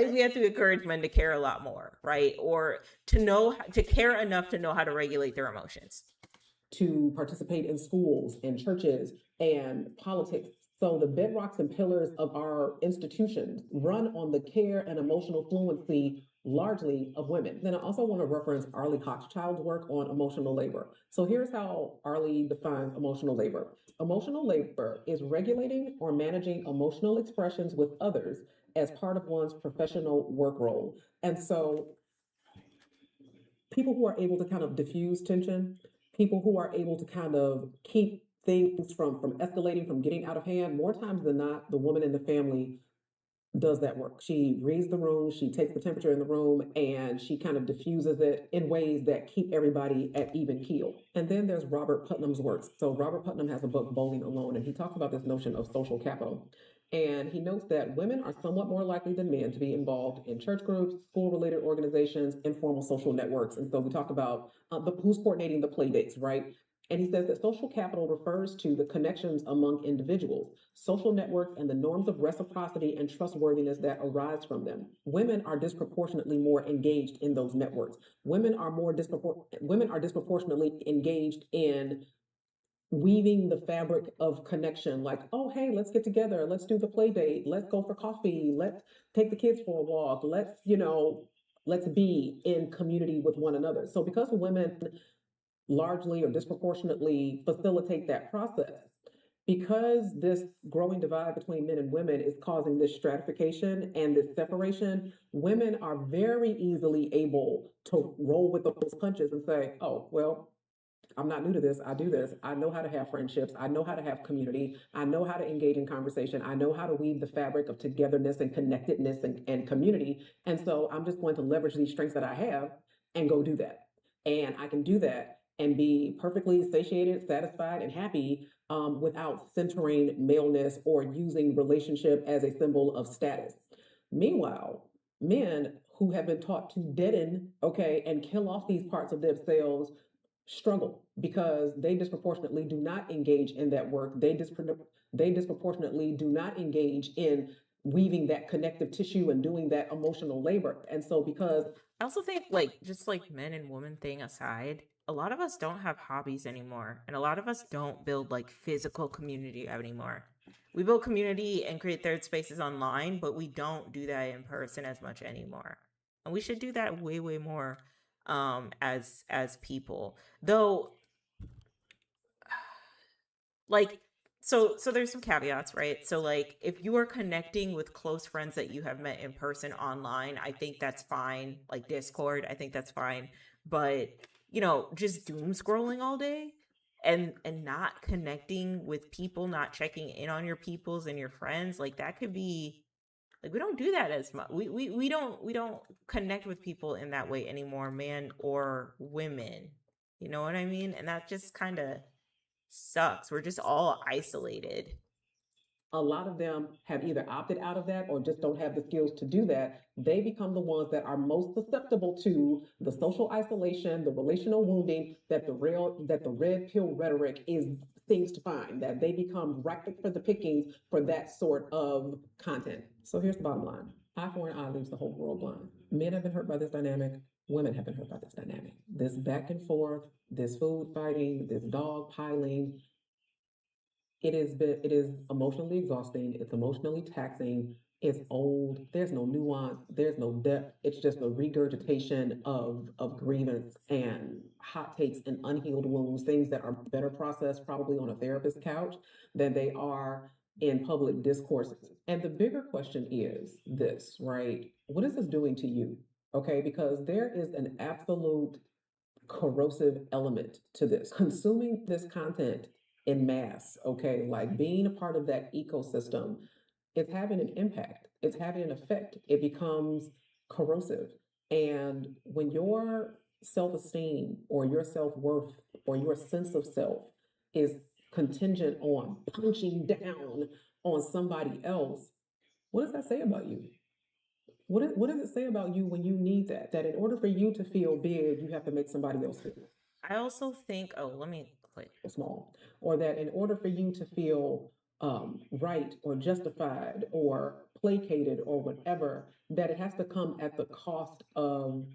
think we have to encourage men to care a lot more, right? Or to care enough to know how to regulate their emotions. To participate in schools and churches and politics. So the bedrocks and pillars of our institutions run on the care and emotional fluency largely of women. Then I also want to reference Arlie Hochschild's work on emotional labor. So here's how Arlie defines emotional labor. Emotional labor is regulating or managing emotional expressions with others as part of one's professional work role. And so people who are able to kind of diffuse tension, people who are able to kind of keep things from escalating, from getting out of hand, more times than not, the woman in the family does that work. She reads the room, she takes the temperature in the room, and she kind of diffuses it in ways that keep everybody at even keel. And then there's Robert Putnam's works. So Robert Putnam has a book, Bowling Alone, and he talks about this notion of social capital. And he notes that women are somewhat more likely than men to be involved in church groups, school-related organizations, informal social networks. And so we talk about who's coordinating the play dates, right? And he says that social capital refers to the connections among individuals, social networks, and the norms of reciprocity and trustworthiness that arise from them. Women are disproportionately more engaged in those networks. Women are disproportionately engaged in weaving the fabric of connection, like, oh, hey, let's get together, let's do the play date, let's go for coffee, let's take the kids for a walk, let's be in community with one another. So because women largely or disproportionately facilitate that process, because this growing divide between men and women is causing this stratification and this separation, women are very easily able to roll with those punches and say, oh, well, I'm not new to this. I do this. I know how to have friendships. I know how to have community. I know how to engage in conversation. I know how to weave the fabric of togetherness and connectedness and community. And so I'm just going to leverage these strengths that I have and go do that. And I can do that and be perfectly satiated, satisfied, and happy without centering maleness or using relationship as a symbol of status. Meanwhile, men who have been taught to deaden, okay, and kill off these parts of themselves struggle because they disproportionately do not engage in that work. They disproportionately do not engage in weaving that connective tissue and doing that emotional labor. And so, because I also think, like, just like men and women thing aside, a lot of us don't have hobbies anymore, and a lot of us don't build like physical community anymore. We build community and create third spaces online, but we don't do that in person as much anymore. And we should do that way, way more as people. Though like so there's some caveats, right? So like if you are connecting with close friends that you have met in person online, I think that's fine. Like Discord, I think that's fine. But just doom scrolling all day and not connecting with people, not checking in on your peoples and your friends, like that could be like we don't do that as much. We don't connect with people in that way anymore, man or women. You know what I mean? And that just kind of sucks. We're just all isolated. a lot of them have either opted out of that or just don't have the skills to do that. They become the ones that are most susceptible to the social isolation, the relational wounding that the red pill rhetoric is things to find, that they become ripe for the pickings for that sort of content. So here's the bottom line. Eye for an eye leaves the whole world blind. Men have been hurt by this dynamic. Women have been hurt by this dynamic. This back and forth, this food fighting, this dog piling, it is emotionally exhausting, it's emotionally taxing, it's old, there's no nuance, there's no depth, it's just a regurgitation of grievance and hot takes and unhealed wounds, things that are better processed probably on a therapist's couch than they are in public discourses. And the bigger question is this, right? What is this doing to you? Okay, because there is an absolute corrosive element to this. Consuming this content in mass, okay, like being a part of that ecosystem, it's having an impact, it's having an effect. It becomes corrosive. And when your self esteem or your self worth or your sense of self is contingent on punching down on somebody else, what does that say about you? What does it say about you when you need that? That in order for you to feel big, you have to make somebody else feel I also think, oh, let me click. small, or that in order for you to feel right or justified or placated or whatever, that it has to come at the cost of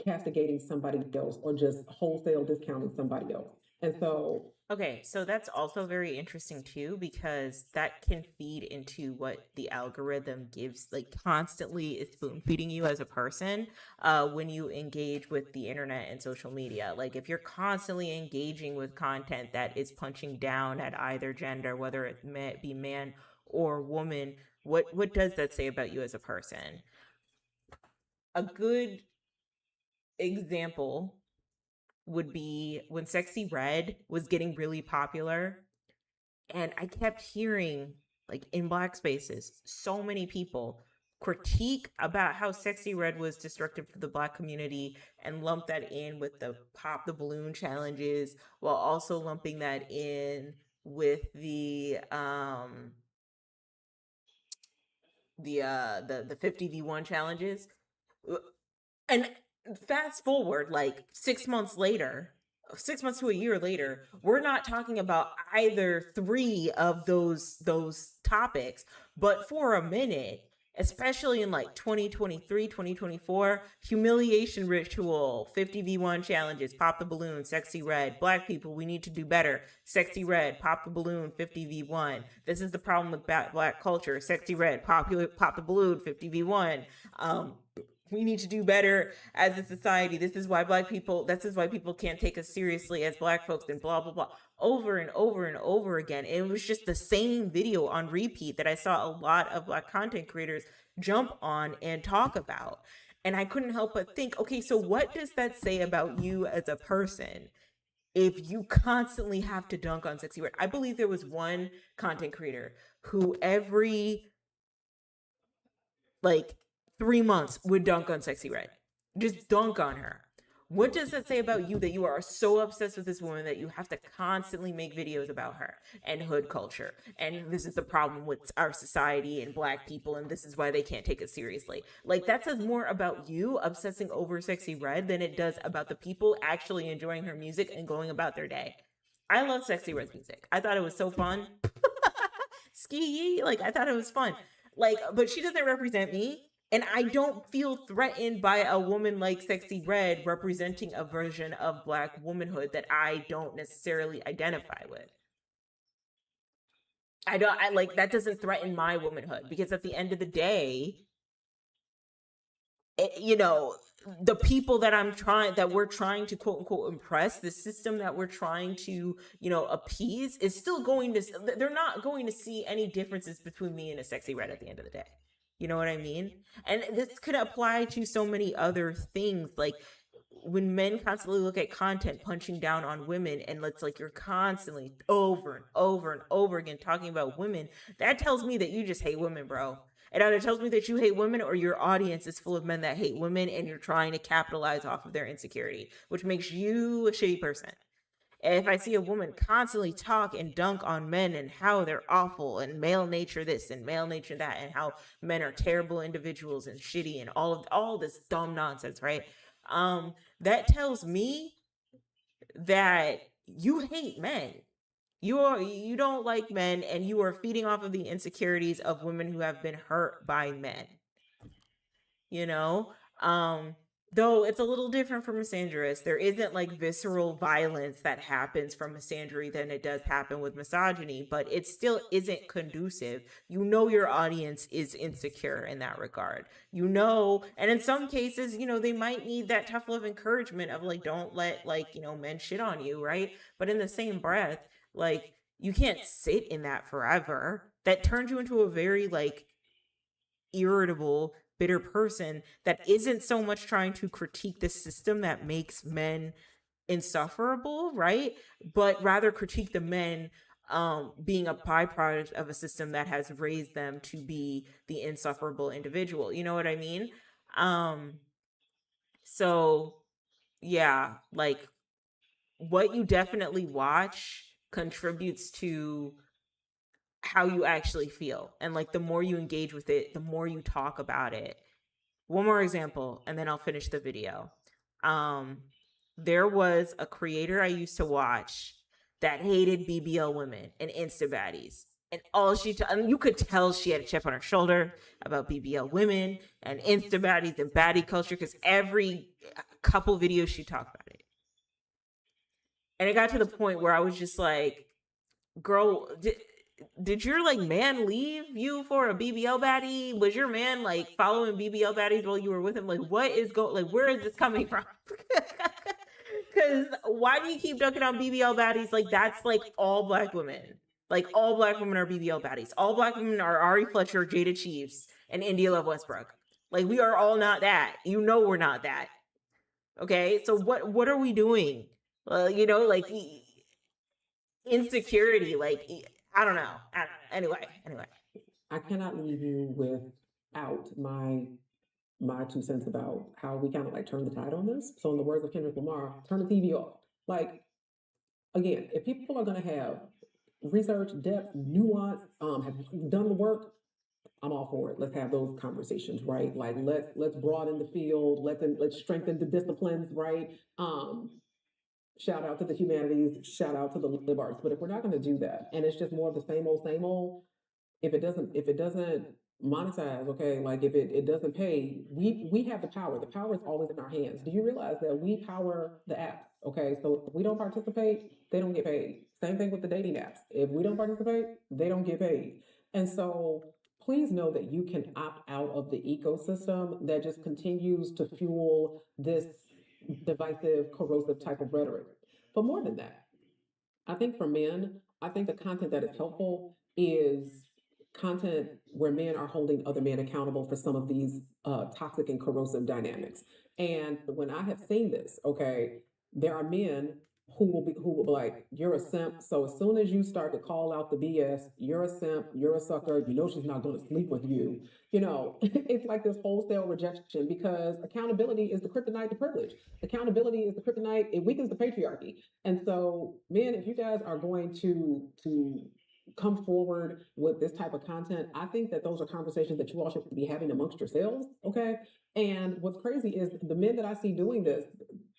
castigating somebody else or just wholesale discounting somebody else. And so, Okay, so that's also very interesting too, because that can feed into what the algorithm gives, like constantly is spoon feeding you as a person when you engage with the internet and social media. Like if you're constantly engaging with content that is punching down at either gender, whether it may be man or woman, what does that say about you as a person? A good example would be when Sexy Red was getting really popular. And I kept hearing, like in Black spaces, so many people critique about how Sexy Red was destructive for the Black community and lump that in with the pop the balloon challenges, while also lumping that in with the 50v1 challenges. And fast forward like 6 months later, 6 months to a year later, we're not talking about either three of those topics. But for a minute, especially in like 2023, 2024, humiliation ritual, 50v1 challenges, pop the balloon, Sexy Red, Black people, we need to do better, Sexy Red, pop the balloon, 50v1, this is the problem with Black culture, Sexy Red, pop the balloon, 50v1, we need to do better as a society. This is why people can't take us seriously as Black folks, and blah blah blah, over and over and over again. And it was just the same video on repeat that I saw a lot of Black content creators jump on and talk about. And I couldn't help but think, okay, so what does that say about you as a person if you constantly have to dunk on Sexy Red? I believe there was one content creator who every like 3 months would dunk on Sexy Red. Just dunk on her. What does that say about you that you are so obsessed with this woman that you have to constantly make videos about her and hood culture? And this is the problem with our society and black people, and this is why they can't take it seriously. Like, that says more about you obsessing over Sexy Red than it does about the people actually enjoying her music and going about their day. I love Sexy Red's music. I thought it was so fun. Ski, like, I thought it was fun. Like, but she doesn't represent me. And I don't feel threatened by a woman like Sexy Red representing a version of black womanhood that I don't necessarily identify with. I like that doesn't threaten my womanhood because at the end of the day, you know, the people that we're trying to quote unquote impress, the system that we're trying to, appease is still going to, they're not going to see any differences between me and a Sexy Red at the end of the day. You know what I mean? And this could apply to so many other things. Like, when men constantly look at content punching down on women, and it's like you're constantly over and over and over again talking about women, that tells me that you just hate women, bro. It either tells me that you hate women or your audience is full of men that hate women and you're trying to capitalize off of their insecurity, which makes you a shitty person. And if I see a woman constantly talk and dunk on men and how they're awful and male nature this and male nature that and how men are terrible individuals and shitty and all this dumb nonsense, right? That tells me that you hate men. You don't like men and you are feeding off of the insecurities of women who have been hurt by men. You know? Though it's a little different from misandrous. There isn't like visceral violence that happens from misandry than it does happen with misogyny, but it still isn't conducive. You know your audience is insecure in that regard. And in some cases, they might need that tough love encouragement of like, don't let men shit on you, right? But in the same breath, like, you can't sit in that forever. That turns you into a very like irritable, bitter person that isn't so much trying to critique the system that makes men insufferable, right? But rather critique the men being a byproduct of a system that has raised them to be the insufferable individual. You know what I mean? So yeah, like, what you definitely watch contributes to how you actually feel. And like, the more you engage with it, the more you talk about it. One more example, and then I'll finish the video. Um, there was a creator I used to watch that hated BBL women and Insta baddies. And you could tell she had a chip on her shoulder about BBL women and Insta baddies and baddie culture because every couple videos she talked about it. And it got to the point where I was just like, girl, did your like man leave you for a BBL baddie? Was your man like following BBL baddies while you were with him? Like, where is this coming from? Because why do you keep dunking on BBL baddies? Like, that's like all black women. Like, all black women are BBL baddies. All black women are Ari Fletcher, Jada Chiefs, and India Love Westbrook. Like, we are all not that. We're not that. Okay, so what are we doing? Like, insecurity. Like, I don't know. Anyway. I cannot leave you without my 2 cents about how we kind of like turn the tide on this. So in the words of Kendrick Lamar, turn the TV off. Like, again, if people are going to have research, depth, nuance, have done the work, I'm all for it. Let's have those conversations, right? Like, let's broaden the field. Let's strengthen the disciplines, right? Shout out to the humanities. Shout out to the liberal arts. But if we're not going to do that, and it's just more of the same old, if it doesn't monetize, okay, like if it doesn't pay, we have the power. The power is always in our hands. Do you realize that we power the app? Okay, so if we don't participate, they don't get paid. Same thing with the dating apps. If we don't participate, they don't get paid. And so please know that you can opt out of the ecosystem that just continues to fuel this divisive, corrosive type of rhetoric. But more than that, I think for men, I think the content that is helpful is content where men are holding other men accountable for some of these toxic and corrosive dynamics. And when I have seen this, okay, there are men who will be like, you're a simp. So as soon as you start to call out the BS, you're a simp, you're a sucker, you know she's not going to sleep with you. You know, it's like this wholesale rejection because accountability is the kryptonite to privilege. Accountability is the kryptonite, it weakens the patriarchy. And so, men, if you guys are going to come forward with this type of content, I think that those are conversations that you all should be having amongst yourselves. Okay. And what's crazy is the men that I see doing this,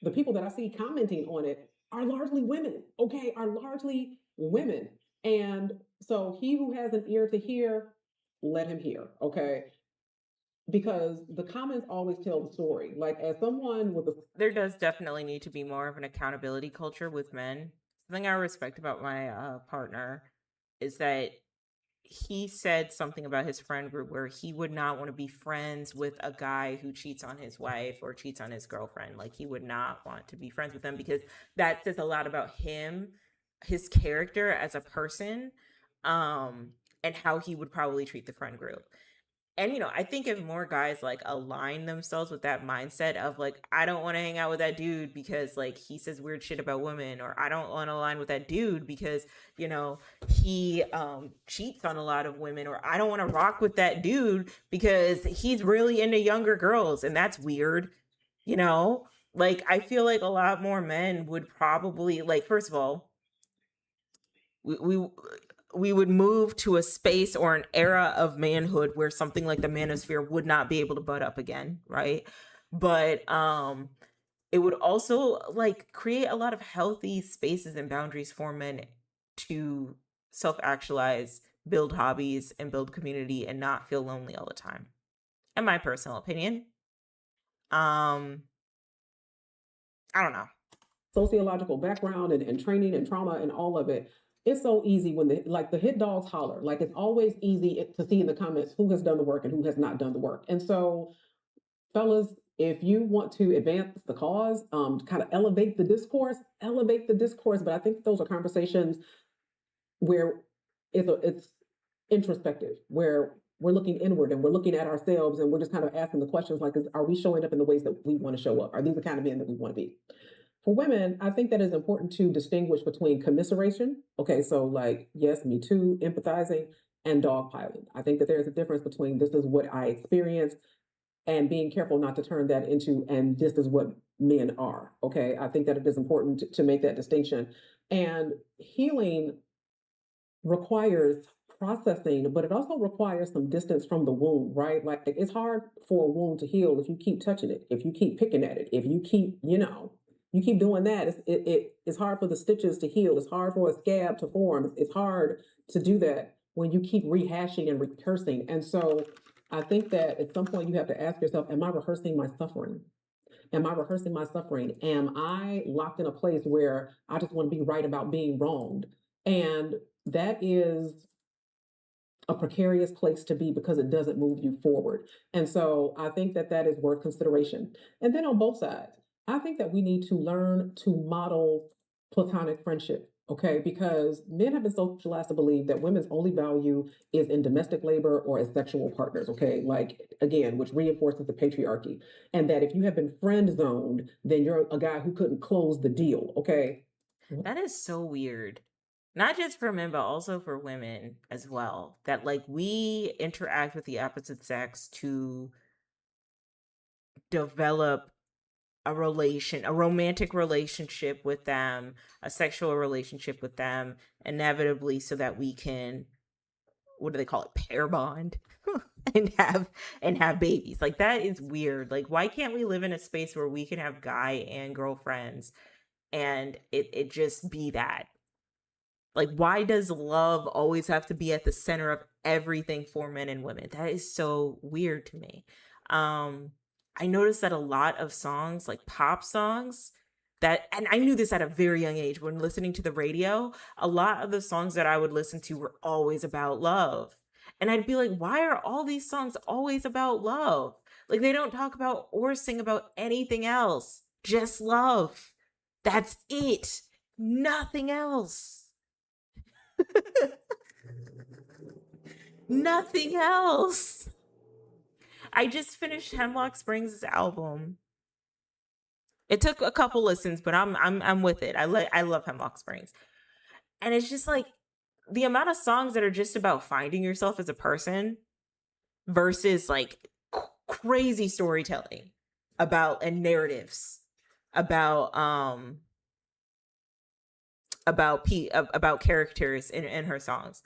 the people that I see commenting on it are largely women, okay, are largely women. And so he who has an ear to hear, let him hear, okay? Because the comments always tell the story. Like, as someone with a There does definitely need to be more of an accountability culture with men. Something I respect about my partner is that he said something about his friend group where he would not want to be friends with a guy who cheats on his wife or cheats on his girlfriend. Like, he would not want to be friends with them because that says a lot about him, his character as a person, um, and how he would probably treat the friend group. And I think if more guys like align themselves with that mindset of like, I don't want to hang out with that dude because like he says weird shit about women, or I don't want to align with that dude because he cheats on a lot of women, or I don't want to rock with that dude because he's really into younger girls and that's weird. you know like, I feel like a lot more men would probably, like, first of all, we we would move to a space or an era of manhood where something like the manosphere would not be able to butt up again, right? But it would also like create a lot of healthy spaces and boundaries for men to self-actualize, build hobbies, and build community and not feel lonely all the time. In my personal opinion. um I don't know. sociological background and training and trauma and all of it, it's so easy when the hit dogs holler. Like, it's always easy to see in the comments who has done the work and who has not done the work. And so, fellas, if you want to advance the cause, kind of elevate the discourse. But I think those are conversations where it's introspective, where we're looking inward and we're looking at ourselves and we're just kind of asking the questions like, are we showing up in the ways that we want to show up? Are these the kind of men that we want to be? For women, I think that it's important to distinguish between commiseration. Okay, so like, yes, me too, empathizing, and dogpiling. I think that there's a difference between this is what I experienced and being careful not to turn that into, and this is what men are. Okay, I think that it is important to make that distinction. And healing requires processing, but it also requires some distance from the wound, right? Like, it's hard for a wound to heal if you keep touching it, if you keep picking at it, if you keep, you keep doing that. It's hard for the stitches to heal. It's hard for a scab to form. It's hard to do that when you keep rehashing and rehearsing. And so I think that at some point you have to ask yourself, am I rehearsing my suffering? Am I rehearsing my suffering? Am I locked in a place where I just want to be right about being wronged? And that is a precarious place to be because it doesn't move you forward. And so I think that that is worth consideration. And then on both sides, I think that we need to learn to model platonic friendship. Okay, because men have been socialized to believe that women's only value is in domestic labor or as sexual partners. Okay, like, again, which reinforces the patriarchy, and that if you have been friend zoned, then you're a guy who couldn't close the deal. Okay. That is so weird. Not just for men, but also for women as well. That like we interact with the opposite sex to develop a romantic relationship with them, a sexual relationship with them, inevitably so that we can, what do they call it, pair bond and have babies. Like, that is weird. Like, why can't we live in a space where we can have guy and girlfriends and it just be that? Like, why does love always have to be at the center of everything for men and women? That is so weird to me. Um, I noticed that a lot of songs, like pop songs, and I knew this at a very young age when listening to the radio, a lot of the songs that I would listen to were always about love. And I'd be like, why are all these songs always about love? Like, they don't talk about or sing about anything else, just love. That's it. Nothing else. Nothing else. I just finished Hemlock Springs' album. It took a couple listens, but I'm with it. I love Hemlock Springs. And it's just like the amount of songs that are just about finding yourself as a person versus like crazy storytelling about and narratives about about characters in her songs,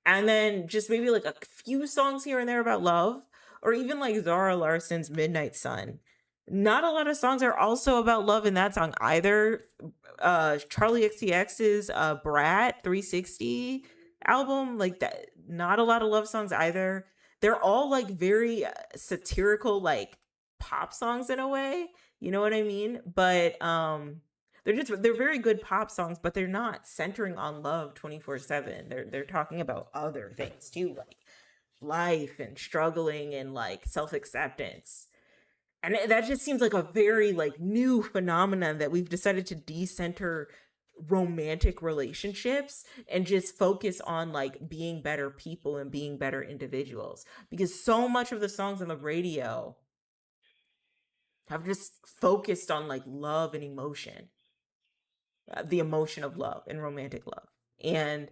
and then just maybe like a few songs here and there about love, or even like Zara Larson's Midnight Sun. Not a lot of songs are also about love in that song either. Charlie XCX's Brat 360 album, like that, not a lot of love songs either. They're all like very satirical, like pop songs in a way. You know what I mean? But they're very good pop songs, but they're not centering on love 24/7. They're talking about other things too, like life and struggling and like self-acceptance. And that just seems like a very like new phenomenon that we've decided to decenter romantic relationships and just focus on like being better people and being better individuals, because so much of the songs on the radio have just focused on like love and emotion, the emotion of love and romantic love. And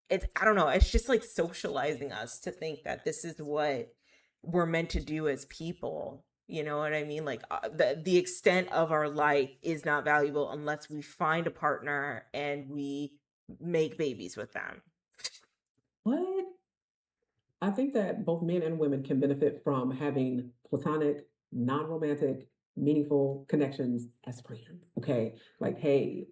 it's, I don't know, it's just like socializing us to think that this is what we're meant to do as people. You know what I mean? Like the extent of our life is not valuable unless we find a partner and we make babies with them. What? I think that both men and women can benefit from having platonic, non-romantic, meaningful connections as friends. Okay. Like, hey,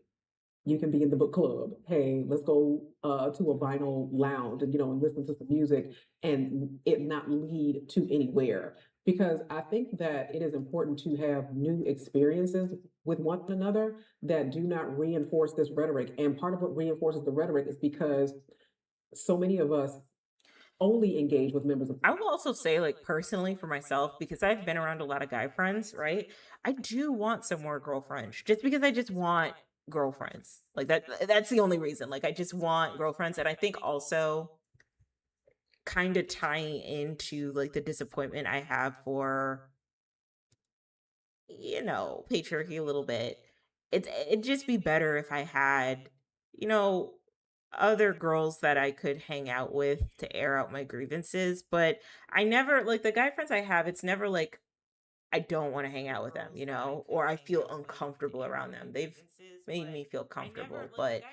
you can be in the book club. Hey, let's go to a vinyl lounge and and listen to some music and it not lead to anywhere. Because I think that it is important to have new experiences with one another that do not reinforce this rhetoric. And part of what reinforces the rhetoric is because so many of us only engage with members of. I will also say, like, personally for myself, because I've been around a lot of guy friends, right? I do want some more girlfriends just because I just want girlfriends. Like that's the only reason. Like I just want girlfriends. And I think also kind of tying into like the disappointment I have for, patriarchy a little bit. It'd just be better if I had, you know, other girls that I could hang out with to air out my grievances. But I never like the guy friends I have, it's never like I don't want to hang out with them, or I feel uncomfortable around them. They've made me feel comfortable, but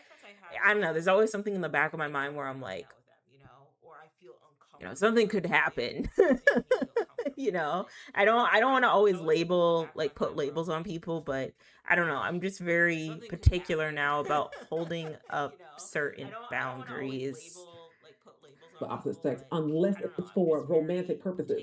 I don't know. There's always something in the back of my mind where I'm like, something could happen. I don't want to always label like put labels on people, but I don't know. I'm just very particular now about holding up certain boundaries. The opposite sex unless it's for romantic purposes.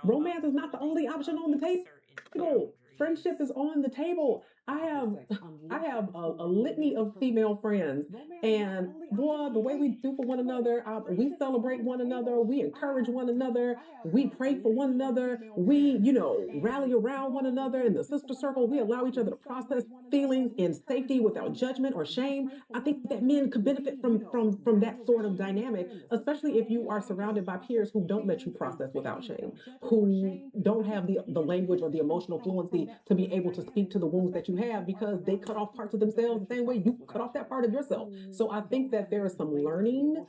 Romance is not the only option on the table. Friendship is on the table. I have a litany of female friends, and boy, the way we do for one another, we celebrate one another, we encourage one another, we pray for one another, we rally around one another in the sister circle. We allow each other to process feelings in safety without judgment or shame. I think that men could benefit from that sort of dynamic, especially if you are surrounded by peers who don't let you process without shame, who don't have the language or the emotional fluency to be able to speak to the wounds that you have because they cut off parts of themselves the same way you cut off that part of yourself. So I think that there is some learning.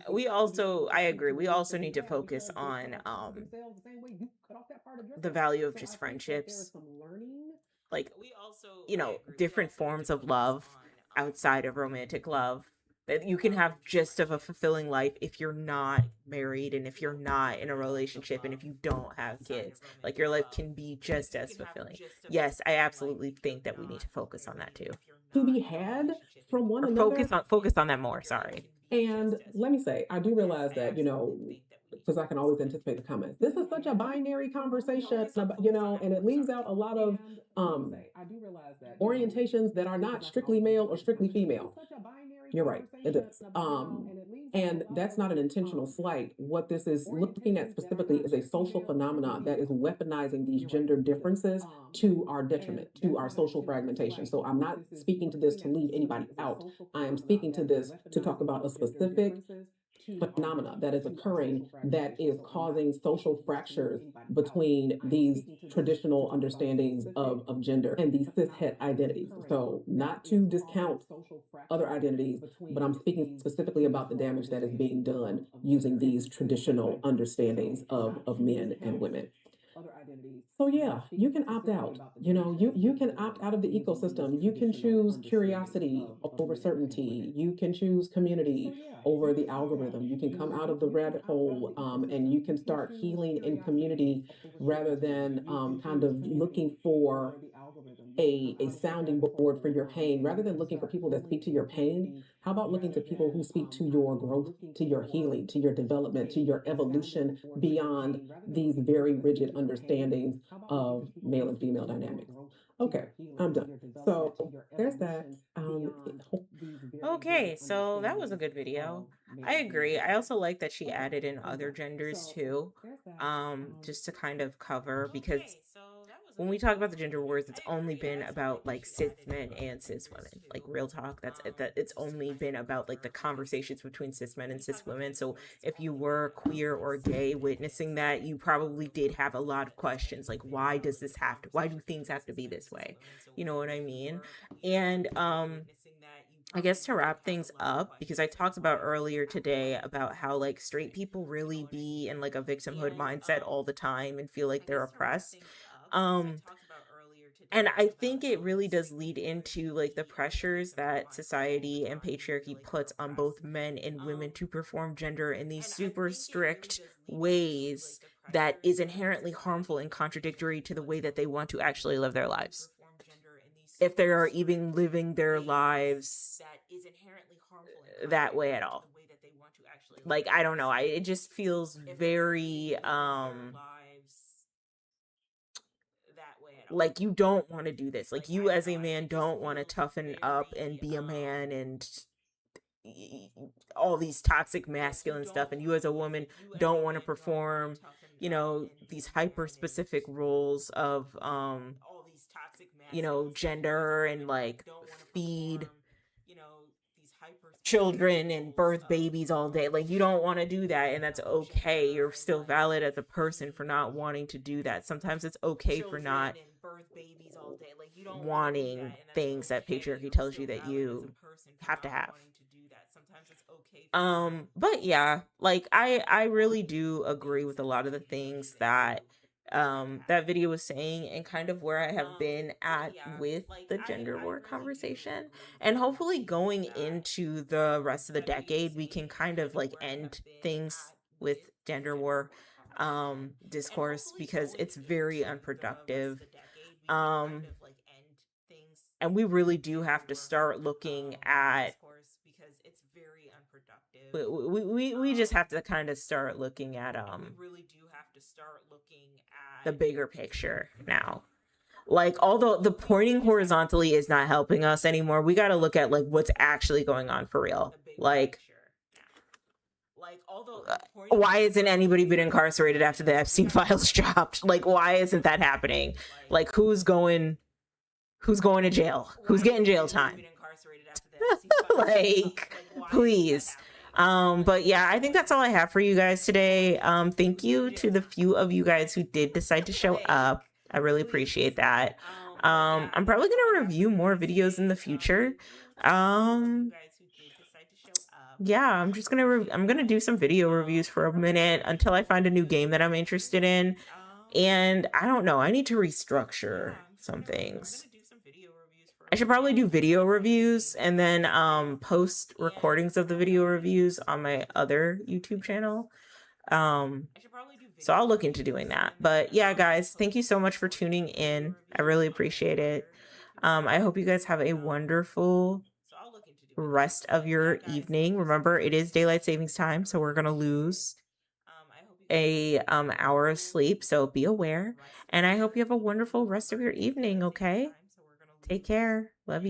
I agree. We also need to focus on the value of just friendships, like different forms of love outside of romantic love, that you can have just of a fulfilling life if you're not married and if you're not in a relationship and if you don't have kids. Like your life can be just as fulfilling. Yes, I absolutely think that we need to focus on that too. To be had from one Or another. focus on that more, sorry. And let me say, I do realize that, because I can always anticipate the comments. This is such a binary conversation, and it leaves out a lot of orientations that are not strictly male or strictly female. You're right, it is. And that's not an intentional slight. What this is looking at specifically is a social phenomenon that is weaponizing these gender differences to our detriment, to our social fragmentation. So I'm not speaking to this to leave anybody out. I am speaking to this to talk about a specific phenomena that is occurring that is causing social fractures between these traditional understandings of gender and these cishet identities. So, not to discount other identities, but I'm speaking specifically about the damage that is being done using these traditional understandings of men and women. So yeah, you can opt out. You can opt out of the ecosystem. You can choose curiosity over certainty. You can choose community over the algorithm. You can come out of the rabbit hole, and you can start healing in community rather than kind of looking for a sounding board for your pain. Rather than looking for people that speak to your pain, how about looking to people who speak to your growth, to your healing, to your development, to your evolution beyond these very rigid understandings of male and female dynamics? Okay, I'm done. So there's that. Okay, so that was a good video. I agree. I also like that she added in other genders too, just to kind of cover because when we talk about the gender wars, it's only been about like cis men and cis women. Like real talk, that it's only been about like the conversations between cis men and cis women. So if you were queer or gay witnessing that, you probably did have a lot of questions like why do things have to be this way? You know what I mean? And I guess to wrap things up, because I talked about earlier today about how like straight people really be in like a victimhood mindset all the time and feel like they're oppressed. Um, and I think it really does lead into like the pressures that society and patriarchy puts on both men and women to perform gender in these super strict ways that is inherently harmful and contradictory to the way that they want to actually live their lives. If they are even living their lives that way at all. Like I don't know, it just feels very like you don't want to do this. Like you as a man don't want to toughen up and be a man and all these toxic masculine stuff, and you as a woman don't want to perform, these hyper specific roles of gender and like feed children and birth babies all day. Like you don't want to do that, and that's okay. You're still valid as a person for not wanting to do that. Sometimes it's okay for not wanting things that patriarchy tells you that you have to have. But yeah, like I really do agree with a lot of the things that that video was saying and kind of where I have been at with the gender war conversation. And hopefully going into the rest of the decade we can kind of like end things with gender war discourse because it's very unproductive. Um and we really do have to start looking at we just have to kind of start looking at the bigger picture now. Like although the pointing horizontally is not helping us anymore, we got to look at like what's actually going on for real. Like why isn't anybody been incarcerated after the Epstein files dropped? Like why isn't that happening? Like who's going to jail? Who's getting jail time? Like please. But yeah, I think that's all I have for you guys today. Thank you to the few of you guys who did decide to show up. I really appreciate that. I'm probably gonna review more videos in the future. Um, yeah, I'm gonna do some video reviews for a minute until I find a new game that I'm interested in. And I don't know, I need to restructure some things. I should probably do video reviews and then post recordings of the video reviews on my other YouTube channel. So I'll look into doing that. But yeah, guys, thank you so much for tuning in. I really appreciate it. I hope you guys have a wonderful rest of your evening. Remember, it is daylight savings time, so we're gonna lose a hour of sleep, so be aware. And I hope you have a wonderful rest of your evening, okay? Take care. Love you.